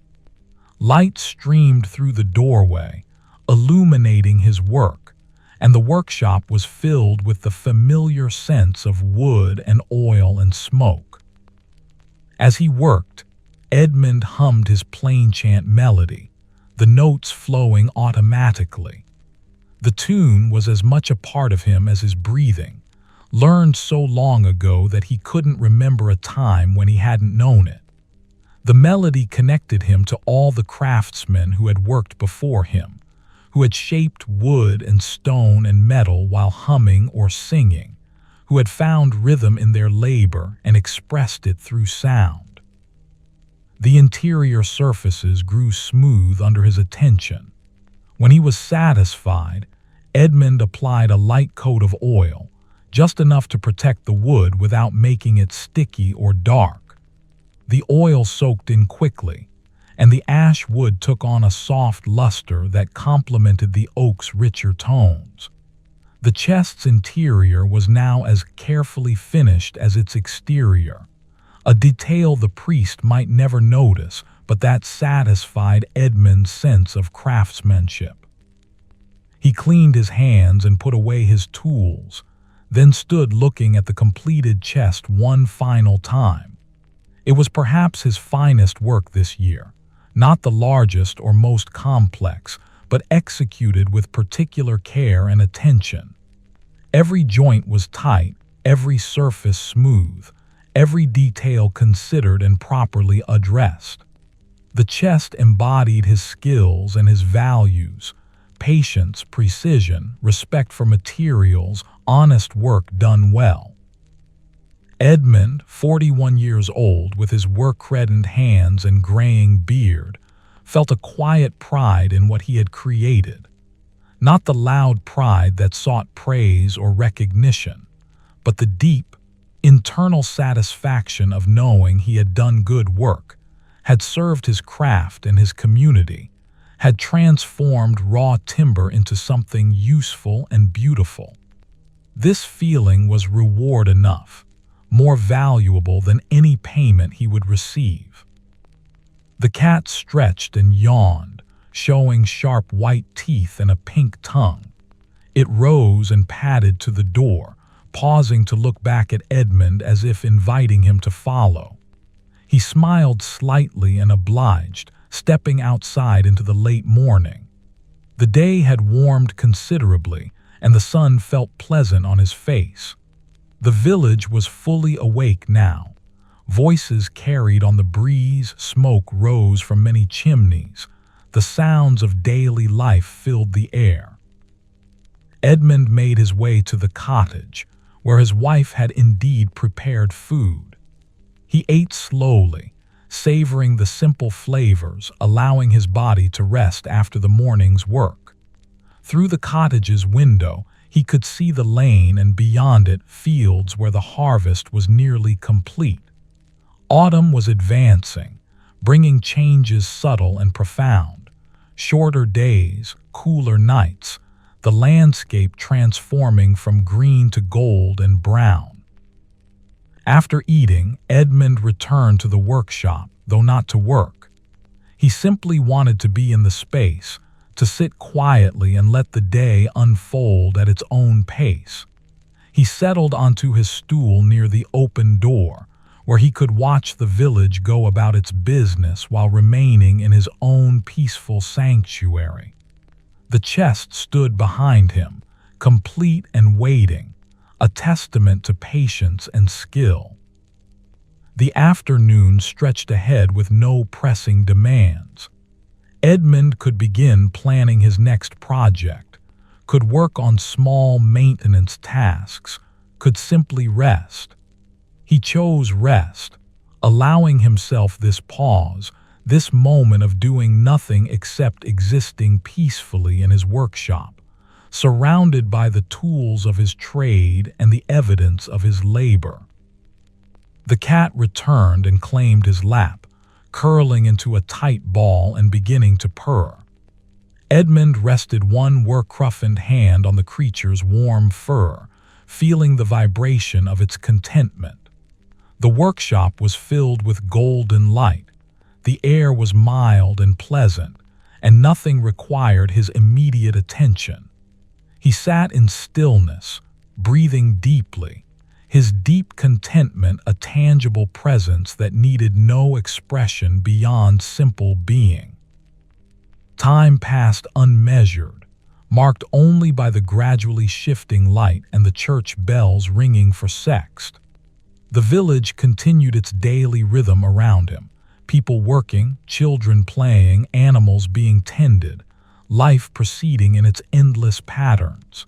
Light streamed through the doorway, illuminating his work, and the workshop was filled with the familiar sense of wood and oil and smoke. As he worked, Edmund hummed his plain chant melody, the notes flowing automatically. The tune was as much a part of him as his breathing, learned so long ago that he couldn't remember a time when he hadn't known it. The melody connected him to all the craftsmen who had worked before him, who had shaped wood and stone and metal while humming or singing, who had found rhythm in their labor and expressed it through sound. The interior surfaces grew smooth under his attention. When he was satisfied, Edmund applied a light coat of oil, just enough to protect the wood without making it sticky or dark. The oil soaked in quickly, and the ash wood took on a soft luster that complemented the oak's richer tones. The chest's interior was now as carefully finished as its exterior, a detail the priest might never notice, but that satisfied Edmund's sense of craftsmanship. He cleaned his hands and put away his tools, then stood looking at the completed chest one final time. It was perhaps his finest work this year, not the largest or most complex, but executed with particular care and attention. Every joint was tight, every surface smooth, every detail considered and properly addressed. The chest embodied his skills and his values: patience, precision, respect for materials, honest work done well. Edmund, 41 years old, with his work-reddened hands and graying beard, felt a quiet pride in what he had created. Not the loud pride that sought praise or recognition, but the deep, internal satisfaction of knowing he had done good work, had served his craft and his community, had transformed raw timber into something useful and beautiful. This feeling was reward enough, more valuable than any payment he would receive. The cat stretched and yawned, showing sharp white teeth and a pink tongue. It rose and padded to the door, pausing to look back at Edmund as if inviting him to follow. He smiled slightly and obliged, stepping outside into the late morning. The day had warmed considerably, and the sun felt pleasant on his face. The village was fully awake now. Voices carried on the breeze, smoke rose from many chimneys. The sounds of daily life filled the air. Edmund made his way to the cottage, where his wife had indeed prepared food. He ate slowly, savoring the simple flavors, allowing his body to rest after the morning's work. Through the cottage's window, he could see the lane and beyond it fields where the harvest was nearly complete. Autumn was advancing, bringing changes subtle and profound. Shorter days, cooler nights, the landscape transforming from green to gold and brown. After eating, Edmund returned to the workshop, though not to work. He simply wanted to be in the space, to sit quietly and let the day unfold at its own pace. He settled onto his stool near the open door, where he could watch the village go about its business while remaining in his own peaceful sanctuary. The chest stood behind him, complete and waiting, a testament to patience and skill. The afternoon stretched ahead with no pressing demands. Edmund could begin planning his next project, could work on small maintenance tasks, could simply rest. He chose rest, allowing himself this pause, this moment of doing nothing except existing peacefully in his workshop, surrounded by the tools of his trade and the evidence of his labor. The cat returned and claimed his lap, curling into a tight ball and beginning to purr. Edmund rested one work-roughened hand on the creature's warm fur, feeling the vibration of its contentment. The workshop was filled with golden light. The air was mild and pleasant, and nothing required his immediate attention. He sat in stillness, breathing deeply, his deep contentment a tangible presence that needed no expression beyond simple being. Time passed unmeasured, marked only by the gradually shifting light and the church bells ringing for sext. The village continued its daily rhythm around him, people working, children playing, animals being tended, life proceeding in its endless patterns.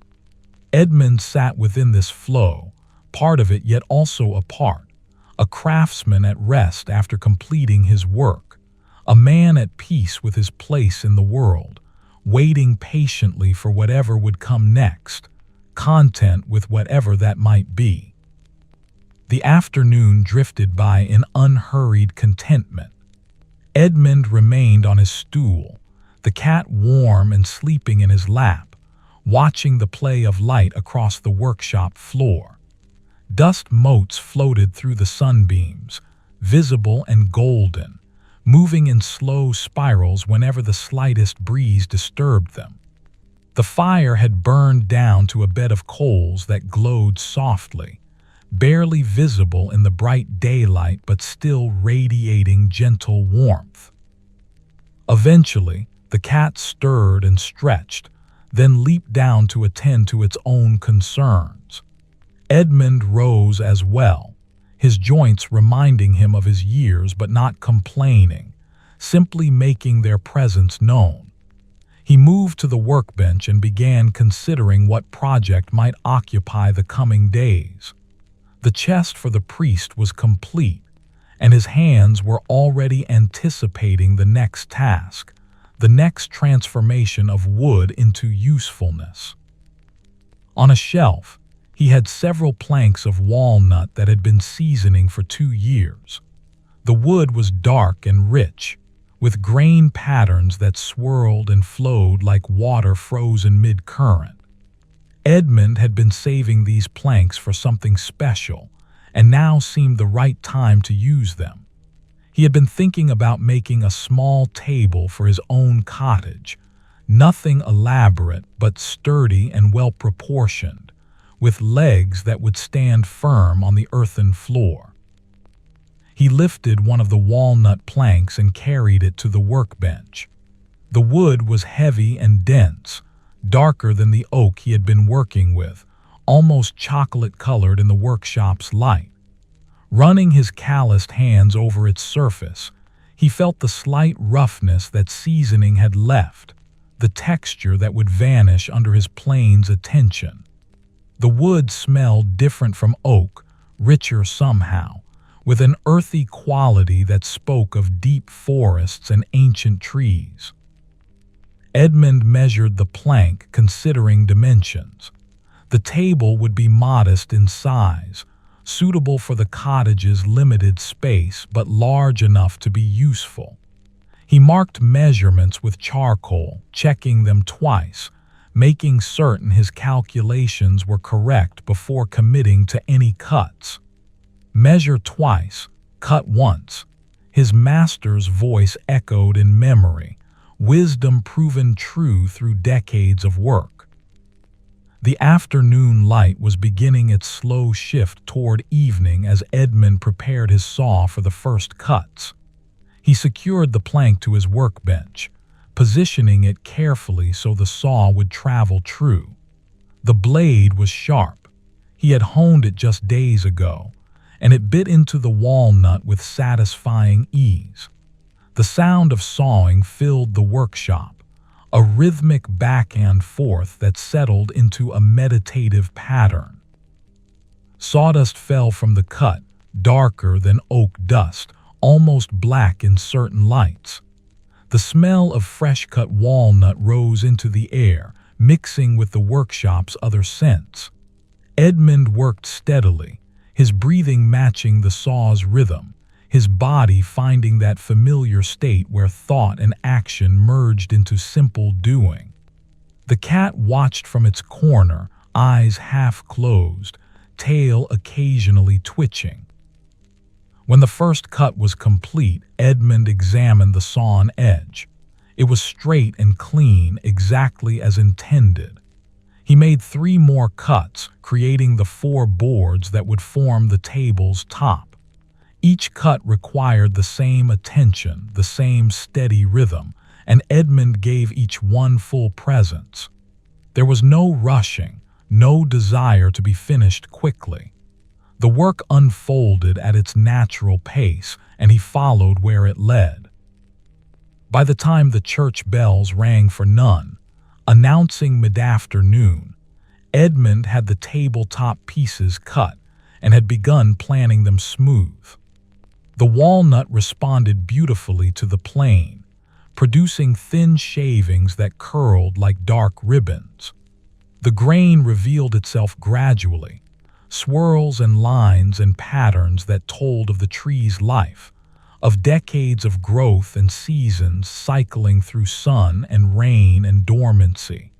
Edmund sat within this flow, part of it yet also apart, a craftsman at rest after completing his work, a man at peace with his place in the world, waiting patiently for whatever would come next, content with whatever that might be. The afternoon drifted by in unhurried contentment. Edmund remained on his stool, the cat warm and sleeping in his lap, watching the play of light across the workshop floor. Dust motes floated through the sunbeams, visible and golden, moving in slow spirals whenever the slightest breeze disturbed them. The fire had burned down to a bed of coals that glowed softly, barely visible in the bright daylight but still radiating gentle warmth. Eventually, the cat stirred and stretched, then leaped down to attend to its own concerns. Edmund rose as well, his joints reminding him of his years but not complaining, simply making their presence known. He moved to the workbench and began considering what project might occupy the coming days. The chest for the priest was complete, and his hands were already anticipating the next task, the next transformation of wood into usefulness. On a shelf, he had several planks of walnut that had been seasoning for 2 years. The wood was dark and rich, with grain patterns that swirled and flowed like water frozen mid-current. Edmund had been saving these planks for something special, and now seemed the right time to use them. He had been thinking about making a small table for his own cottage, nothing elaborate but sturdy and well-proportioned, with legs that would stand firm on the earthen floor. He lifted one of the walnut planks and carried it to the workbench. The wood was heavy and dense, darker than the oak he had been working with, almost chocolate-colored in the workshop's light. Running his calloused hands over its surface, he felt the slight roughness that seasoning had left, the texture that would vanish under his plane's attention. The wood smelled different from oak, richer somehow, with an earthy quality that spoke of deep forests and ancient trees. Edmund measured the plank, considering dimensions. The table would be modest in size, suitable for the cottage's limited space but large enough to be useful. He marked measurements with charcoal, checking them twice, making certain his calculations were correct before committing to any cuts. Measure twice, cut once. His master's voice echoed in memory, wisdom proven true through decades of work. The afternoon light was beginning its slow shift toward evening as Edmund prepared his saw for the first cuts. He secured the plank to his workbench, positioning it carefully so the saw would travel true. The blade was sharp. He had honed it just days ago, and it bit into the walnut with satisfying ease. The sound of sawing filled the workshop, a rhythmic back and forth that settled into a meditative pattern. Sawdust fell from the cut, darker than oak dust, almost black in certain lights. The smell of fresh-cut walnut rose into the air, mixing with the workshop's other scents. Edmund worked steadily, his breathing matching the saw's rhythm, his body finding that familiar state where thought and action merged into simple doing. The cat watched from its corner, eyes half closed, tail occasionally twitching. When the first cut was complete, Edmund examined the sawn edge. It was straight and clean, exactly as intended. He made 3 more cuts, creating the 4 boards that would form the table's top. Each cut required the same attention, the same steady rhythm, and Edmund gave each one full presence. There was no rushing, no desire to be finished quickly. The work unfolded at its natural pace, and he followed where it led. By the time the church bells rang for none, announcing mid-afternoon, Edmund had the tabletop pieces cut and had begun planning them smooth. The walnut responded beautifully to the plane, producing thin shavings that curled like dark ribbons. The grain revealed itself gradually, swirls and lines and patterns that told of the tree's life, of decades of growth and seasons cycling through sun and rain and dormancy.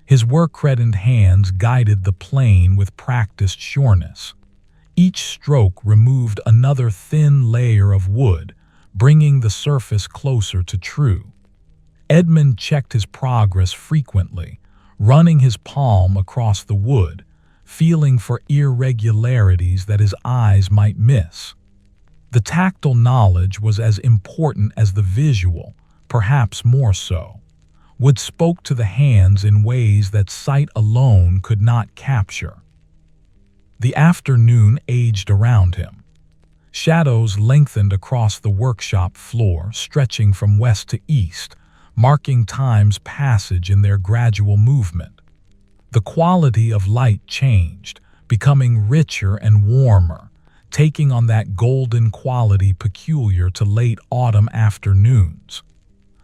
His work-reddened hands guided the plane with practiced sureness. Each stroke removed another thin layer of wood, bringing the surface closer to true. Edmund checked his progress frequently, running his palm across the wood, feeling for irregularities that his eyes might miss. The tactile knowledge was as important as the visual, perhaps more so. Wood spoke to the hands in ways that sight alone could not capture. The afternoon aged around him. Shadows lengthened across the workshop floor, stretching from west to east, marking time's passage in their gradual movement. The quality of light changed, becoming richer and warmer, taking on that golden quality peculiar to late autumn afternoons.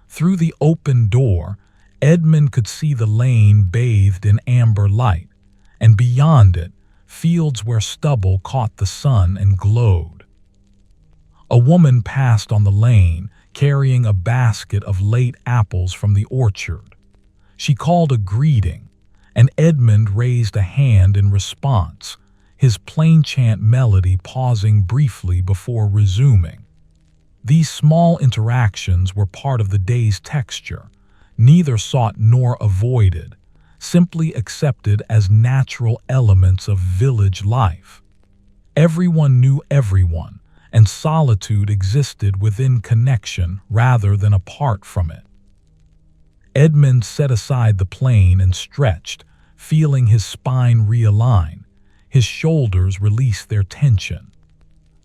Through the open door, Edmund could see the lane bathed in amber light, and beyond it, fields where stubble caught the sun and glowed. A woman passed on the lane, carrying a basket of late apples from the orchard. She called a greeting, and Edmund raised a hand in response, his plain chant melody pausing briefly before resuming. These small interactions were part of the day's texture, neither sought nor avoided, simply accepted as natural elements of village life. Everyone knew everyone, and solitude existed within connection rather than apart from it. Edmund set aside the plane and stretched, feeling his spine realign. His shoulders release their tension.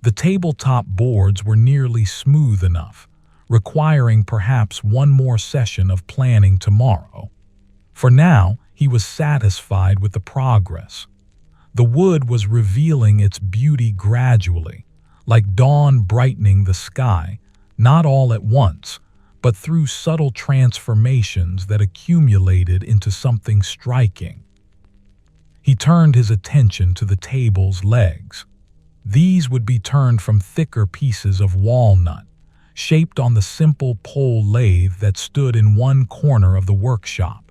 The tabletop boards were nearly smooth enough, requiring perhaps one more session of planning tomorrow. For now, he was satisfied with the progress. The wood was revealing its beauty gradually, like dawn brightening the sky, not all at once, but through subtle transformations that accumulated into something striking. He turned his attention to the table's legs. These would be turned from thicker pieces of walnut, shaped on the simple pole lathe that stood in one corner of the workshop.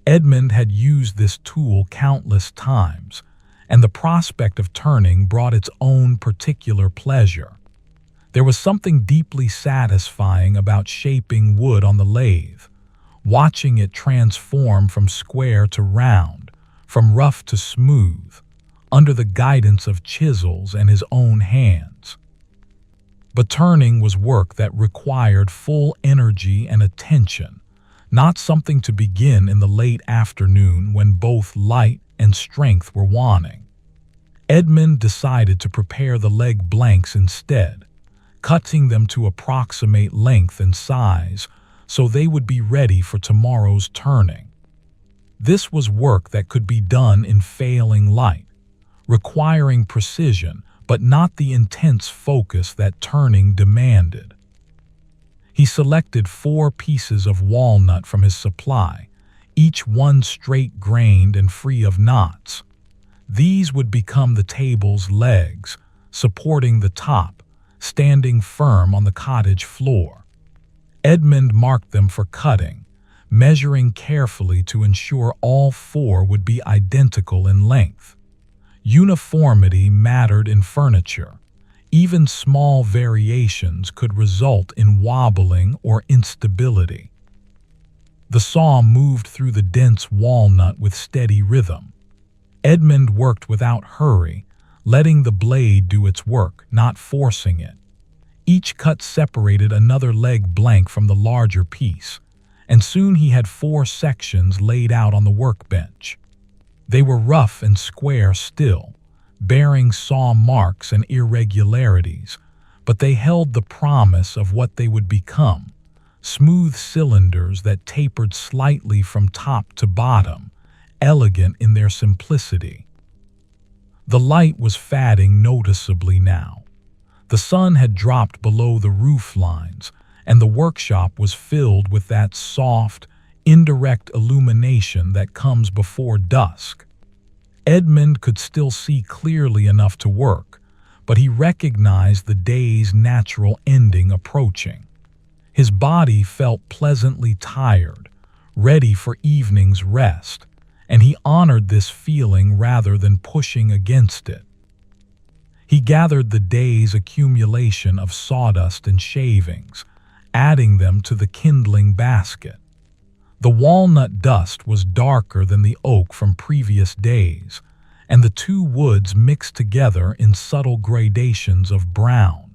Edmund had used this tool countless times, and the prospect of turning brought its own particular pleasure. There was something deeply satisfying about shaping wood on the lathe, watching it transform from square to round, from rough to smooth, under the guidance of chisels and his own hands. But turning was work that required full energy and attention, not something to begin in the late afternoon when both light and strength were waning. Edmund decided to prepare the leg blanks instead, cutting them to approximate length and size so they would be ready for tomorrow's turning. This was work that could be done in failing light, requiring precision but not the intense focus that turning demanded. He selected 4 pieces of walnut from his supply, each one straight-grained and free of knots. These would become the table's legs, supporting the top, standing firm on the cottage floor. Edmund marked them for cutting, measuring carefully to ensure all 4 would be identical in length. Uniformity mattered in furniture. Even small variations could result in wobbling or instability. The saw moved through the dense walnut with steady rhythm. Edmund worked without hurry, letting the blade do its work, not forcing it. Each cut separated another leg blank from the larger piece, and soon he had 4 sections laid out on the workbench. They were rough and square still, bearing saw marks and irregularities, but they held the promise of what they would become, smooth cylinders that tapered slightly from top to bottom, elegant in their simplicity. The light was fading noticeably now. The sun had dropped below the roof lines, and the workshop was filled with that soft, indirect illumination that comes before dusk. Edmund could still see clearly enough to work, but he recognized the day's natural ending approaching. His body felt pleasantly tired, ready for evening's rest, and he honored this feeling rather than pushing against it. He gathered the day's accumulation of sawdust and shavings, adding them to the kindling basket. The walnut dust was darker than the oak from previous days, and the 2 woods mixed together in subtle gradations of brown.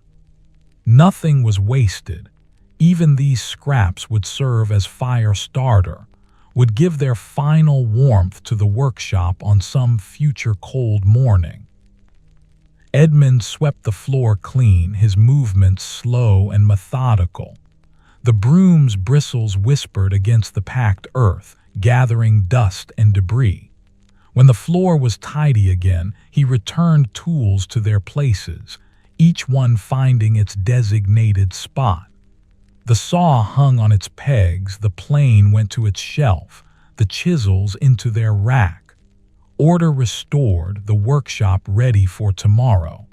Nothing was wasted. Even these scraps would serve as fire starter, would give their final warmth to the workshop on some future cold morning. Edmund swept the floor clean, his movements slow and methodical. The broom's bristles whispered against the packed earth, gathering dust and debris. When the floor was tidy again, he returned tools to their places, each one finding its designated spot. The saw hung on its pegs, the plane went to its shelf, the chisels into their rack. Order restored, the workshop ready for tomorrow.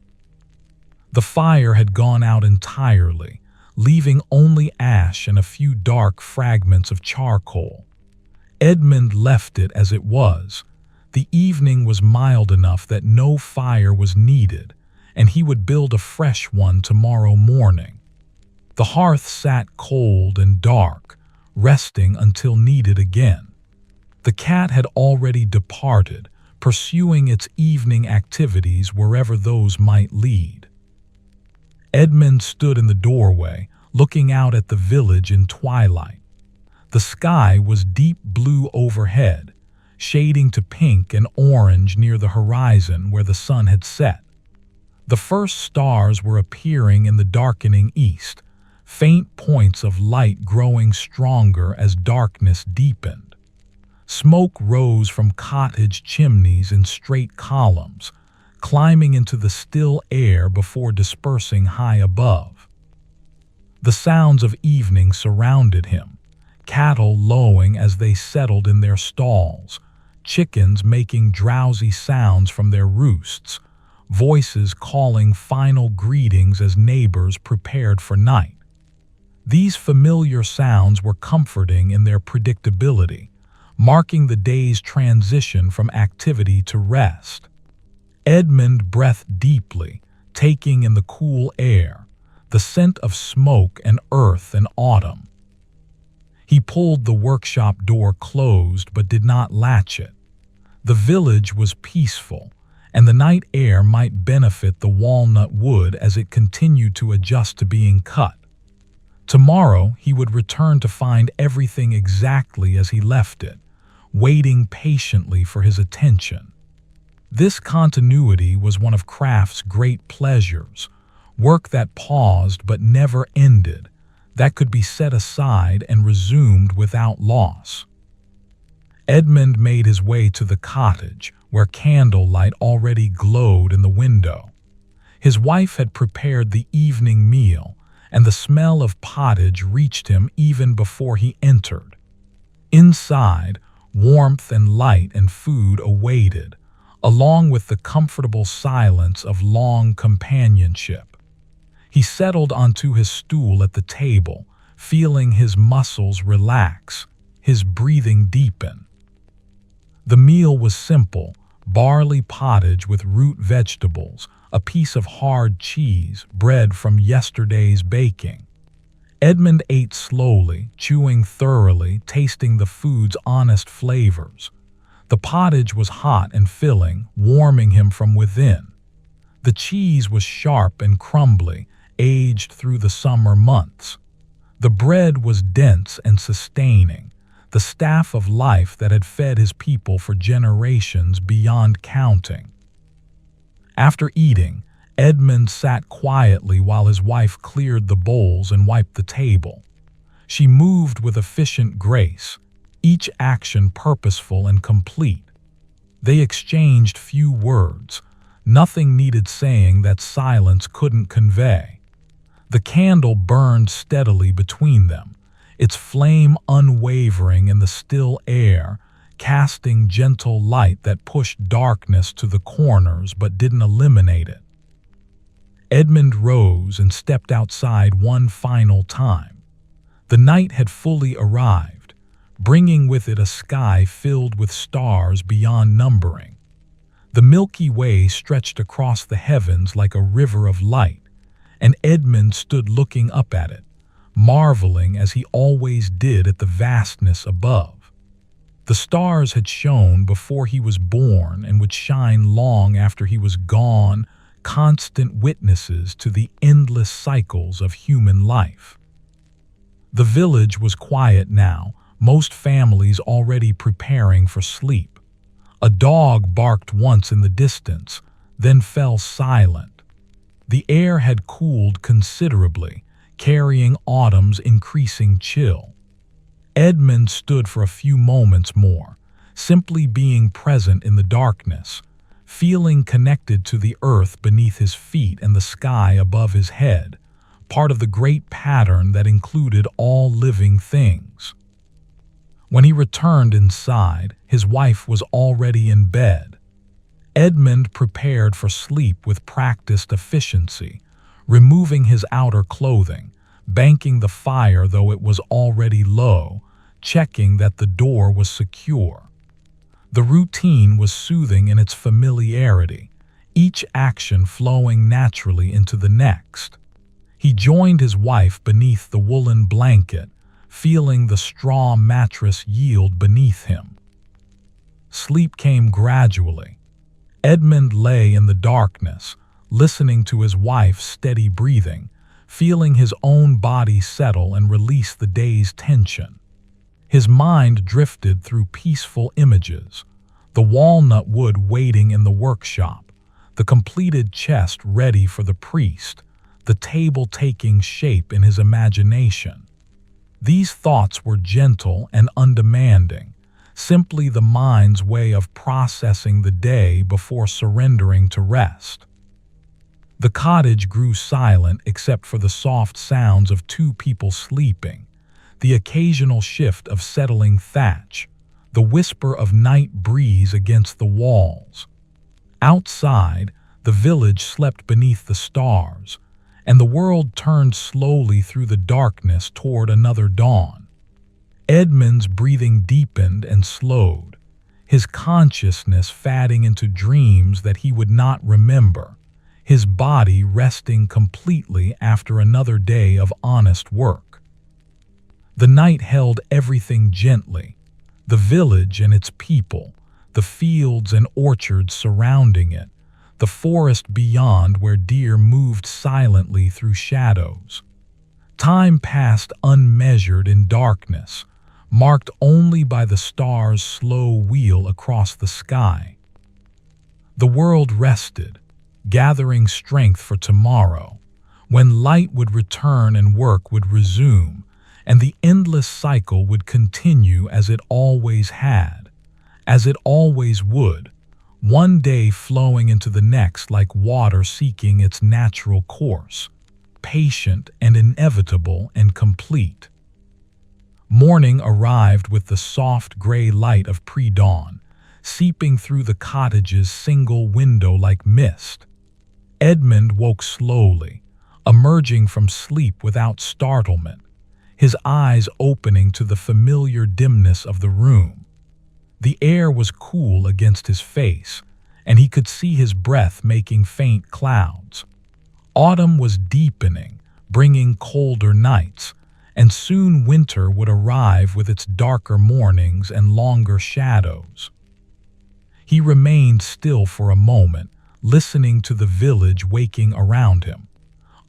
The fire had gone out entirely, leaving only ash and a few dark fragments of charcoal. Edmund left it as it was. The evening was mild enough that no fire was needed, and he would build a fresh one tomorrow morning. The hearth sat cold and dark, resting until needed again. The cat had already departed, pursuing its evening activities wherever those might lead. Edmund stood in the doorway, looking out at the village in twilight. The sky was deep blue overhead, shading to pink and orange near the horizon where the sun had set. The first stars were appearing in the darkening east, faint points of light growing stronger as darkness deepened. Smoke rose from cottage chimneys in straight columns, climbing into the still air before dispersing high above. The sounds of evening surrounded him, cattle lowing as they settled in their stalls, chickens making drowsy sounds from their roosts, voices calling final greetings as neighbors prepared for night. These familiar sounds were comforting in their predictability, marking the day's transition from activity to rest. Edmund breathed deeply, taking in the cool air. the scent of smoke and earth and autumn. He pulled the workshop door closed but did not latch it. The village was peaceful, and the night air might benefit the walnut wood as it continued to adjust to being cut. Tomorrow he would return to find everything exactly as he left it, waiting patiently for his attention. This continuity was one of Craft's great pleasures, work that paused but never ended, that could be set aside and resumed without loss. Edmund made his way to the cottage, where candlelight already glowed in the window. His wife had prepared the evening meal, and the smell of pottage reached him even before he entered. Inside, warmth and light and food awaited, along with the comfortable silence of long companionship. He settled onto his stool at the table, feeling his muscles relax, his breathing deepen. The meal was simple: barley pottage with root vegetables, a piece of hard cheese, bread from yesterday's baking. Edmund ate slowly, chewing thoroughly, tasting the food's honest flavors. The pottage was hot and filling, warming him from within. The cheese was sharp and crumbly, aged through the summer months. The bread was dense and sustaining, the staff of life that had fed his people for generations beyond counting. After eating, Edmund sat quietly while his wife cleared the bowls and wiped the table. She moved with efficient grace, each action purposeful and complete. They exchanged few words, nothing needed saying that silence couldn't convey. The candle burned steadily between them, its flame unwavering in the still air, casting gentle light that pushed darkness to the corners but didn't eliminate it. Edmund rose and stepped outside one final time. The night had fully arrived, bringing with it a sky filled with stars beyond numbering. The Milky Way stretched across the heavens like a river of light, and Edmund stood looking up at it, marveling as he always did at the vastness above. The stars had shone before he was born and would shine long after he was gone, constant witnesses to the endless cycles of human life. The village was quiet now, most families already preparing for sleep. A dog barked once in the distance, then fell silent. The air had cooled considerably, carrying autumn's increasing chill. Edmund stood for a few moments more, simply being present in the darkness, feeling connected to the earth beneath his feet and the sky above his head, part of the great pattern that included all living things. When he returned inside, his wife was already in bed. Edmund prepared for sleep with practiced efficiency, removing his outer clothing, banking the fire though it was already low, checking that the door was secure. The routine was soothing in its familiarity, each action flowing naturally into the next. He joined his wife beneath the woolen blanket, feeling the straw mattress yield beneath him. Sleep came gradually. Edmund lay in the darkness, listening to his wife's steady breathing, feeling his own body settle and release the day's tension. His mind drifted through peaceful images, the walnut wood waiting in the workshop, the completed chest ready for the priest, the table taking shape in his imagination. These thoughts were gentle and undemanding, simply the mind's way of processing the day before surrendering to rest. The cottage grew silent except for the soft sounds of two people sleeping, the occasional shift of settling thatch, the whisper of night breeze against the walls. Outside, the village slept beneath the stars, and the world turned slowly through the darkness toward another dawn. Edmund's breathing deepened and slowed, his consciousness fading into dreams that he would not remember, his body resting completely after another day of honest work. The night held everything gently, the village and its people, the fields and orchards surrounding it, the forest beyond where deer moved silently through shadows. Time passed unmeasured in darkness, marked only by the stars' slow wheel across the sky. The world rested, gathering strength for tomorrow, when light would return and work would resume, and the endless cycle would continue as it always had, as it always would, one day flowing into the next like water seeking its natural course, patient and inevitable and complete. Morning arrived with the soft gray light of pre-dawn, seeping through the cottage's single window like mist. Edmund woke slowly, emerging from sleep without startlement, his eyes opening to the familiar dimness of the room. The air was cool against his face, and he could see his breath making faint clouds. Autumn was deepening, bringing colder nights, and soon winter would arrive with its darker mornings and longer shadows. He remained still for a moment, listening to the village waking around him.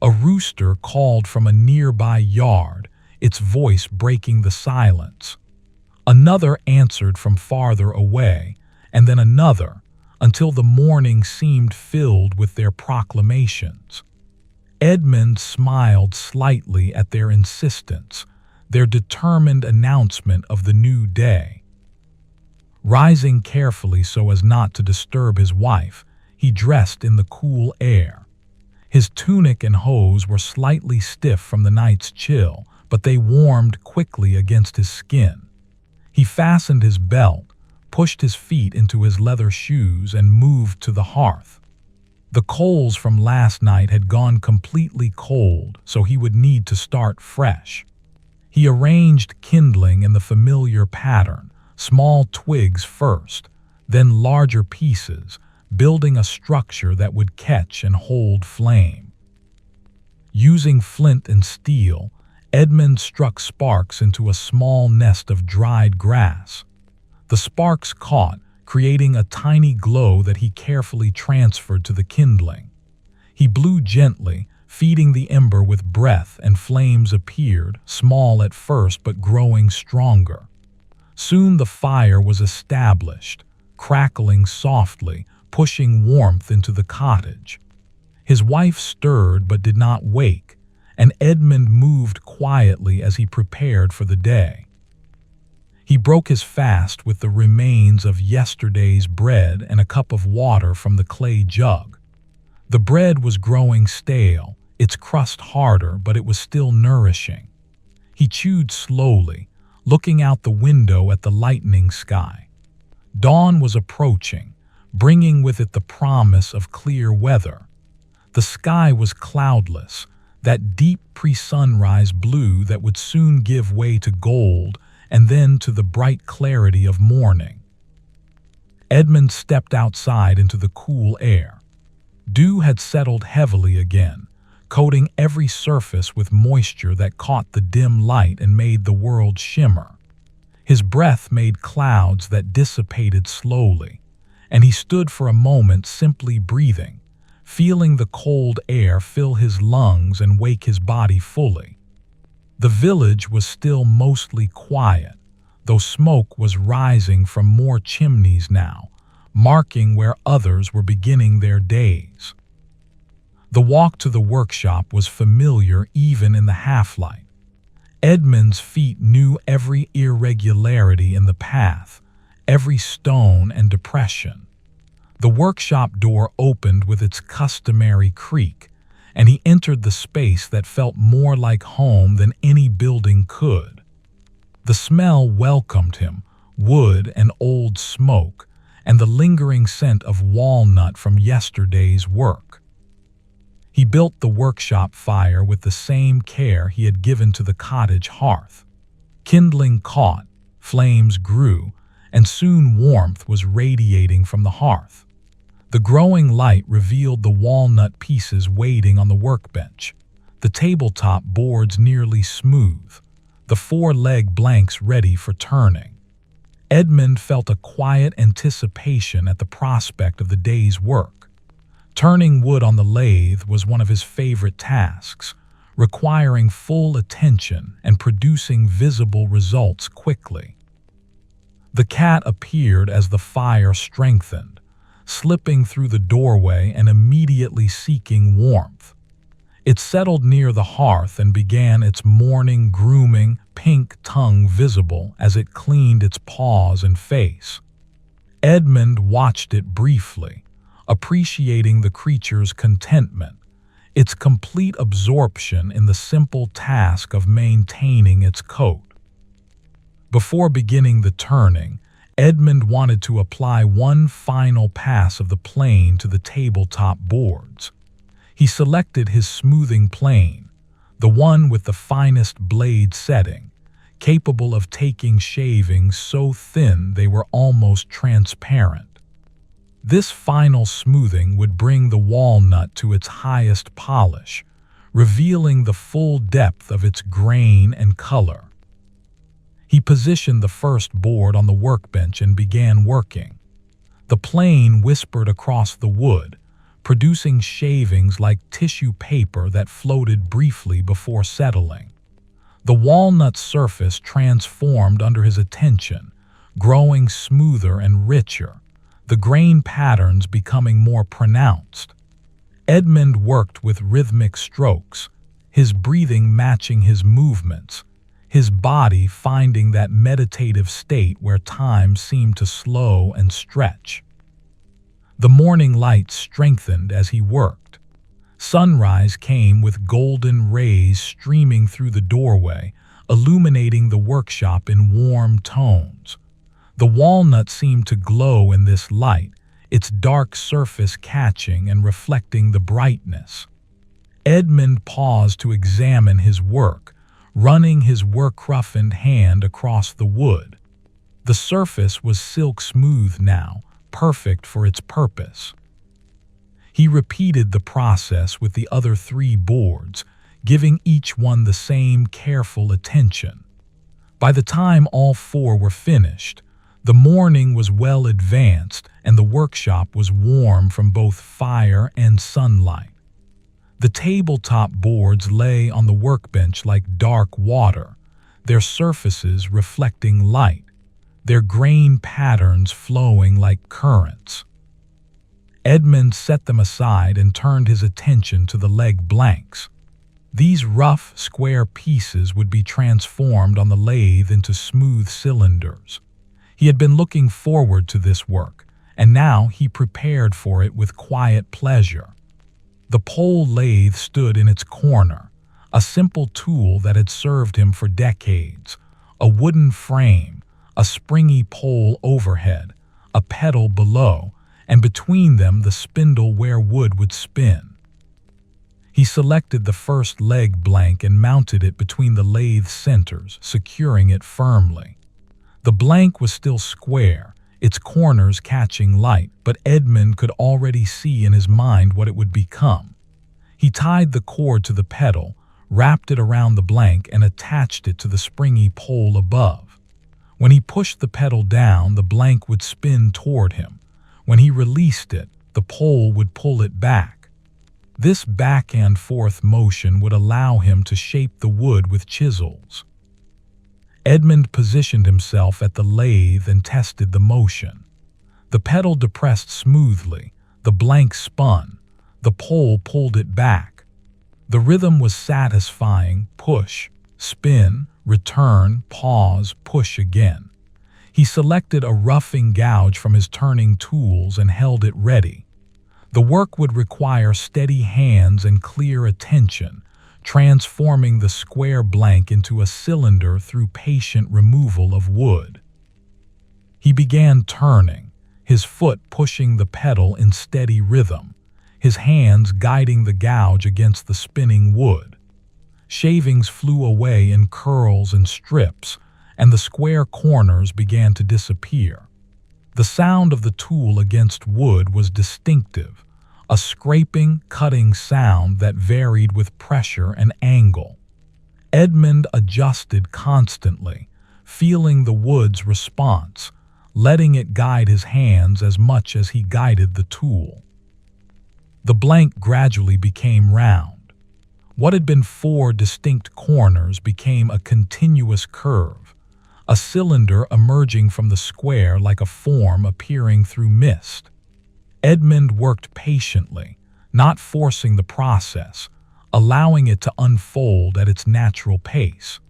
A rooster called from a nearby yard, its voice breaking the silence. Another answered from farther away, and then another, until the morning seemed filled with their proclamations. Edmund smiled slightly at their insistence, their determined announcement of the new day. Rising carefully so as not to disturb his wife, he dressed in the cool air. His tunic and hose were slightly stiff from the night's chill, but they warmed quickly against his skin. He fastened his belt, pushed his feet into his leather shoes, and moved to the hearth. The coals from last night had gone completely cold, so he would need to start fresh. He arranged kindling in the familiar pattern, small twigs first, then larger pieces, building a structure that would catch and hold flame. Using flint and steel, Edmund struck sparks into a small nest of dried grass. The sparks caught, creating a tiny glow that he carefully transferred to the kindling. He blew gently, feeding the ember with breath, and flames appeared, small at first but growing stronger. Soon the fire was established, crackling softly, pushing warmth into the cottage. His wife stirred but did not wake, and Edmund moved quietly as he prepared for the day. He broke his fast with the remains of yesterday's bread and a cup of water from the clay jug. The bread was growing stale, its crust harder, but it was still nourishing. He chewed slowly, looking out the window at the lightening sky. Dawn was approaching, bringing with it the promise of clear weather. The sky was cloudless, that deep pre-sunrise blue that would soon give way to gold and then to the bright clarity of morning. Edmund stepped outside into the cool air. Dew had settled heavily again, coating every surface with moisture that caught the dim light and made the world shimmer. His breath made clouds that dissipated slowly, and he stood for a moment simply breathing, feeling the cold air fill his lungs and wake his body fully. The village was still mostly quiet, though smoke was rising from more chimneys now, marking where others were beginning their days. The walk to the workshop was familiar even in the half-light. Edmund's feet knew every irregularity in the path, every stone and depression. The workshop door opened with its customary creak, and he entered the space that felt more like home than any building could. The smell welcomed him, wood and old smoke, and the lingering scent of walnut from yesterday's work. He built the workshop fire with the same care he had given to the cottage hearth. Kindling caught, flames grew, and soon warmth was radiating from the hearth. The growing light revealed the walnut pieces waiting on the workbench, the tabletop boards nearly smooth, the four-leg blanks ready for turning. Edmund felt a quiet anticipation at the prospect of the day's work. Turning wood on the lathe was one of his favorite tasks, requiring full attention and producing visible results quickly. The cat appeared as the fire strengthened, slipping through the doorway and immediately seeking warmth. It settled near the hearth and began its morning grooming, pink tongue visible as it cleaned its paws and face. Edmund watched it briefly, appreciating the creature's contentment, its complete absorption in the simple task of maintaining its coat. Before beginning the turning, Edmund wanted to apply one final pass of the plane to the tabletop boards. He selected his smoothing plane, the one with the finest blade setting, capable of taking shavings so thin they were almost transparent. This final smoothing would bring the walnut to its highest polish, revealing the full depth of its grain and color. He positioned the first board on the workbench and began working. The plane whispered across the wood, producing shavings like tissue paper that floated briefly before settling. The walnut surface transformed under his attention, growing smoother and richer, the grain patterns becoming more pronounced. Edmund worked with rhythmic strokes, his breathing matching his movements, his body finding that meditative state where time seemed to slow and stretch. The morning light strengthened as he worked. Sunrise came with golden rays streaming through the doorway, illuminating the workshop in warm tones. The walnut seemed to glow in this light, its dark surface catching and reflecting the brightness. Edmund paused to examine his work, running his work-roughened hand across the wood. The surface was silk smooth now, perfect for its purpose. He repeated the process with the other three boards, giving each one the same careful attention. By the time all four were finished, the morning was well advanced and the workshop was warm from both fire and sunlight. The tabletop boards lay on the workbench like dark water, their surfaces reflecting light, their grain patterns flowing like currents. Edmund set them aside and turned his attention to the leg blanks. These rough, square pieces would be transformed on the lathe into smooth cylinders. He had been looking forward to this work, and now he prepared for it with quiet pleasure. The pole lathe stood in its corner, a simple tool that had served him for decades, a wooden frame, a springy pole overhead, a pedal below, and between them the spindle where wood would spin. He selected the first leg blank and mounted it between the lathe centers, securing it firmly. The blank was still square, its corners catching light, but Edmund could already see in his mind what it would become. He tied the cord to the pedal, wrapped it around the blank, and attached it to the springy pole above. When he pushed the pedal down, the blank would spin toward him. When he released it, the pole would pull it back. This back and forth motion would allow him to shape the wood with chisels. Edmund positioned himself at the lathe and tested the motion. The pedal depressed smoothly, the blank spun, the pole pulled it back. The rhythm was satisfying: push, spin, return, pause, push again. He selected a roughing gouge from his turning tools and held it ready. The work would require steady hands and clear attention, transforming the square blank into a cylinder through patient removal of wood. He began turning, his foot pushing the pedal in steady rhythm, his hands guiding the gouge against the spinning wood. Shavings flew away in curls and strips, and the square corners began to disappear. The sound of the tool against wood was distinctive, a scraping, cutting sound that varied with pressure and angle. Edmund adjusted constantly, feeling the wood's response, letting it guide his hands as much as he guided the tool. The blank gradually became round. What had been four distinct corners became a continuous curve, a cylinder emerging from the square like a form appearing through mist. Edmund worked patiently, not forcing the process, allowing it to unfold at its natural pace.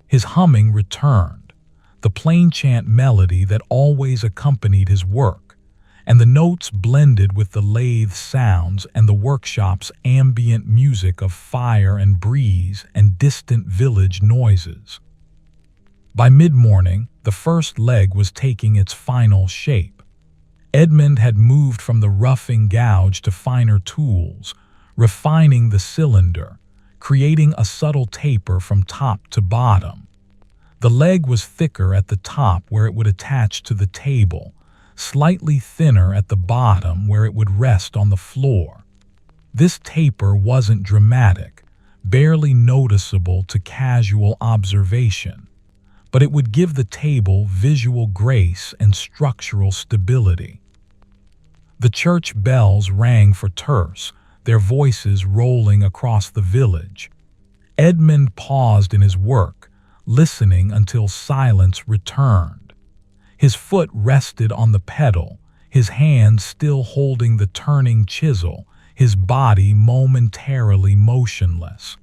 His humming returned, the plain chant melody that always accompanied his work, and the notes blended with the lathe sounds and the workshop's ambient music of fire and breeze and distant village noises. By mid-morning, the first leg was taking its final shape. Edmund had moved from the roughing gouge to finer tools, refining the cylinder, creating a subtle taper from top to bottom. The leg was thicker at the top where it would attach to the table, slightly thinner at the bottom where it would rest on the floor. This taper wasn't dramatic, barely noticeable to casual observation, but it would give the table visual grace and structural stability. The church bells rang for terce, their voices rolling across the village. Edmund paused in his work, listening until silence returned. His foot rested on the pedal, his hand still holding the turning chisel, his body momentarily motionless.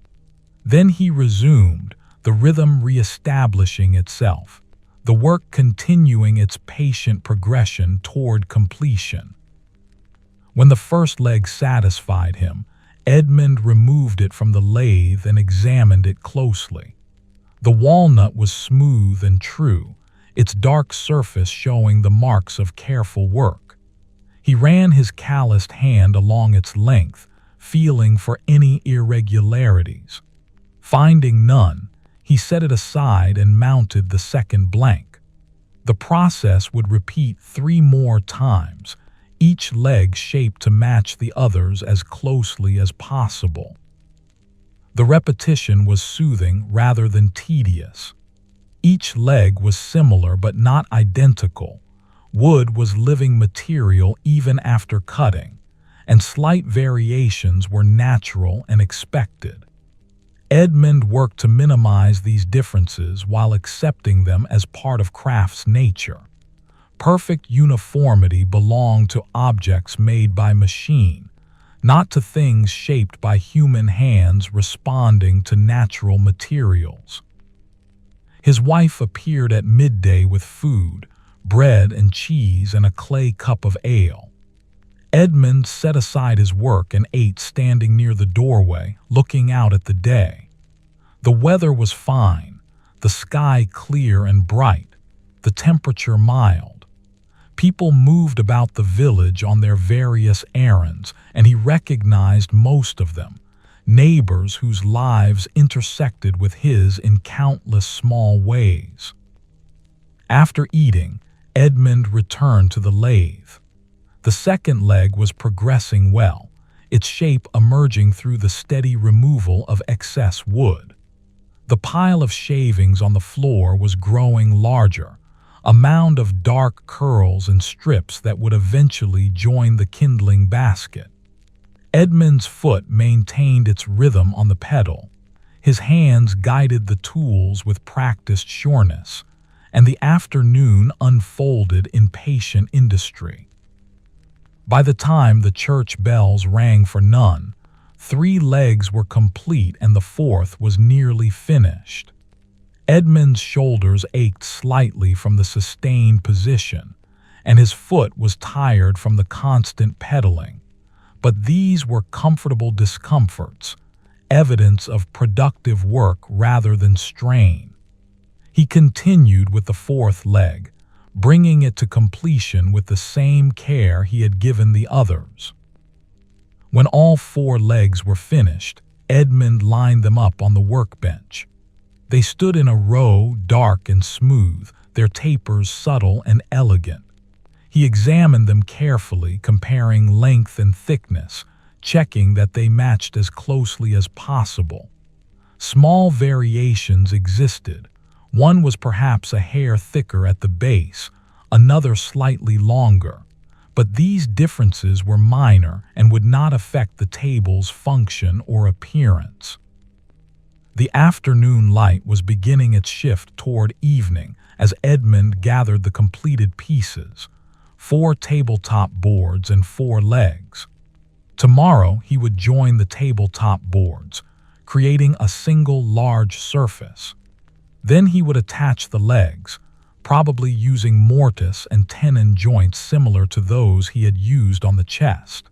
Then he resumed, the rhythm re-establishing itself, the work continuing its patient progression toward completion. When the first leg satisfied him, Edmund removed it from the lathe and examined it closely. The walnut was smooth and true, its dark surface showing the marks of careful work. He ran his calloused hand along its length, feeling for any irregularities. Finding none, he set it aside and mounted the second blank. The process would repeat 3 more times, each leg shaped to match the others as closely as possible. The repetition was soothing rather than tedious. Each leg was similar but not identical. Wood was living material even after cutting, and slight variations were natural and expected. Edmund worked to minimize these differences while accepting them as part of craft's nature. Perfect uniformity belonged to objects made by machine, not to things shaped by human hands responding to natural materials. His wife appeared at midday with food, bread and cheese and a clay cup of ale. Edmund set aside his work and ate standing near the doorway, looking out at the day. The weather was fine, the sky clear and bright, the temperature mild. People moved about the village on their various errands, and he recognized most of them, neighbors whose lives intersected with his in countless small ways. After eating, Edmund returned to the lathe. The second leg was progressing well, its shape emerging through the steady removal of excess wood. The pile of shavings on the floor was growing larger, a mound of dark curls and strips that would eventually join the kindling basket. Edmund's foot maintained its rhythm on the pedal. His hands guided the tools with practiced sureness, and the afternoon unfolded in patient industry. By the time the church bells rang for none, 3 legs were complete and the 4th was nearly finished. Edmund's shoulders ached slightly from the sustained position, and his foot was tired from the constant pedaling. But these were comfortable discomforts, evidence of productive work rather than strain. He continued with the 4th leg, bringing it to completion with the same care he had given the others. When all 4 legs were finished, Edmund lined them up on the workbench. They stood in a row, dark and smooth, their tapers subtle and elegant. He examined them carefully, comparing length and thickness, checking that they matched as closely as possible. Small variations existed. One was perhaps a hair thicker at the base, another slightly longer, but these differences were minor and would not affect the table's function or appearance. The afternoon light was beginning its shift toward evening as Edmund gathered the completed pieces, 4 tabletop boards and 4 legs. Tomorrow he would join the tabletop boards, creating a single large surface. Then he would attach the legs, probably using mortise and tenon joints similar to those he had used on the chest.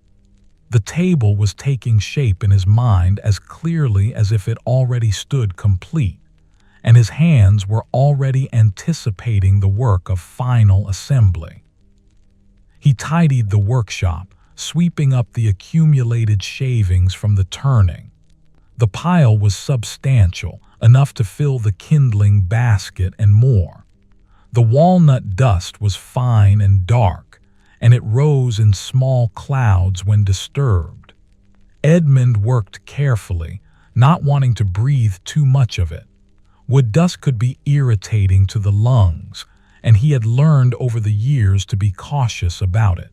The table was taking shape in his mind as clearly as if it already stood complete, and his hands were already anticipating the work of final assembly. He tidied the workshop, sweeping up the accumulated shavings from the turning. The pile was substantial, enough to fill the kindling basket and more. The walnut dust was fine and dark, and it rose in small clouds when disturbed. Edmund worked carefully, not wanting to breathe too much of it. Wood dust could be irritating to the lungs, and he had learned over the years to be cautious about it.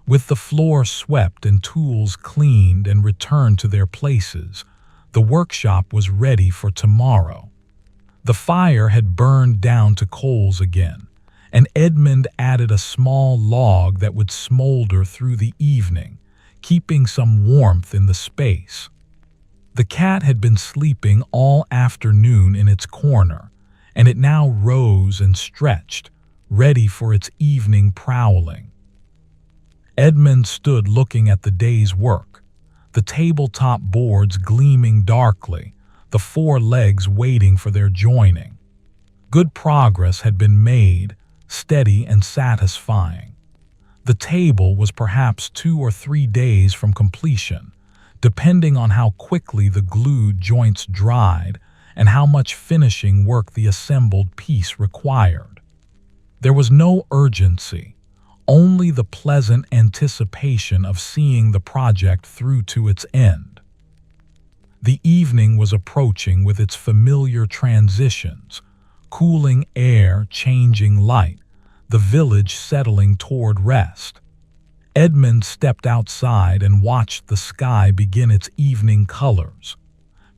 With the floor swept and tools cleaned and returned to their places, the workshop was ready for tomorrow. The fire had burned down to coals again, and Edmund added a small log that would smolder through the evening, keeping some warmth in the space. The cat had been sleeping all afternoon in its corner, and it now rose and stretched, ready for its evening prowling. Edmund stood looking at the day's work, the tabletop boards gleaming darkly, the 4 legs waiting for their joining. Good progress had been made, steady and satisfying. The table was perhaps 2 or 3 days from completion, depending on how quickly the glued joints dried and how much finishing work the assembled piece required. There was no urgency, only the pleasant anticipation of seeing the project through to its end. The evening was approaching with its familiar transitions, cooling air changing light, the village settling toward rest. Edmund stepped outside and watched the sky begin its evening colors.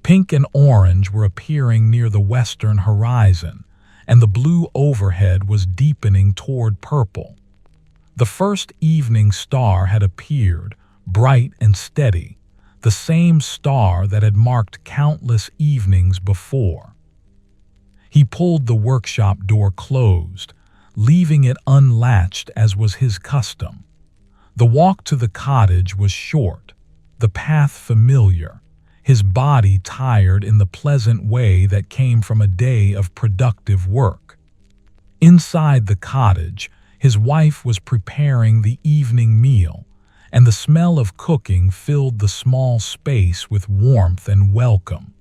Pink and orange were appearing near the western horizon, and the blue overhead was deepening toward purple. The first evening star had appeared, bright and steady, the same star that had marked countless evenings before. He pulled the workshop door closed, leaving it unlatched as was his custom. The walk to the cottage was short, the path familiar, his body tired in the pleasant way that came from a day of productive work. Inside the cottage, his wife was preparing the evening meal, and the smell of cooking filled the small space with warmth and welcome.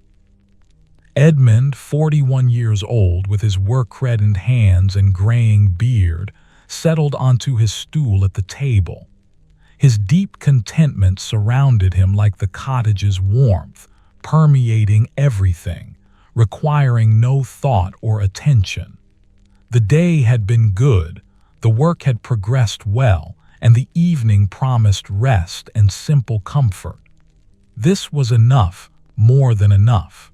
Edmund, 41 years old, with his work-reddened hands and graying beard, settled onto his stool at the table. His deep contentment surrounded him like the cottage's warmth, permeating everything, requiring no thought or attention. The day had been good, the work had progressed well, and the evening promised rest and simple comfort. This was enough, more than enough.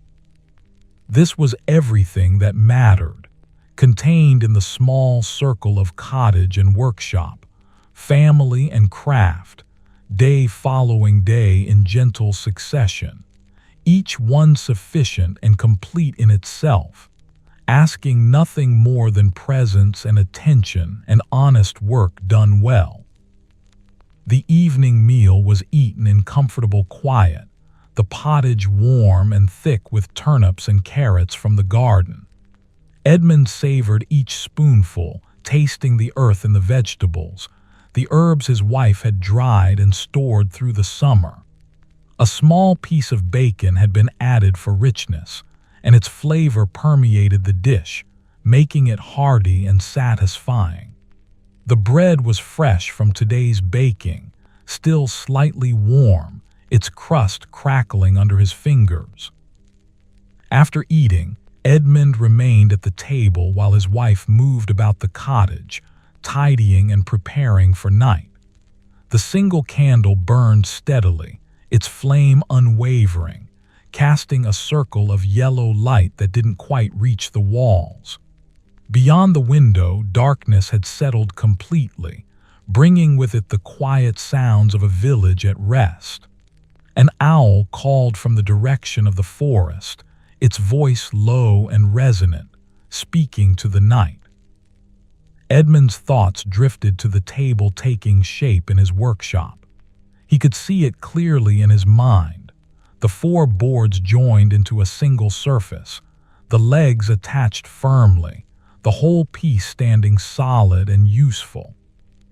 This was everything that mattered, contained in the small circle of cottage and workshop, family and craft, day following day in gentle succession, each one sufficient and complete in itself, asking nothing more than presence and attention and honest work done well. The evening meal was eaten in comfortable quiet, the pottage warm and thick with turnips and carrots from the garden. Edmund savored each spoonful, tasting the earth in the vegetables, the herbs his wife had dried and stored through the summer. A small piece of bacon had been added for richness, and its flavor permeated the dish, making it hearty and satisfying. The bread was fresh from today's baking, still slightly warm, its crust crackling under his fingers. After eating, Edmund remained at the table while his wife moved about the cottage, tidying and preparing for night. The single candle burned steadily, its flame unwavering, casting a circle of yellow light that didn't quite reach the walls. Beyond the window, darkness had settled completely, bringing with it the quiet sounds of a village at rest. An owl called from the direction of the forest, its voice low and resonant, speaking to the night. Edmund's thoughts drifted to the table taking shape in his workshop. He could see it clearly in his mind. The four boards joined into a single surface, the legs attached firmly, the whole piece standing solid and useful.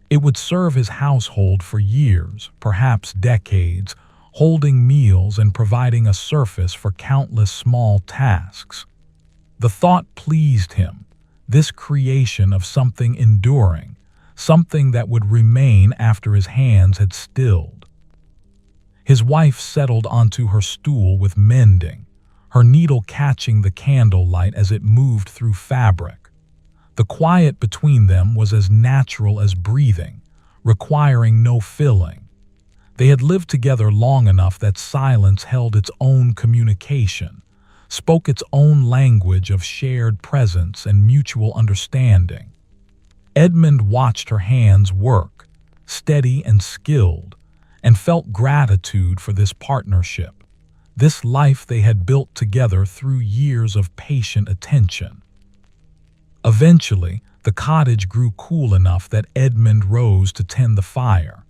It would serve his household for years, perhaps decades, holding meals and providing a surface for countless small tasks. The thought pleased him, this creation of something enduring, something that would remain after his hands had stilled. His wife settled onto her stool with mending, her needle catching the candlelight as it moved through fabric. The quiet between them was as natural as breathing, requiring no filling. They had lived together long enough that silence held its own communication, spoke its own language of shared presence and mutual understanding. Edmund watched her hands work, steady and skilled, and felt gratitude for this partnership, this life they had built together through years of patient attention. Eventually, the cottage grew cool enough that Edmund rose to tend the fire.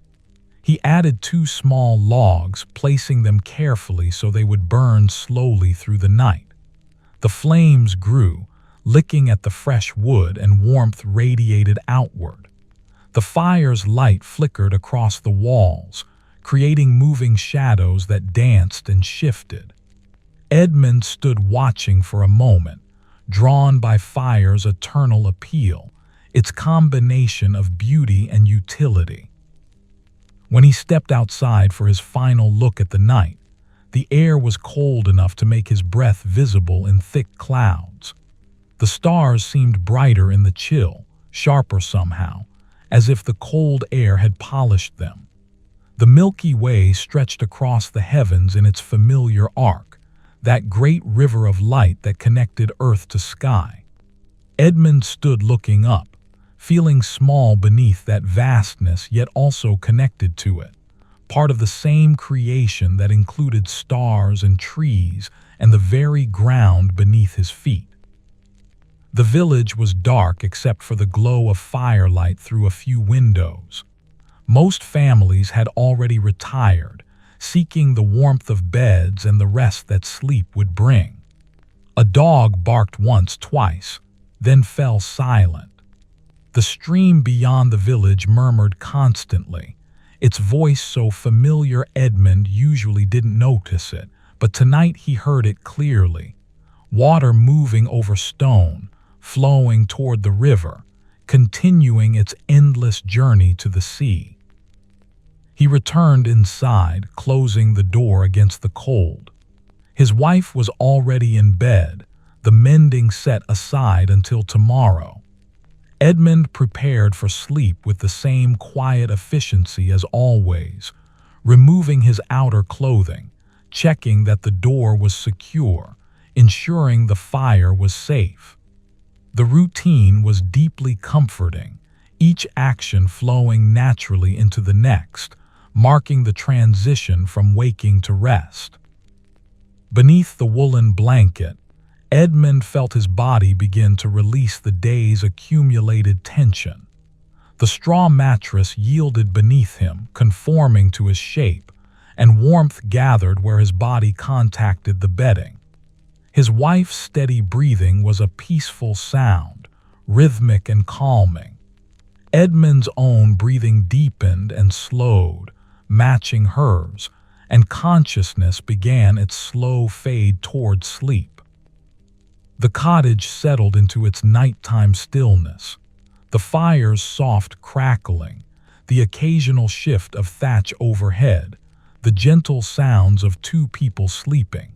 He added 2 small logs, placing them carefully so they would burn slowly through the night. The flames grew, licking at the fresh wood, and warmth radiated outward. The fire's light flickered across the walls, creating moving shadows that danced and shifted. Edmund stood watching for a moment, drawn by fire's eternal appeal, its combination of beauty and utility. When he stepped outside for his final look at the night, the air was cold enough to make his breath visible in thick clouds. The stars seemed brighter in the chill, sharper somehow, as if the cold air had polished them. The Milky Way stretched across the heavens in its familiar arc, that great river of light that connected earth to sky. Edmund stood looking up, feeling small beneath that vastness yet also connected to it, part of the same creation that included stars and trees and the very ground beneath his feet. The village was dark except for the glow of firelight through a few windows. Most families had already retired, seeking the warmth of beds and the rest that sleep would bring. A dog barked once, twice, then fell silent. The stream beyond the village murmured constantly, its voice so familiar Edmund usually didn't notice it, but tonight he heard it clearly. Water moving over stone, flowing toward the river, continuing its endless journey to the sea. He returned inside, closing the door against the cold. His wife was already in bed, the mending set aside until tomorrow. Edmund prepared for sleep with the same quiet efficiency as always, removing his outer clothing, checking that the door was secure, ensuring the fire was safe. The routine was deeply comforting, each action flowing naturally into the next, marking the transition from waking to rest. Beneath the woolen blanket, Edmund felt his body begin to release the day's accumulated tension. The straw mattress yielded beneath him, conforming to his shape, and warmth gathered where his body contacted the bedding. His wife's steady breathing was a peaceful sound, rhythmic and calming. Edmund's own breathing deepened and slowed, matching hers, and consciousness began its slow fade toward sleep. The cottage settled into its nighttime stillness. The fire's soft crackling, the occasional shift of thatch overhead, the gentle sounds of two people sleeping.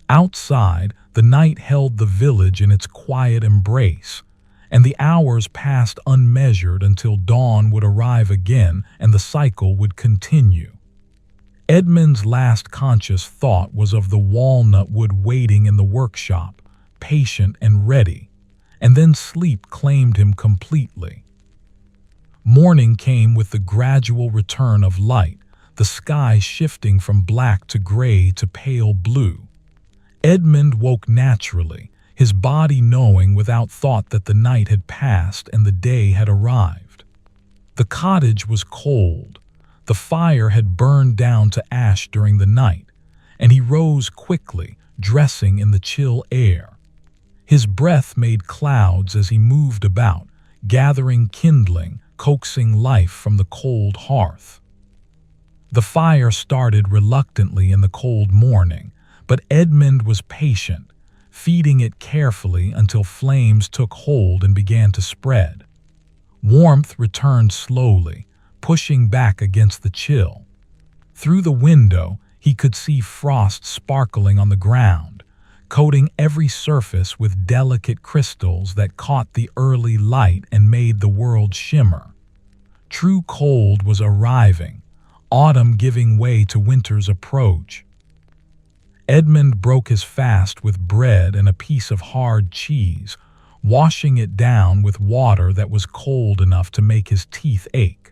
Outside, the night held the village in its quiet embrace, and the hours passed unmeasured until dawn would arrive again and the cycle would continue. Edmund's last conscious thought was of the walnut wood waiting in the workshop, patient and ready, and then sleep claimed him completely. Morning came with the gradual return of light, the sky shifting from black to gray to pale blue. Edmund woke naturally, his body knowing without thought that the night had passed and the day had arrived. The cottage was cold. The fire had burned down to ash during the night, and he rose quickly, dressing in the chill air. His breath made clouds as he moved about, gathering kindling, coaxing life from the cold hearth. The fire started reluctantly in the cold morning, but Edmund was patient, feeding it carefully until flames took hold and began to spread. Warmth returned slowly, pushing back against the chill. Through the window, he could see frost sparkling on the ground, coating every surface with delicate crystals that caught the early light and made the world shimmer. True cold was arriving, autumn giving way to winter's approach. Edmund broke his fast with bread and a piece of hard cheese, washing it down with water that was cold enough to make his teeth ache.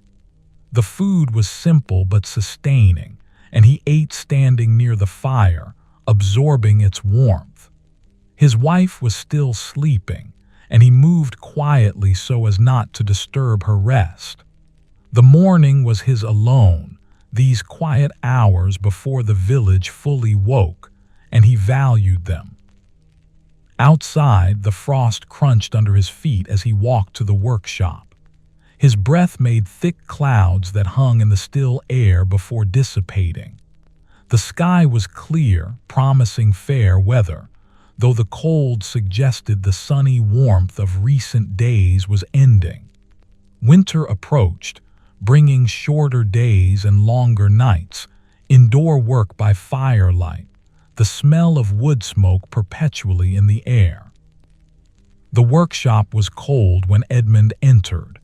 The food was simple but sustaining, and he ate standing near the fire, absorbing its warmth. His wife was still sleeping, and he moved quietly so as not to disturb her rest. The morning was his alone, these quiet hours before the village fully woke, and he valued them. Outside, the frost crunched under his feet as he walked to the workshop. His breath made thick clouds that hung in the still air before dissipating. The sky was clear, promising fair weather, though the cold suggested the sunny warmth of recent days was ending. Winter approached, bringing shorter days and longer nights, indoor work by firelight, the smell of wood smoke perpetually in the air. The workshop was cold when Edmund entered,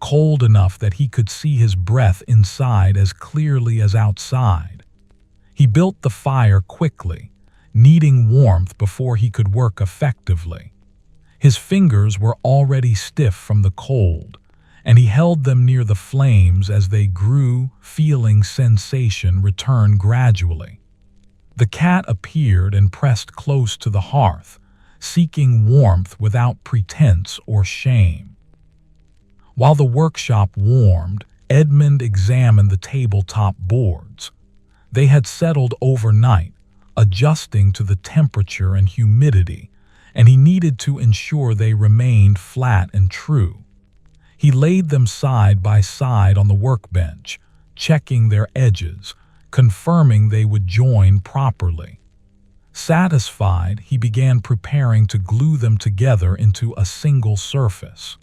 cold enough that he could see his breath inside as clearly as outside. He built the fire quickly, needing warmth before he could work effectively. His fingers were already stiff from the cold, and he held them near the flames as they grew, feeling sensation return gradually. The cat appeared and pressed close to the hearth, seeking warmth without pretense or shame. While the workshop warmed, Edmund examined the tabletop boards. They had settled overnight, adjusting to the temperature and humidity, and he needed to ensure they remained flat and true. He laid them side by side on the workbench, checking their edges, confirming they would join properly. Satisfied, he began preparing to glue them together into a single surface.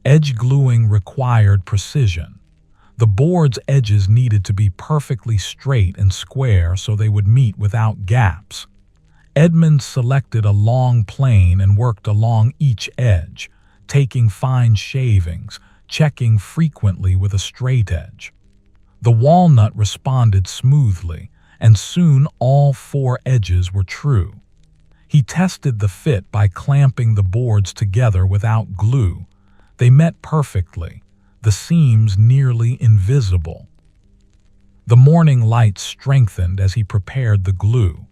Edge gluing required precision. The board's edges needed to be perfectly straight and square so they would meet without gaps. Edmund selected a long plane and worked along each edge, taking fine shavings, checking frequently with a straight edge. The walnut responded smoothly, and soon all 4 edges were true. He tested the fit by clamping the boards together without glue. They met perfectly, the seams nearly invisible. The morning light strengthened as he prepared the glue.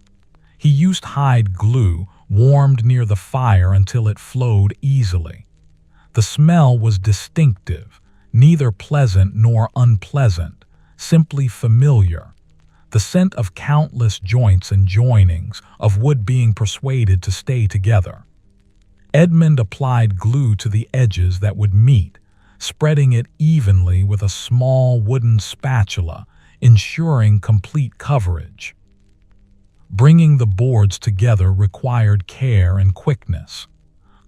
He used hide glue, warmed near the fire until it flowed easily. The smell was distinctive, neither pleasant nor unpleasant, simply familiar. The scent of countless joints and joinings, of wood being persuaded to stay together. Edmund applied glue to the edges that would meet, spreading it evenly with a small wooden spatula, ensuring complete coverage. Bringing the boards together required care and quickness.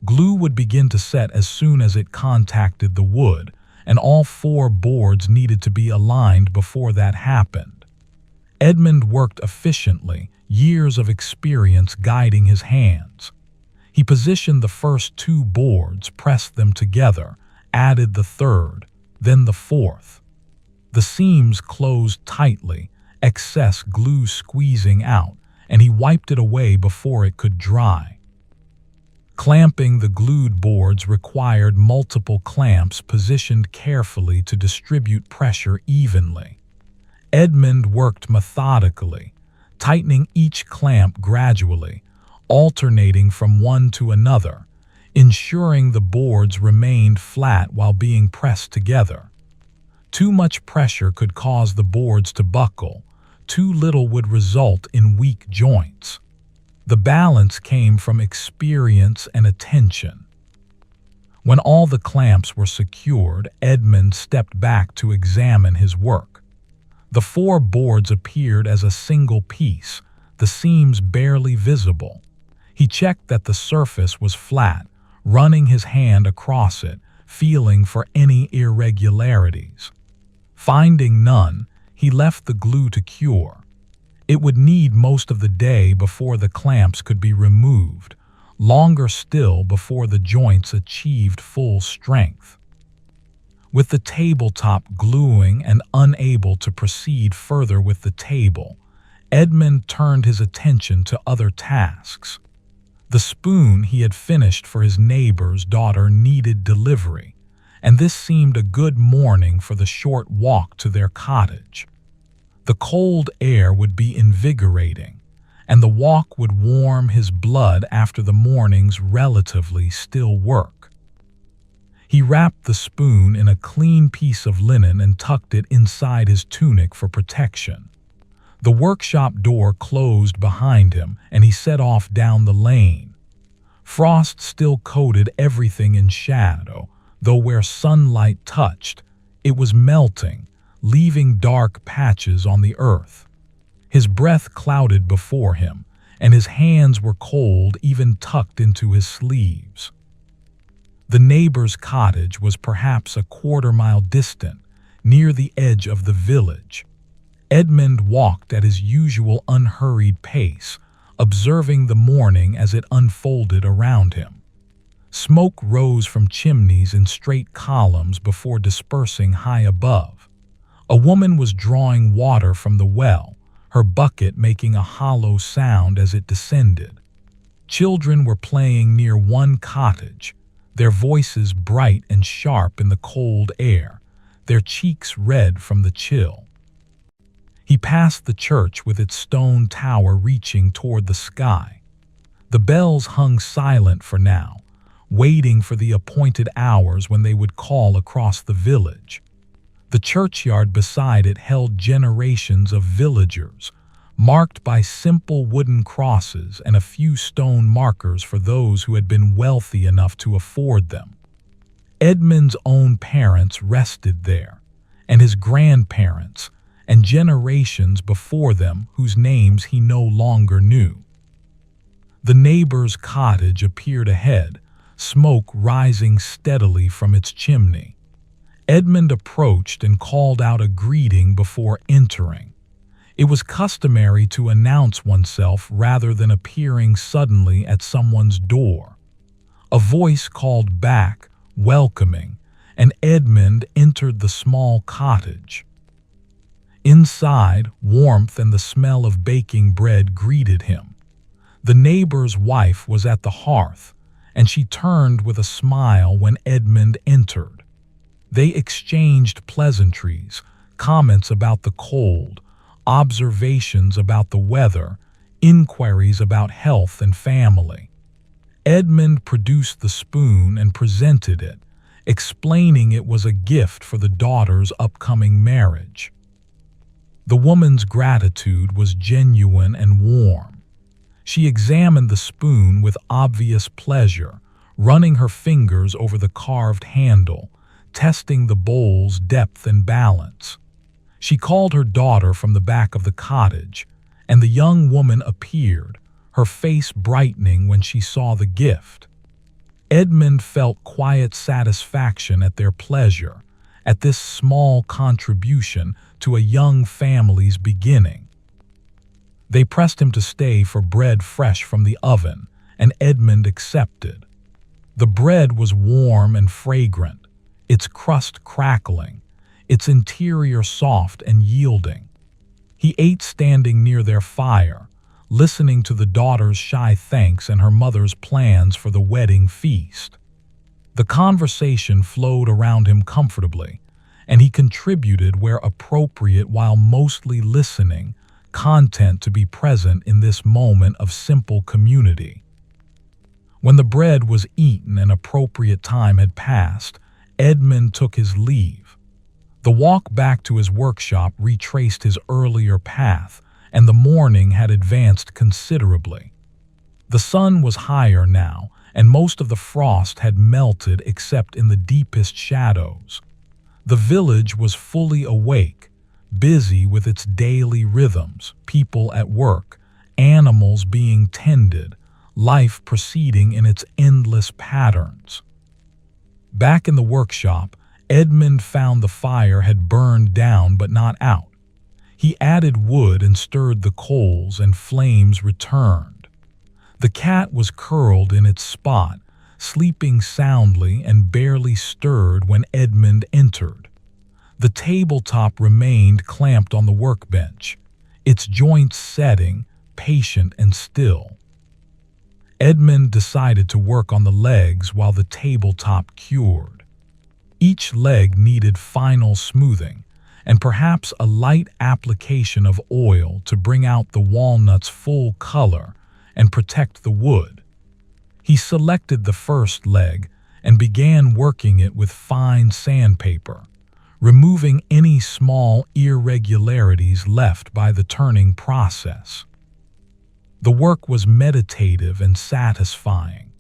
Glue would begin to set as soon as it contacted the wood, and all 4 boards needed to be aligned before that happened. Edmund worked efficiently, years of experience guiding his hands. He positioned the first 2 boards, pressed them together, added the 3rd, then the 4th. The seams closed tightly, excess glue squeezing out, and he wiped it away before it could dry. Clamping the glued boards required multiple clamps positioned carefully to distribute pressure evenly. Edmund worked methodically, tightening each clamp gradually, alternating from one to another, ensuring the boards remained flat while being pressed together. Too much pressure could cause the boards to buckle, too little would result in weak joints. The balance came from experience and attention. When all the clamps were secured, Edmund stepped back to examine his work. The 4 boards appeared as a single piece, the seams barely visible. He checked that the surface was flat, running his hand across it, feeling for any irregularities. Finding none, he left the glue to cure. It would need most of the day before the clamps could be removed, longer still before the joints achieved full strength. With the tabletop gluing and unable to proceed further with the table, Edmund turned his attention to other tasks. The spoon he had finished for his neighbor's daughter needed delivery, and this seemed a good morning for the short walk to their cottage. The cold air would be invigorating, and the walk would warm his blood after the morning's relatively still work. He wrapped the spoon in a clean piece of linen and tucked it inside his tunic for protection. The workshop door closed behind him, and he set off down the lane. Frost still coated everything in shadow, though where sunlight touched, it was melting, leaving dark patches on the earth. His breath clouded before him, and his hands were cold even tucked into his sleeves. The neighbor's cottage was perhaps a quarter-mile distant, near the edge of the village. Edmund walked at his usual unhurried pace, observing the morning as it unfolded around him. Smoke rose from chimneys in straight columns before dispersing high above. A woman was drawing water from the well, her bucket making a hollow sound as it descended. Children were playing near one cottage, their voices bright and sharp in the cold air, their cheeks red from the chill. He passed the church with its stone tower reaching toward the sky. The bells hung silent for now, waiting for the appointed hours when they would call across the village. The churchyard beside it held generations of villagers, marked by simple wooden crosses and a few stone markers for those who had been wealthy enough to afford them. Edmund's own parents rested there, and his grandparents, and generations before them whose names he no longer knew. The neighbor's cottage appeared ahead, smoke rising steadily from its chimney. Edmund approached and called out a greeting before entering. It was customary to announce oneself rather than appearing suddenly at someone's door. A voice called back, welcoming, and Edmund entered the small cottage. Inside, warmth and the smell of baking bread greeted him. The neighbor's wife was at the hearth, and she turned with a smile when Edmund entered. They exchanged pleasantries, comments about the cold, observations about the weather, inquiries about health and family. Edmund produced the spoon and presented it, explaining it was a gift for the daughter's upcoming marriage. The woman's gratitude was genuine and warm. She examined the spoon with obvious pleasure, running her fingers over the carved handle, testing the bowl's depth and balance. She called her daughter from the back of the cottage, and the young woman appeared, her face brightening when she saw the gift. Edmund felt quiet satisfaction at their pleasure, at this small contribution to a young family's beginning. They pressed him to stay for bread fresh from the oven, and Edmund accepted. The bread was warm and fragrant, its crust crackling, its interior soft and yielding. He ate standing near their fire, listening to the daughter's shy thanks and her mother's plans for the wedding feast. The conversation flowed around him comfortably, and he contributed where appropriate while mostly listening, content to be present in this moment of simple community. When the bread was eaten and appropriate time had passed, Edmund took his leave. The walk back to his workshop retraced his earlier path, and the morning had advanced considerably. The sun was higher now, and most of the frost had melted except in the deepest shadows. The village was fully awake, busy with its daily rhythms, people at work, animals being tended, life proceeding in its endless patterns. Back in the workshop, Edmund found the fire had burned down but not out. He added wood and stirred the coals, and flames returned. The cat was curled in its spot, sleeping soundly and barely stirred when Edmund entered. The tabletop remained clamped on the workbench, its joints setting, patient and still. Edmund decided to work on the legs while the tabletop cured. Each leg needed final smoothing, and perhaps a light application of oil to bring out the walnut's full color and protect the wood. He selected the first leg and began working it with fine sandpaper, removing any small irregularities left by the turning process. The work was meditative and satisfying.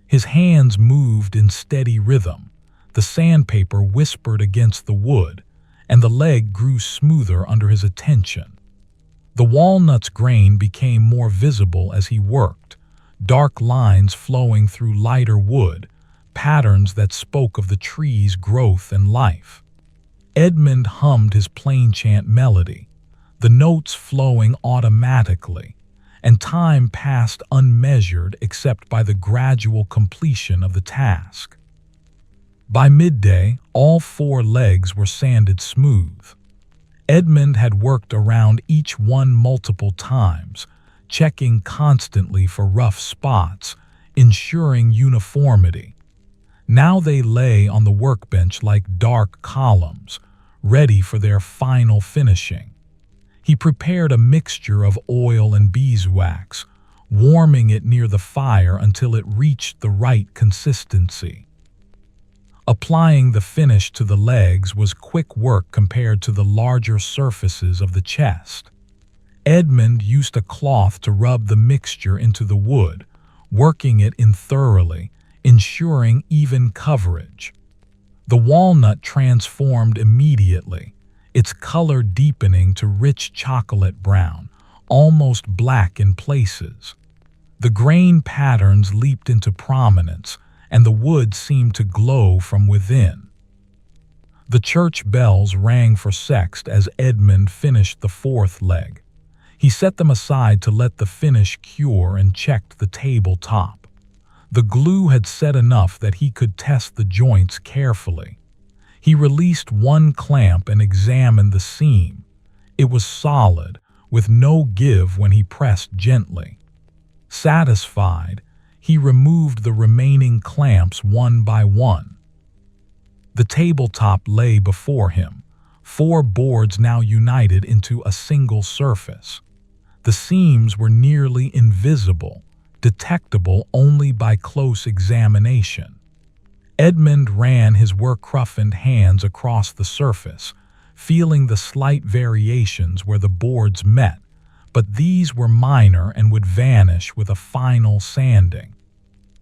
His hands moved in steady rhythm, the sandpaper whispered against the wood, and the leg grew smoother under his attention. The walnut's grain became more visible as he worked, dark lines flowing through lighter wood, patterns that spoke of the tree's growth and life. Edmund hummed his plain chant melody, the notes flowing automatically, and time passed unmeasured except by the gradual completion of the task. By midday, all 4 legs were sanded smooth. Edmund had worked around each one multiple times, checking constantly for rough spots, ensuring uniformity. Now they lay on the workbench like dark columns, ready for their final finishing. He prepared a mixture of oil and beeswax, warming it near the fire until it reached the right consistency. Applying the finish to the legs was quick work compared to the larger surfaces of the chest. Edmund used a cloth to rub the mixture into the wood, working it in thoroughly, ensuring even coverage. The walnut transformed immediately, its color deepening to rich chocolate brown, almost black in places. The grain patterns leaped into prominence, and the wood seemed to glow from within. The church bells rang for sext as Edmund finished the 4th leg. He set them aside to let the finish cure and checked the tabletop. The glue had set enough that he could test the joints carefully. He released one clamp and examined the seam. It was solid, with no give when he pressed gently. Satisfied, he removed the remaining clamps one by one. The tabletop lay before him, 4 boards now united into a single surface. The seams were nearly invisible, detectable only by close examination. Edmund ran his work-roughened hands across the surface, feeling the slight variations where the boards met, but these were minor and would vanish with a final sanding.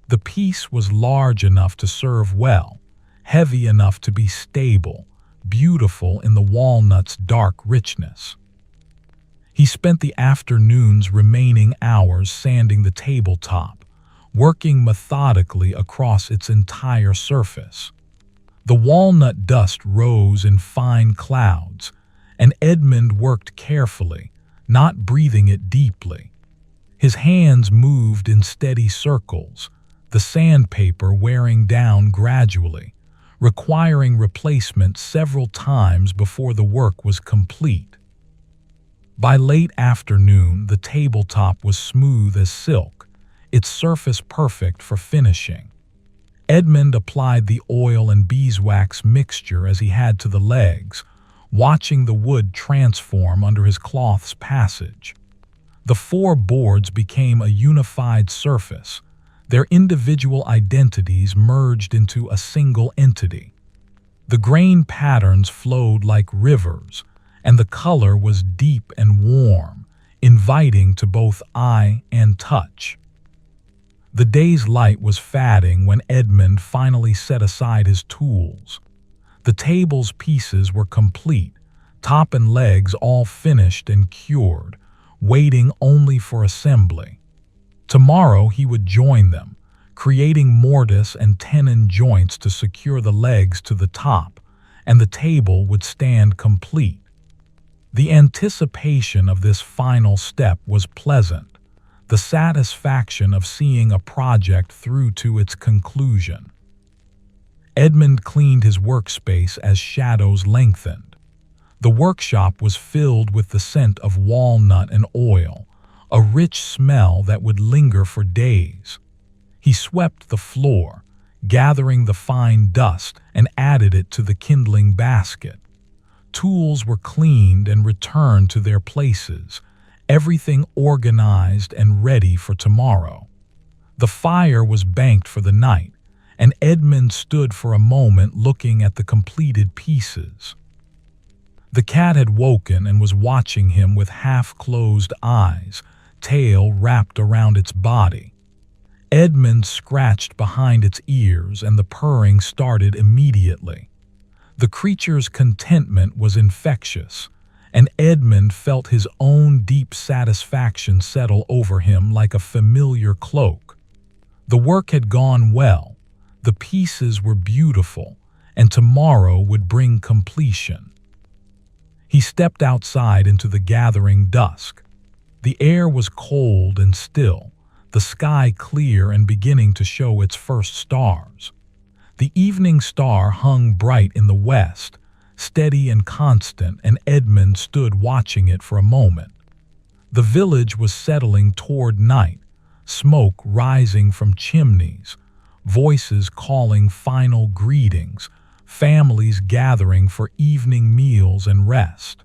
The piece was large enough to serve well, heavy enough to be stable, beautiful in the walnut's dark richness. He spent the afternoon's remaining hours sanding the tabletop, working methodically across its entire surface. The walnut dust rose in fine clouds, and Edmund worked carefully, not breathing it deeply. His hands moved in steady circles, the sandpaper wearing down gradually, requiring replacement several times before the work was complete. By late afternoon, the tabletop was smooth as silk, its surface perfect for finishing. Edmund applied the oil and beeswax mixture as he had to the legs, watching the wood transform under his cloth's passage. The four boards became a unified surface, their individual identities merged into a single entity. The grain patterns flowed like rivers, and the color was deep and warm, inviting to both eye and touch. The day's light was fading when Edmund finally set aside his tools. The table's pieces were complete, top and legs all finished and cured, waiting only for assembly. Tomorrow he would join them, creating mortise and tenon joints to secure the legs to the top, and the table would stand complete. The anticipation of this final step was pleasant, the satisfaction of seeing a project through to its conclusion. Edmund cleaned his workspace as shadows lengthened. The workshop was filled with the scent of walnut and oil, a rich smell that would linger for days. He swept the floor, gathering the fine dust, and added it to the kindling basket. Tools were cleaned and returned to their places, everything organized and ready for tomorrow. The fire was banked for the night, and Edmund stood for a moment looking at the completed pieces. The cat had woken and was watching him with half-closed eyes, tail wrapped around its body. Edmund scratched behind its ears, and the purring started immediately. The creature's contentment was infectious, and Edmund felt his own deep satisfaction settle over him like a familiar cloak. The work had gone well, the pieces were beautiful, and tomorrow would bring completion. He stepped outside into the gathering dusk. The air was cold and still, the sky clear and beginning to show its first stars. The evening star hung bright in the west, steady and constant, and Edmund stood watching it for a moment. The village was settling toward night, smoke rising from chimneys, voices calling final greetings, families gathering for evening meals and rest.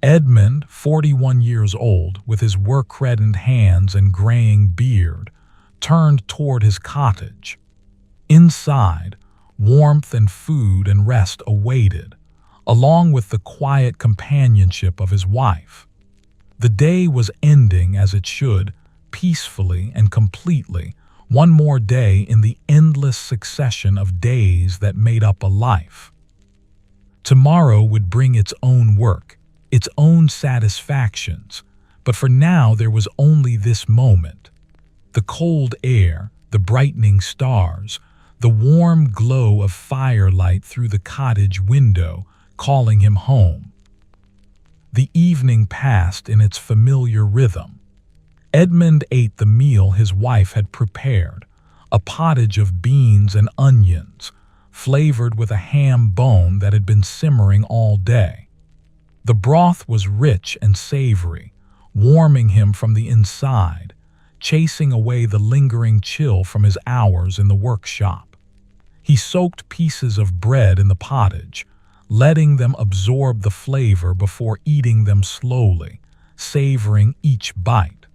Edmund, 41 years old, with his work-reddened hands and graying beard, turned toward his cottage. Inside, warmth and food and rest awaited, along with the quiet companionship of his wife. The day was ending as it should, peacefully and completely, one more day in the endless succession of days that made up a life. Tomorrow would bring its own work, its own satisfactions, but for now there was only this moment. The cold air, the brightening stars, the warm glow of firelight through the cottage window, calling him home. The evening passed in its familiar rhythm. Edmund ate the meal his wife had prepared, a pottage of beans and onions, flavored with a ham bone that had been simmering all day. The broth was rich and savory, warming him from the inside, chasing away the lingering chill from his hours in the workshop. He soaked pieces of bread in the pottage, letting them absorb the flavor before eating them slowly, savoring each bite.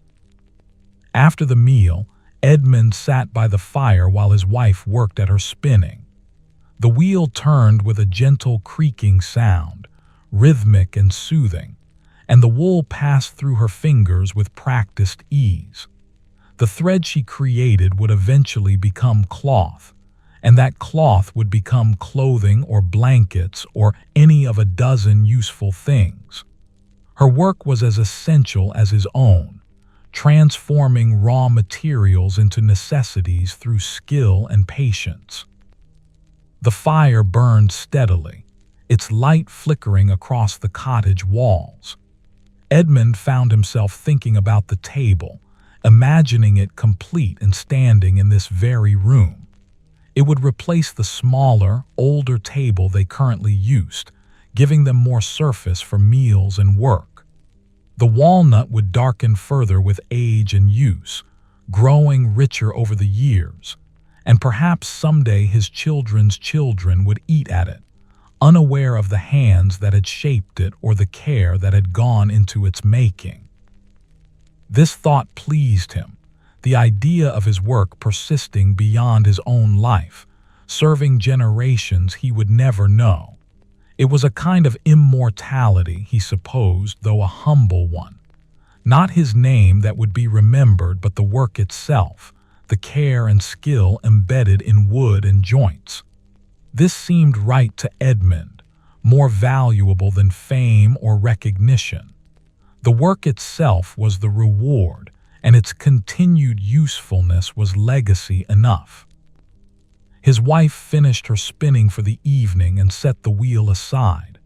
After the meal, Edmund sat by the fire while his wife worked at her spinning. The wheel turned with a gentle creaking sound, rhythmic and soothing, and the wool passed through her fingers with practiced ease. The thread she created would eventually become cloth, and that cloth would become clothing or blankets or any of a dozen useful things. Her work was as essential as his own, transforming raw materials into necessities through skill and patience. The fire burned steadily, its light flickering across the cottage walls. Edmund found himself thinking about the table, imagining it complete and standing in this very room. It would replace the smaller, older table they currently used, giving them more surface for meals and work. The walnut would darken further with age and use, growing richer over the years, and perhaps someday his children's children would eat at it, unaware of the hands that had shaped it or the care that had gone into its making. This thought pleased him, the idea of his work persisting beyond his own life, serving generations he would never know. It was a kind of immortality, he supposed, though a humble one. Not his name that would be remembered, but the work itself, the care and skill embedded in wood and joints. This seemed right to Edmund, more valuable than fame or recognition. The work itself was the reward, and its continued usefulness was legacy enough. His wife finished her spinning for the evening and set the wheel aside.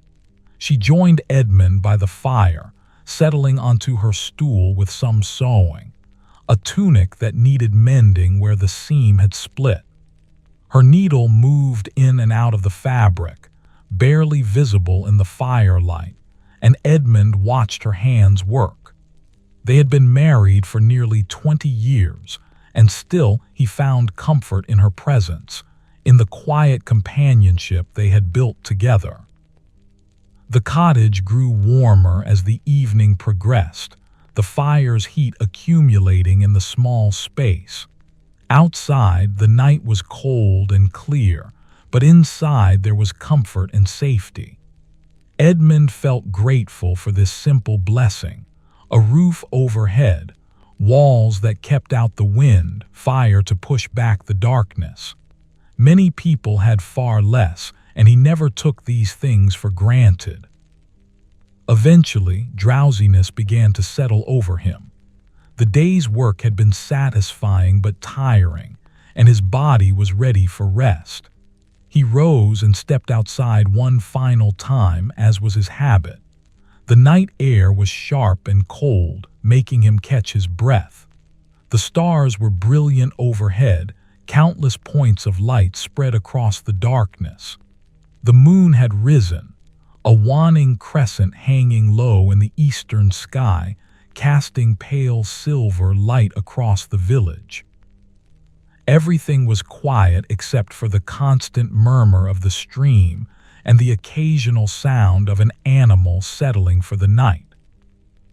She joined Edmund by the fire, settling onto her stool with some sewing, a tunic that needed mending where the seam had split. Her needle moved in and out of the fabric, barely visible in the firelight, and Edmund watched her hands work. They had been married for nearly 20 years, and still he found comfort in her presence, in the quiet companionship they had built together. The cottage grew warmer as the evening progressed, the fire's heat accumulating in the small space. Outside, the night was cold and clear, but inside there was comfort and safety. Edmund felt grateful for this simple blessing: a roof overhead, walls that kept out the wind, fire to push back the darkness. Many people had far less, and he never took these things for granted. Eventually, drowsiness began to settle over him. The day's work had been satisfying but tiring, and his body was ready for rest. He rose and stepped outside one final time, as was his habit. The night air was sharp and cold, making him catch his breath. The stars were brilliant overhead, countless points of light spread across the darkness. The moon had risen, a waning crescent hanging low in the eastern sky, casting pale silver light across the village. Everything was quiet except for the constant murmur of the stream and the occasional sound of an animal settling for the night.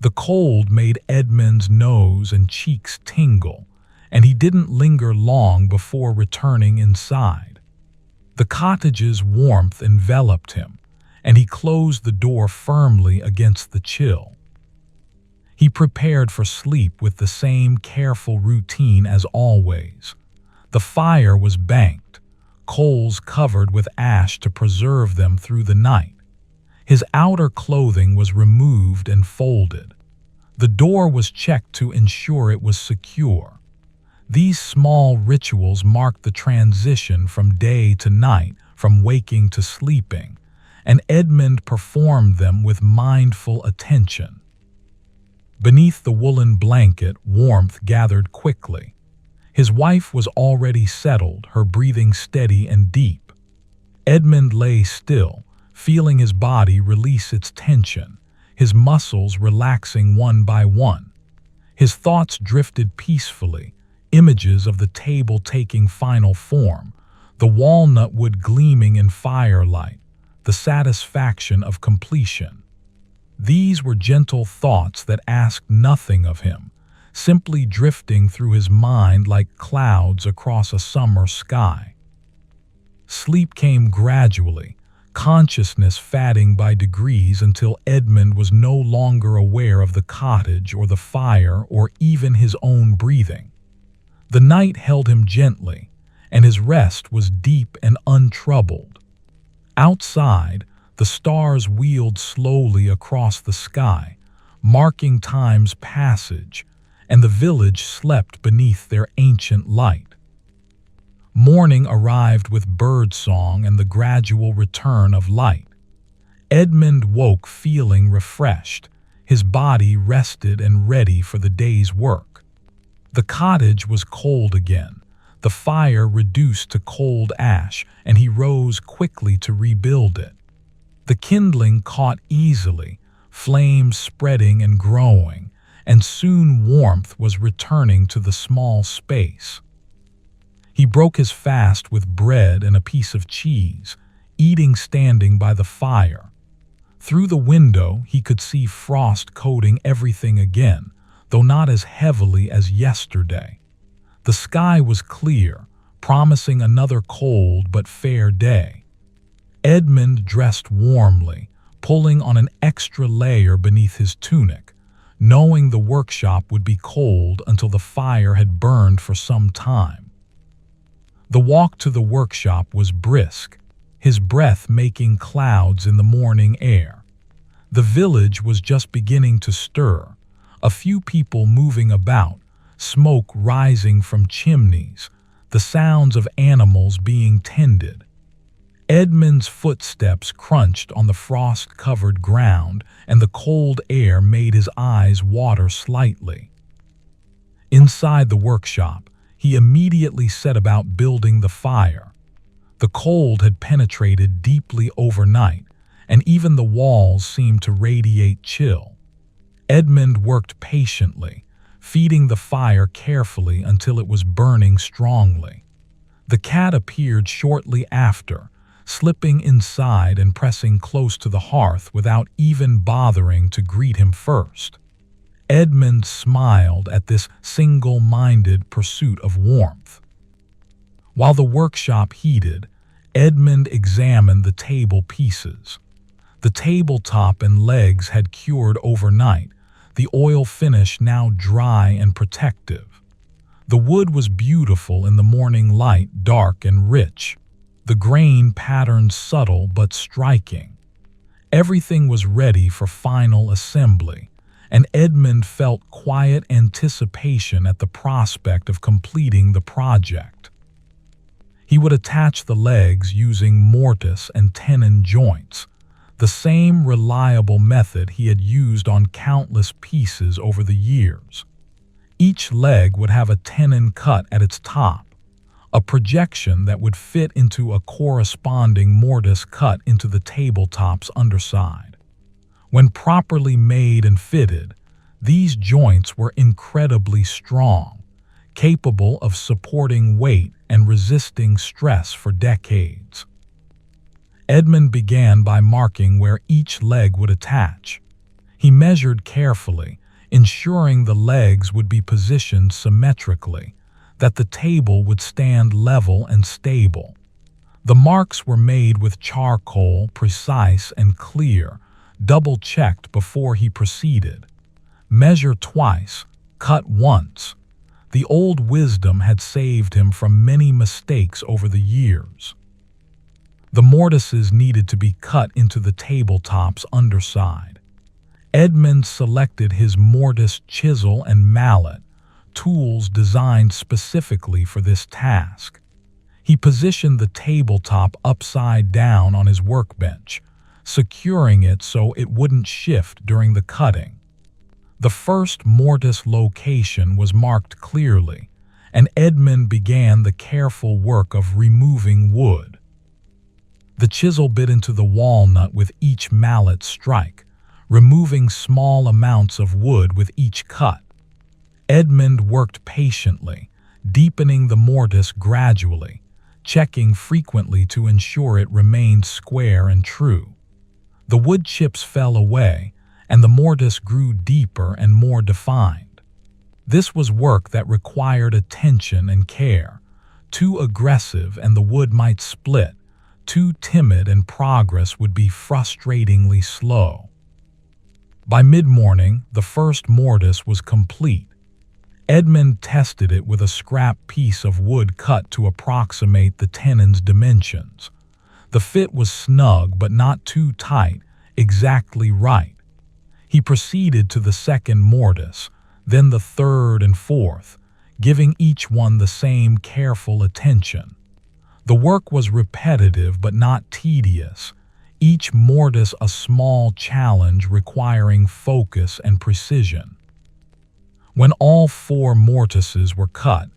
The cold made Edmund's nose and cheeks tingle, and he didn't linger long before returning inside. The cottage's warmth enveloped him, and he closed the door firmly against the chill. He prepared for sleep with the same careful routine as always. The fire was banked, coals covered with ash to preserve them through the night. His outer clothing was removed and folded. The door was checked to ensure it was secure. These small rituals marked the transition from day to night, from waking to sleeping, and Edmund performed them with mindful attention. Beneath the woolen blanket, warmth gathered quickly. His wife was already settled, her breathing steady and deep. Edmund lay still, feeling his body release its tension, his muscles relaxing one by one. His thoughts drifted peacefully, images of the table taking final form, the walnut wood gleaming in firelight, the satisfaction of completion. These were gentle thoughts that asked nothing of him, simply drifting through his mind like clouds across a summer sky. Sleep came gradually, consciousness fading by degrees until Edmund was no longer aware of the cottage or the fire or even his own breathing. The night held him gently, and his rest was deep and untroubled. Outside, the stars wheeled slowly across the sky, marking time's passage, and the village slept beneath their ancient light. Morning arrived with birdsong and the gradual return of light. Edmund woke feeling refreshed, his body rested and ready for the day's work. The cottage was cold again, the fire reduced to cold ash, and he rose quickly to rebuild it. The kindling caught easily, flames spreading and growing, and soon warmth was returning to the small space. He broke his fast with bread and a piece of cheese, eating standing by the fire. Through the window he could see frost coating everything again, though not as heavily as yesterday. The sky was clear, promising another cold but fair day. Edmund dressed warmly, pulling on an extra layer beneath his tunic, knowing the workshop would be cold until the fire had burned for some time. The walk to the workshop was brisk, his breath making clouds in the morning air. The village was just beginning to stir, a few people moving about, smoke rising from chimneys, the sounds of animals being tended. Edmund's footsteps crunched on the frost-covered ground, and the cold air made his eyes water slightly. Inside the workshop, he immediately set about building the fire. The cold had penetrated deeply overnight, and even the walls seemed to radiate chill. Edmund worked patiently, feeding the fire carefully until it was burning strongly. The cat appeared shortly after, slipping inside and pressing close to the hearth without even bothering to greet him first. Edmund smiled at this single-minded pursuit of warmth. While the workshop heated, Edmund examined the table pieces. The tabletop and legs had cured overnight, the oil finish now dry and protective. The wood was beautiful in the morning light, dark and rich, the grain pattern subtle but striking. Everything was ready for final assembly, and Edmund felt quiet anticipation at the prospect of completing the project. He would attach the legs using mortise and tenon joints, the same reliable method he had used on countless pieces over the years. Each leg would have a tenon cut at its top, a projection that would fit into a corresponding mortise cut into the tabletop's underside. When properly made and fitted, these joints were incredibly strong, capable of supporting weight and resisting stress for decades. Edmund began by marking where each leg would attach. He measured carefully, ensuring the legs would be positioned symmetrically, that the table would stand level and stable. The marks were made with charcoal, precise and clear, double-checked before he proceeded. Measure twice, cut once. The old wisdom had saved him from many mistakes over the years. The mortises needed to be cut into the tabletop's underside. Edmund selected his mortise chisel and mallet, tools designed specifically for this task. He positioned the tabletop upside down on his workbench, securing it so it wouldn't shift during the cutting. The first mortise location was marked clearly, and Edmund began the careful work of removing wood. The chisel bit into the walnut with each mallet strike, removing small amounts of wood with each cut. Edmund worked patiently, deepening the mortise gradually, checking frequently to ensure it remained square and true. The wood chips fell away, and the mortise grew deeper and more defined. This was work that required attention and care. Too aggressive and the wood might split, too timid and progress would be frustratingly slow. By mid-morning, the first mortise was complete. Edmund tested it with a scrap piece of wood cut to approximate the tenon's dimensions. The fit was snug but not too tight, exactly right. He proceeded to the second mortise, then the third and fourth, giving each one the same careful attention. The work was repetitive but not tedious, each mortise a small challenge requiring focus and precision. When all 4 mortises were cut,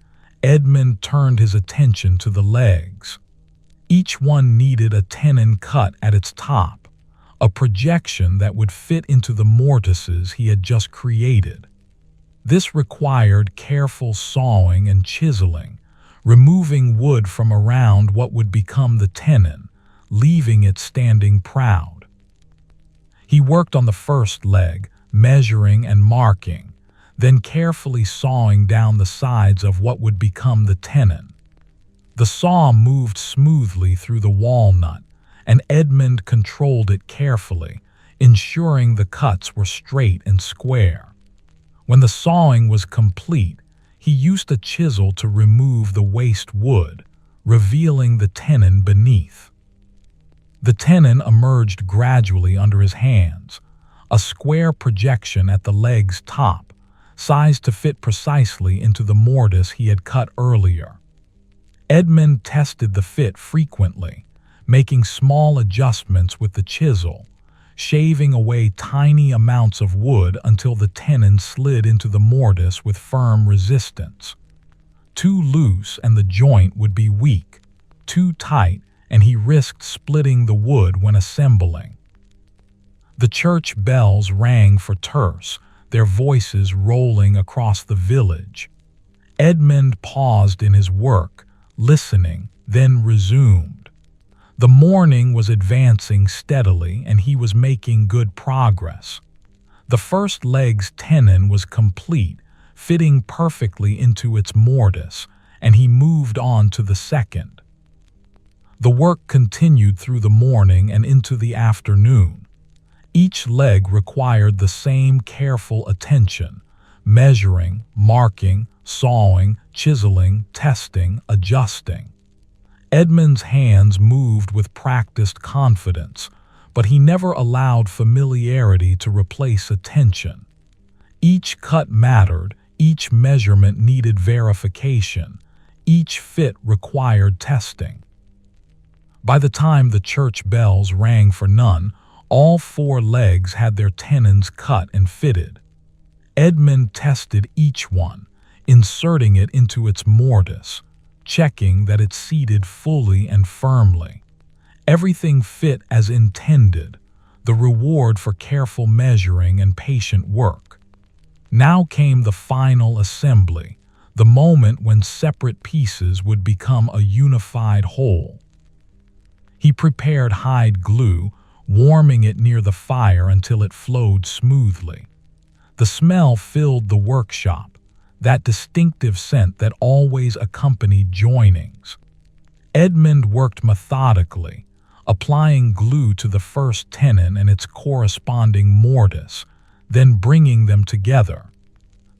Edmund turned his attention to the legs. Each one needed a tenon cut at its top, a projection that would fit into the mortises he had just created. This required careful sawing and chiseling, removing wood from around what would become the tenon, leaving it standing proud. He worked on the first leg, measuring and marking, then carefully sawing down the sides of what would become the tenon. The saw moved smoothly through the walnut, and Edmund controlled it carefully, ensuring the cuts were straight and square. When the sawing was complete, he used a chisel to remove the waste wood, revealing the tenon beneath. The tenon emerged gradually under his hands, a square projection at the leg's top, sized to fit precisely into the mortise he had cut earlier. Edmund tested the fit frequently, making small adjustments with the chisel, shaving away tiny amounts of wood until the tenon slid into the mortise with firm resistance. Too loose and the joint would be weak, too tight and he risked splitting the wood when assembling. The church bells rang for terce, their voices rolling across the village. Edmund paused in his work, listening, then resumed. The morning was advancing steadily and he was making good progress. The first leg's tenon was complete, fitting perfectly into its mortise, and he moved on to the second. The work continued through the morning and into the afternoon. Each leg required the same careful attention, measuring, marking, sawing, chiseling, testing, adjusting. Edmund's hands moved with practiced confidence, but he never allowed familiarity to replace attention. Each cut mattered, each measurement needed verification, each fit required testing. By the time the church bells rang for none, all 4 legs had their tenons cut and fitted. Edmund tested each one, inserting it into its mortise, checking that it seated fully and firmly. Everything fit as intended, the reward for careful measuring and patient work. Now came the final assembly, the moment when separate pieces would become a unified whole. He prepared hide glue, warming it near the fire until it flowed smoothly. The smell filled the workshop, that distinctive scent that always accompanied joinings. Edmund worked methodically, applying glue to the first tenon and its corresponding mortise, then bringing them together.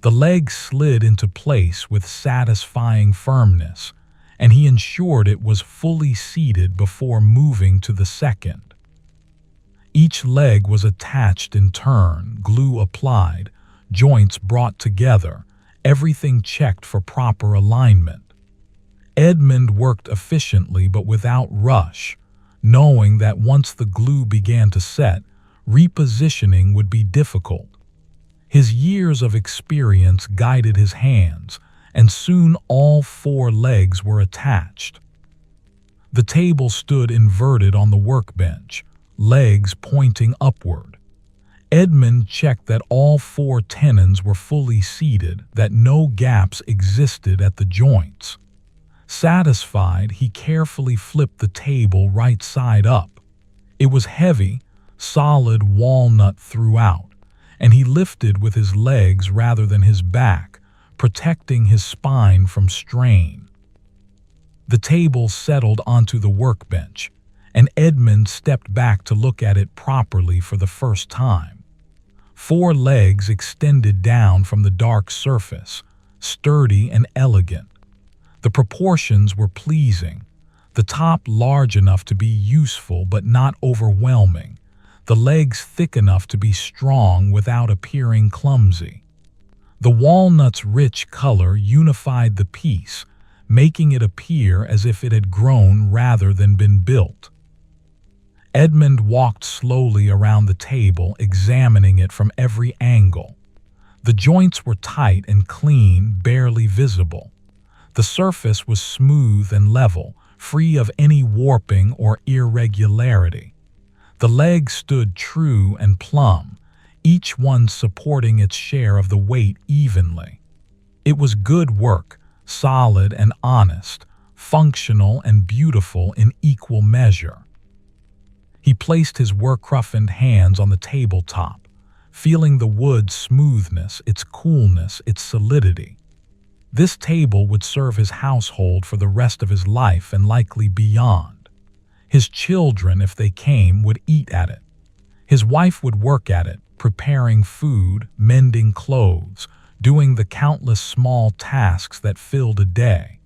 The legs slid into place with satisfying firmness, and he ensured it was fully seated before moving to the second. Each leg was attached in turn, glue applied, joints brought together, everything checked for proper alignment. Edmund worked efficiently but without rush, knowing that once the glue began to set, repositioning would be difficult. His years of experience guided his hands, and soon all 4 legs were attached. The table stood inverted on the workbench, legs pointing upward. Edmund checked that all 4 tenons were fully seated, that no gaps existed at the joints. Satisfied, he carefully flipped the table right side up. It was heavy, solid walnut throughout, and he lifted with his legs rather than his back, protecting his spine from strain. The table settled onto the workbench, and Edmund stepped back to look at it properly for the first time. 4 legs extended down from the dark surface, sturdy and elegant. The proportions were pleasing, the top large enough to be useful but not overwhelming, the legs thick enough to be strong without appearing clumsy. The walnut's rich color unified the piece, making it appear as if it had grown rather than been built. Edmund walked slowly around the table, examining it from every angle. The joints were tight and clean, barely visible. The surface was smooth and level, free of any warping or irregularity. The legs stood true and plumb, each one supporting its share of the weight evenly. It was good work, solid and honest, functional and beautiful in equal measure. He placed his work-roughened hands on the tabletop, feeling the wood's smoothness, its coolness, its solidity. This table would serve his household for the rest of his life and likely beyond. His children, if they came, would eat at it. His wife would work at it, preparing food, mending clothes, doing the countless small tasks that filled a day.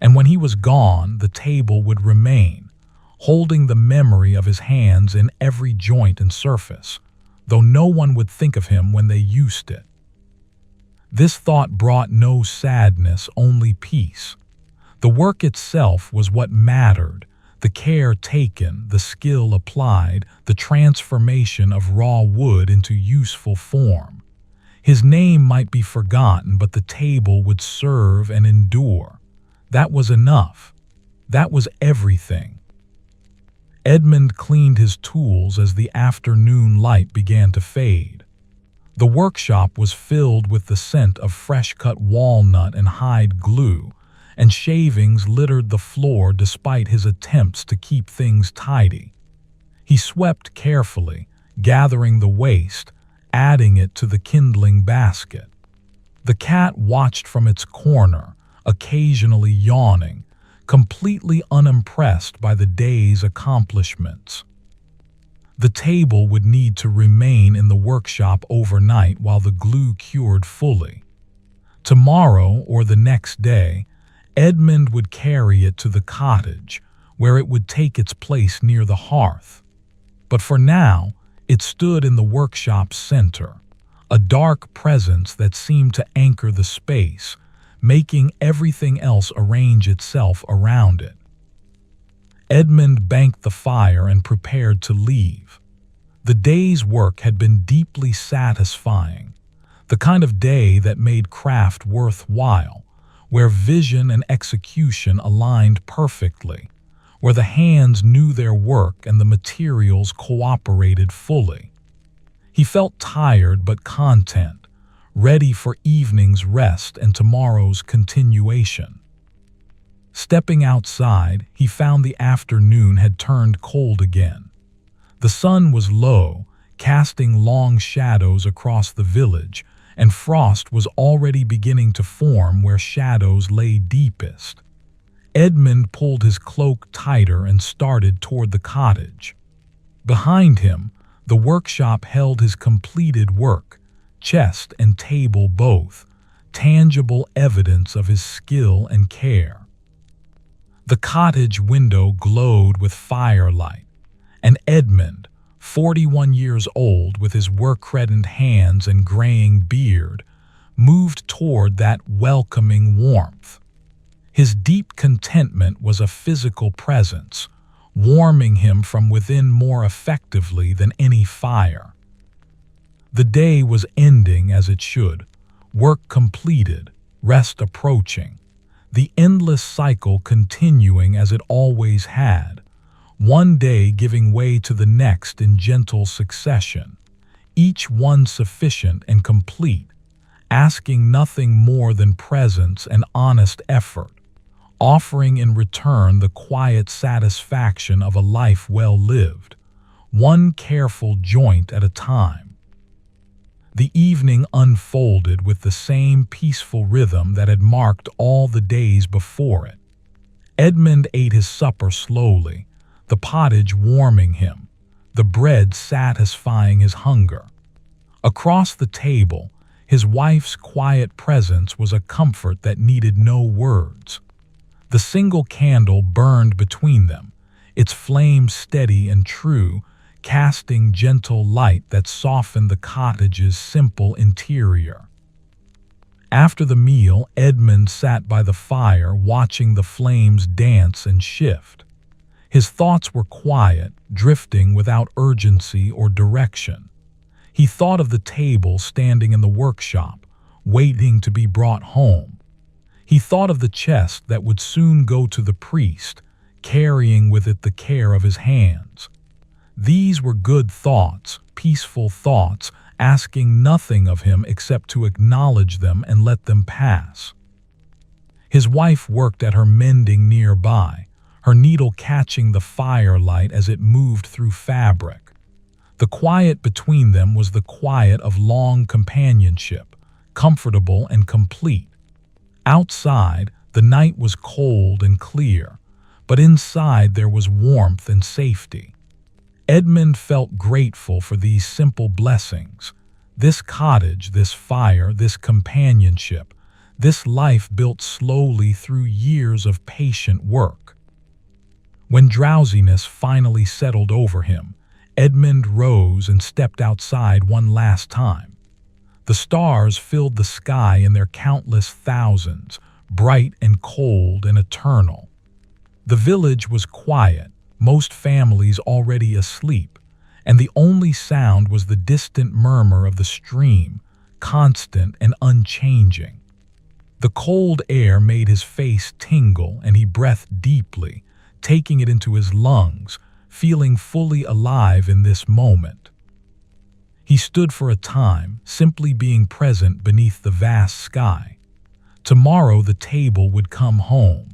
And when he was gone, the table would remain, holding the memory of his hands in every joint and surface, though no one would think of him when they used it. This thought brought no sadness, only peace. The work itself was what mattered, the care taken, the skill applied, the transformation of raw wood into useful form. His name might be forgotten, but the table would serve and endure. That was enough. That was everything. Edmund cleaned his tools as the afternoon light began to fade. The workshop was filled with the scent of fresh-cut walnut and hide glue, and shavings littered the floor despite his attempts to keep things tidy. He swept carefully, gathering the waste, adding it to the kindling basket. The cat watched from its corner, occasionally yawning, completely unimpressed by the day's accomplishments. The table would need to remain in the workshop overnight while the glue cured fully. Tomorrow or the next day, Edmund would carry it to the cottage, where it would take its place near the hearth. But for now, it stood in the workshop's center, a dark presence that seemed to anchor the space, making everything else arrange itself around it. Edmund banked the fire and prepared to leave. The day's work had been deeply satisfying, the kind of day that made craft worthwhile, where vision and execution aligned perfectly, where the hands knew their work and the materials cooperated fully. He felt tired but content, ready for evening's rest and tomorrow's continuation. Stepping outside, he found the afternoon had turned cold again. The sun was low, casting long shadows across the village, and frost was already beginning to form where shadows lay deepest. Edmund pulled his cloak tighter and started toward the cottage. Behind him, the workshop held his completed work, chest and table both, tangible evidence of his skill and care. The cottage window glowed with firelight, and Edmund, 41 years old with his work-reddened hands and graying beard, moved toward that welcoming warmth. His deep contentment was a physical presence, warming him from within more effectively than any fire. The day was ending as it should, work completed, rest approaching, the endless cycle continuing as it always had, one day giving way to the next in gentle succession, each one sufficient and complete, asking nothing more than presence and honest effort, offering in return the quiet satisfaction of a life well lived, one careful joint at a time. The evening unfolded with the same peaceful rhythm that had marked all the days before it. Edmund ate his supper slowly, the pottage warming him, the bread satisfying his hunger. Across the table, his wife's quiet presence was a comfort that needed no words. The single candle burned between them, its flame steady and true, casting gentle light that softened the cottage's simple interior. After the meal, Edmund sat by the fire watching the flames dance and shift. His thoughts were quiet, drifting without urgency or direction. He thought of the table standing in the workshop, waiting to be brought home. He thought of the chest that would soon go to the priest, carrying with it the care of his hands. These were good thoughts, peaceful thoughts, asking nothing of him except to acknowledge them and let them pass. His wife worked at her mending nearby, her needle catching the firelight as it moved through fabric. The quiet between them was the quiet of long companionship, comfortable and complete. Outside, the night was cold and clear, but inside there was warmth and safety. Edmund felt grateful for these simple blessings. This cottage, this fire, this companionship, this life built slowly through years of patient work. When drowsiness finally settled over him, Edmund rose and stepped outside one last time. The stars filled the sky in their countless thousands, bright and cold and eternal. The village was quiet, most families already asleep, and the only sound was the distant murmur of the stream, constant and unchanging. The cold air made his face tingle, and he breathed deeply, taking it into his lungs, feeling fully alive in this moment. He stood for a time, simply being present beneath the vast sky. Tomorrow the table would come home.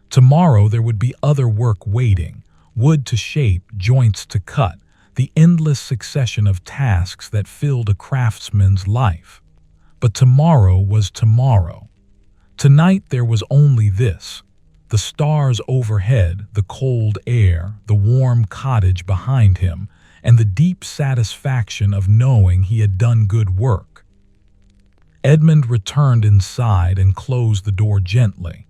Tomorrow there would be other work waiting, wood to shape, joints to cut, the endless succession of tasks that filled a craftsman's life. But tomorrow was tomorrow. Tonight there was only this: the stars overhead, the cold air, the warm cottage behind him, and the deep satisfaction of knowing he had done good work. Edmund returned inside and closed the door gently.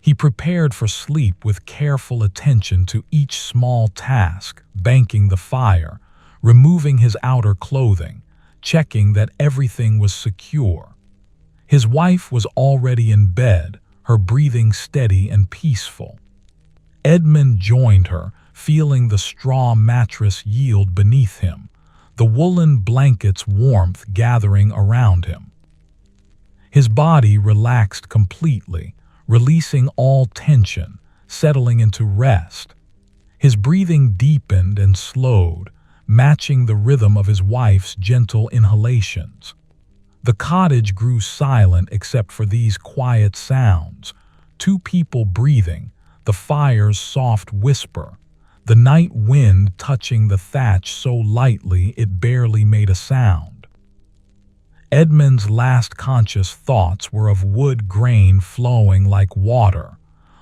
He prepared for sleep with careful attention to each small task, banking the fire, removing his outer clothing, checking that everything was secure. His wife was already in bed, her breathing steady and peaceful. Edmund joined her, feeling the straw mattress yield beneath him, the woolen blanket's warmth gathering around him. His body relaxed completely, releasing all tension, settling into rest. His breathing deepened and slowed, matching the rhythm of his wife's gentle inhalations. The cottage grew silent except for these quiet sounds: two people breathing, the fire's soft whisper, the night wind touching the thatch so lightly it barely made a sound. Edmund's last conscious thoughts were of wood grain flowing like water,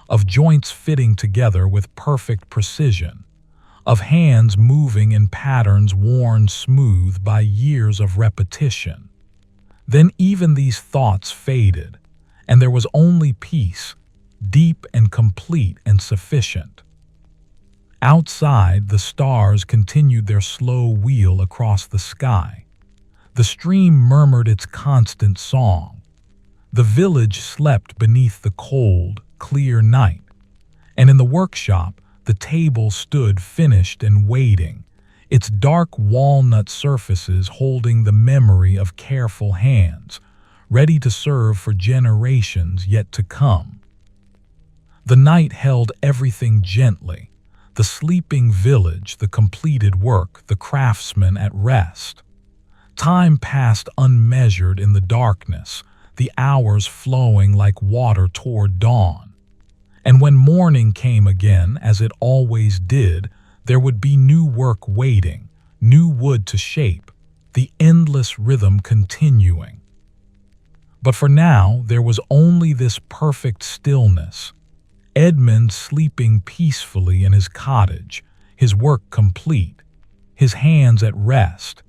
of joints fitting together with perfect precision, of hands moving in patterns worn smooth by years of repetition. Then even these thoughts faded, and there was only peace, deep and complete and sufficient. Outside, the stars continued their slow wheel across the sky. The stream murmured its constant song. The village slept beneath the cold, clear night. And in the workshop, the table stood finished and waiting, its dark walnut surfaces holding the memory of careful hands, ready to serve for generations yet to come. The night held everything gently: the sleeping village, the completed work, the craftsman at rest. Time passed unmeasured in the darkness, the hours flowing like water toward dawn. And when morning came again, as it always did, there would be new work waiting, new wood to shape, the endless rhythm continuing. But for now, there was only this perfect stillness. Edmund sleeping peacefully in his cottage, his work complete, his hands at rest,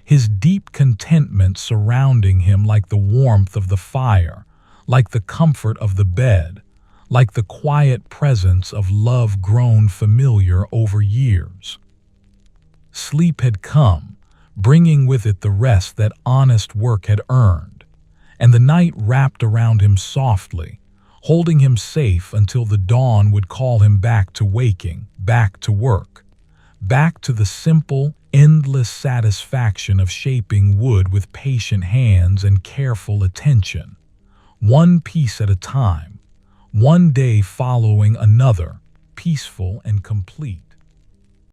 his deep contentment surrounding him like the warmth of the fire, like the comfort of the bed, like the quiet presence of love grown familiar over years. Sleep had come, bringing with it the rest that honest work had earned, and the night wrapped around him softly, holding him safe until the dawn would call him back to waking, back to work, back to the simple, endless satisfaction of shaping wood with patient hands and careful attention, one piece at a time, one day following another, peaceful and complete.